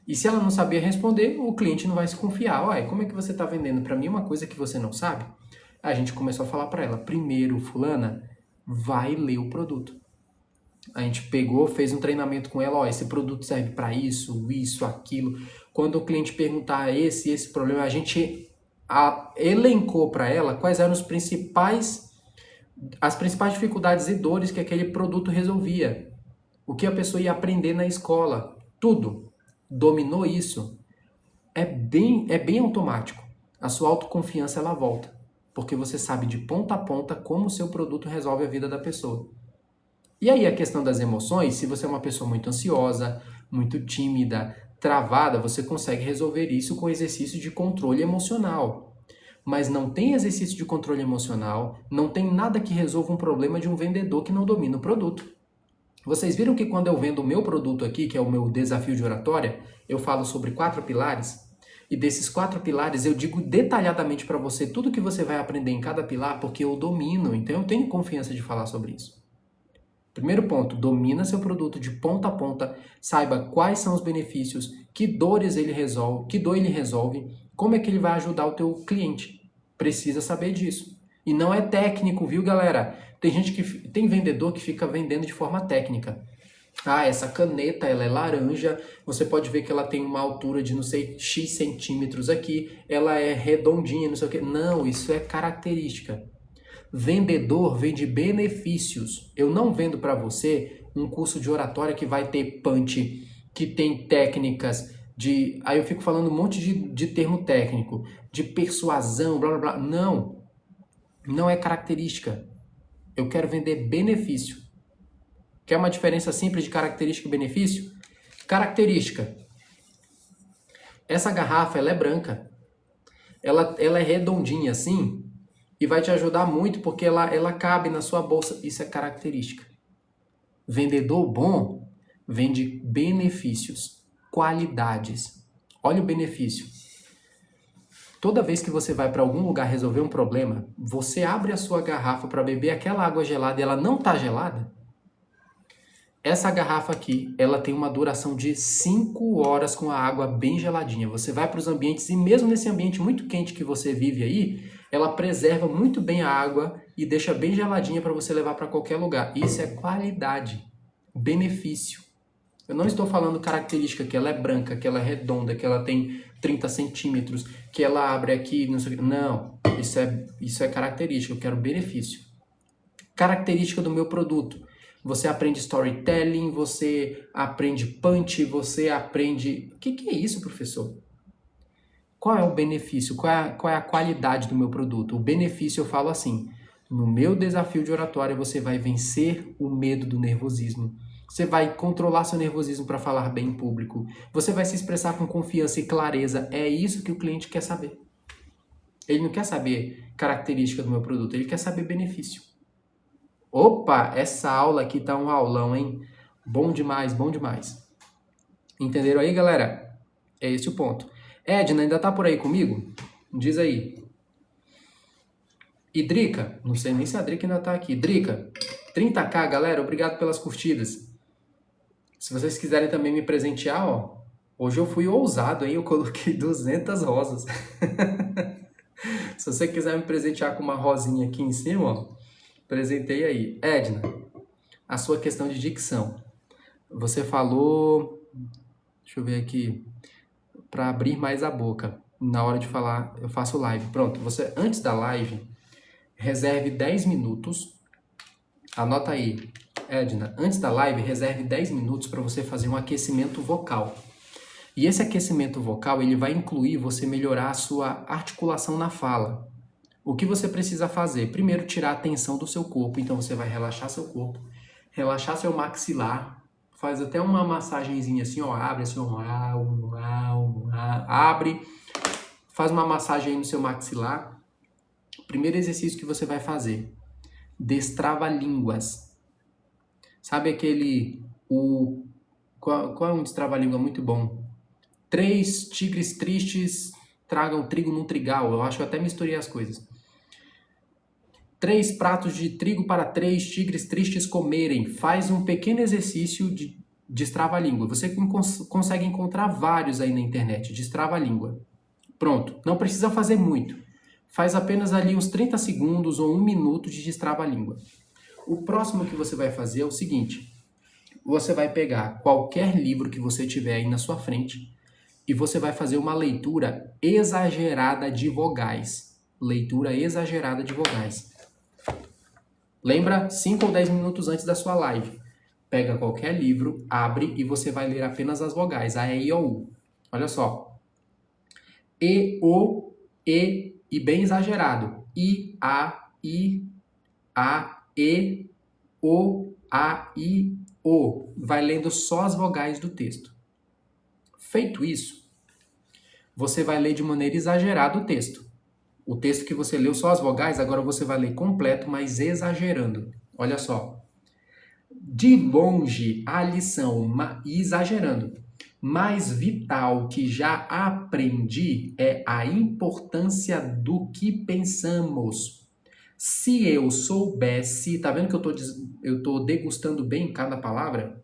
E se ela não sabia responder, o cliente não vai se confiar. Olha, como é que você está vendendo para mim uma coisa que você não sabe? A gente começou a falar para ela, primeiro, fulana, vai ler o produto. A gente pegou, fez um treinamento com ela, ó, esse produto serve para isso, aquilo. Quando o cliente perguntar esse problema, a gente elencou para ela quais eram as principais dificuldades e dores que aquele produto resolvia. O que a pessoa ia aprender na escola. Tudo. Dominou isso. É bem automático. A sua autoconfiança ela volta. Porque você sabe de ponta a ponta como o seu produto resolve a vida da pessoa. E aí a questão das emoções, se você é uma pessoa muito ansiosa, muito tímida, travada, você consegue resolver isso com exercício de controle emocional. Mas não tem exercício de controle emocional, não tem nada que resolva um problema de um vendedor que não domina o produto. Vocês viram que quando eu vendo o meu produto aqui, que é o meu desafio de oratória, eu falo sobre 4 pilares? E desses 4 pilares eu digo detalhadamente para você tudo que você vai aprender em cada pilar, porque eu domino, então eu tenho confiança de falar sobre isso. Primeiro ponto, domina seu produto de ponta a ponta, saiba quais são os benefícios, que dores ele resolve, que dor ele resolve, como é que ele vai ajudar o teu cliente. Precisa saber disso. E não é técnico, viu, galera? Tem vendedor que fica vendendo de forma técnica. Ah, essa caneta, ela é laranja, você pode ver que ela tem uma altura de não sei X centímetros aqui, ela é redondinha, não sei o quê. Não, isso é característica. Vendedor vende benefícios. Eu não vendo para você um curso de oratória que vai ter punch, que tem técnicas de... Aí eu fico falando um monte de termo técnico, de persuasão, blá blá blá. Não, não é característica. Eu quero vender benefício. Quer uma diferença simples de característica e benefício? Característica. Essa garrafa, ela é branca. Ela é redondinha assim e vai te ajudar muito porque ela cabe na sua bolsa. Isso é característica. Vendedor bom vende benefícios, qualidades. Olha o benefício. Toda vez que você vai para algum lugar resolver um problema, você abre a sua garrafa para beber aquela água gelada e ela não está gelada. Essa garrafa aqui, ela tem uma duração de 5 horas com a água bem geladinha. Você vai para os ambientes e mesmo nesse ambiente muito quente que você vive aí, ela preserva muito bem a água e deixa bem geladinha para você levar para qualquer lugar. Isso é qualidade, benefício. Eu não estou falando característica, que ela é branca, que ela é redonda, que ela tem 30 centímetros, que ela abre aqui, não sei o que. Não, isso é característica, eu quero benefício. Característica do meu produto. Você aprende storytelling, você aprende punch, você aprende... O que é isso, professor? Qual é o benefício? Qual é a qualidade do meu produto? O benefício eu falo assim, no meu desafio de oratória você vai vencer o medo do nervosismo. Você vai controlar seu nervosismo para falar bem em público. Você vai se expressar com confiança e clareza. É isso que o cliente quer saber. Ele não quer saber característica do meu produto, ele quer saber benefício. Opa, essa aula aqui tá um aulão, hein? Bom demais, bom demais. Entenderam aí, galera? É esse o ponto. Edna, ainda tá por aí comigo? Diz aí. E Drica, não sei nem se a Drica ainda tá aqui. Drica, 30k, galera, obrigado pelas curtidas. Se vocês quiserem também me presentear, ó, hoje eu fui ousado, hein? Eu coloquei 200 rosas. Se você quiser me presentear com uma rosinha aqui em cima, ó, presentei aí. Edna, a sua questão de dicção. Você falou... Deixa eu ver aqui. Para abrir mais a boca. Na hora de falar, eu faço live. Pronto, você antes da live, reserve 10 minutos. Anota aí. Edna, antes da live, reserve 10 minutos para você fazer um aquecimento vocal. E esse aquecimento vocal, ele vai incluir você melhorar a sua articulação na fala. O que você precisa fazer? Primeiro, tirar a tensão do seu corpo. Então, você vai relaxar seu corpo, relaxar seu maxilar, faz até uma massagenzinha assim, ó, abre assim, ó, abre, faz uma massagem aí no seu maxilar. Primeiro exercício que você vai fazer, destrava-línguas. Sabe qual é um destrava-língua muito bom? 3 tigres tristes tragam trigo num trigal. Eu acho que eu até misturei as coisas. 3 pratos de trigo para 3 tigres tristes comerem. Faz um pequeno exercício de destrava-língua. Você consegue encontrar vários aí na internet. Destrava-língua. Pronto. Não precisa fazer muito. Faz apenas ali uns 30 segundos ou 1 minuto de destrava-língua. O próximo que você vai fazer é o seguinte. Você vai pegar qualquer livro que você tiver aí na sua frente e você vai fazer uma leitura exagerada de vogais. Leitura exagerada de vogais. Lembra? 5 ou 10 minutos antes da sua live. Pega qualquer livro, abre e você vai ler apenas as vogais. A, E, I, O, U. Olha só. E, O, E bem exagerado. I, A, E, O, A, I, O. Vai lendo só as vogais do texto. Feito isso, você vai ler de maneira exagerada o texto. O texto que você leu só as vogais, agora você vai ler completo, mas exagerando. Olha só. De longe, a lição, exagerando, mais vital que já aprendi é a importância do que pensamos. Se eu soubesse, tá vendo que eu tô degustando bem cada palavra?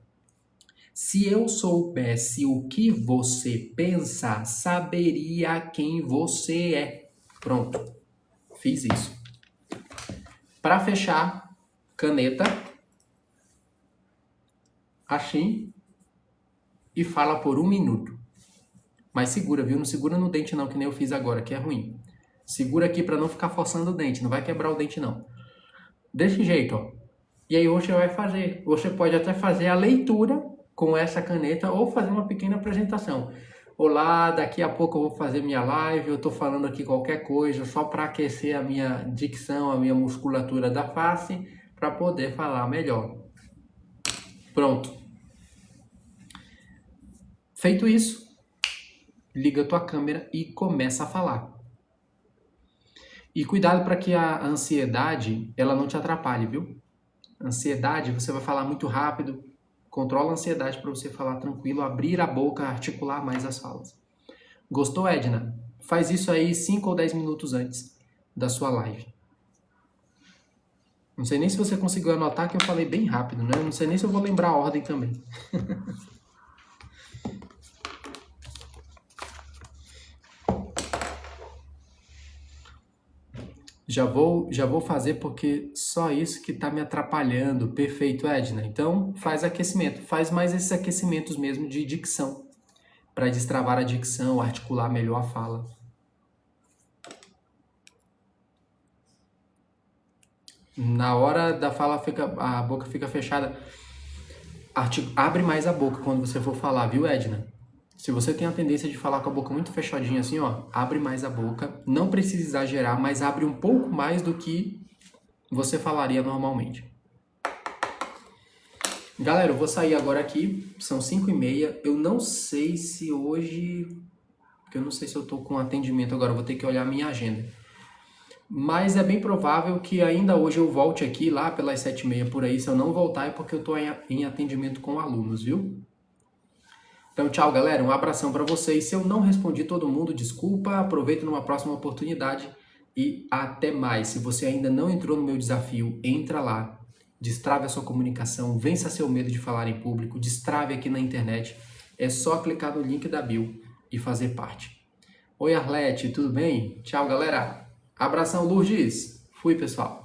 Se eu soubesse o que você pensa, saberia quem você é. Pronto, fiz isso. Para fechar, caneta, assim, e fala por 1 minuto. Mas segura, viu? Não segura no dente não, que nem eu fiz agora, que é ruim. Segura aqui para não ficar forçando o dente, não vai quebrar o dente não. Desse jeito, ó. E aí você vai fazer. Você pode até fazer a leitura com essa caneta ou fazer uma pequena apresentação. Olá, daqui a pouco eu vou fazer minha live, eu tô falando aqui qualquer coisa só para aquecer a minha dicção, a minha musculatura da face, para poder falar melhor. Pronto. Feito isso, liga a tua câmera e começa a falar. E cuidado para que a ansiedade, ela não te atrapalhe, viu? Ansiedade, você vai falar muito rápido. Controla a ansiedade para você falar tranquilo, abrir a boca, articular mais as falas. Gostou, Edna? Faz isso aí 5 ou 10 minutos antes da sua live. Não sei nem se você conseguiu anotar que eu falei bem rápido, né? Não sei nem se eu vou lembrar a ordem também. Já vou fazer porque só isso que está me atrapalhando. Perfeito, Edna. Então, faz aquecimento. Faz mais esses aquecimentos mesmo de dicção. Para destravar a dicção, articular melhor a fala. Na hora da fala, a boca fica fechada. Abre mais a boca quando você for falar, viu, Edna? Se você tem a tendência de falar com a boca muito fechadinha assim, ó, abre mais a boca. Não precisa exagerar, mas abre um pouco mais do que você falaria normalmente. Galera, eu vou sair agora aqui. São 5h30. Eu não sei se hoje... Porque eu não sei se eu tô com atendimento agora. Eu vou ter que olhar a minha agenda. Mas é bem provável que ainda hoje eu volte aqui lá pelas 7h30 por aí. Se eu não voltar é porque eu tô em atendimento com alunos, viu? Então, tchau, galera. Um abração para vocês. Se eu não respondi todo mundo, desculpa. Aproveita numa próxima oportunidade e até mais. Se você ainda não entrou no meu desafio, entra lá. Destrave a sua comunicação, vença seu medo de falar em público, destrave aqui na internet. É só clicar no link da bio e fazer parte. Oi, Arlete, tudo bem? Tchau, galera. Abração, Lourdes. Fui, pessoal.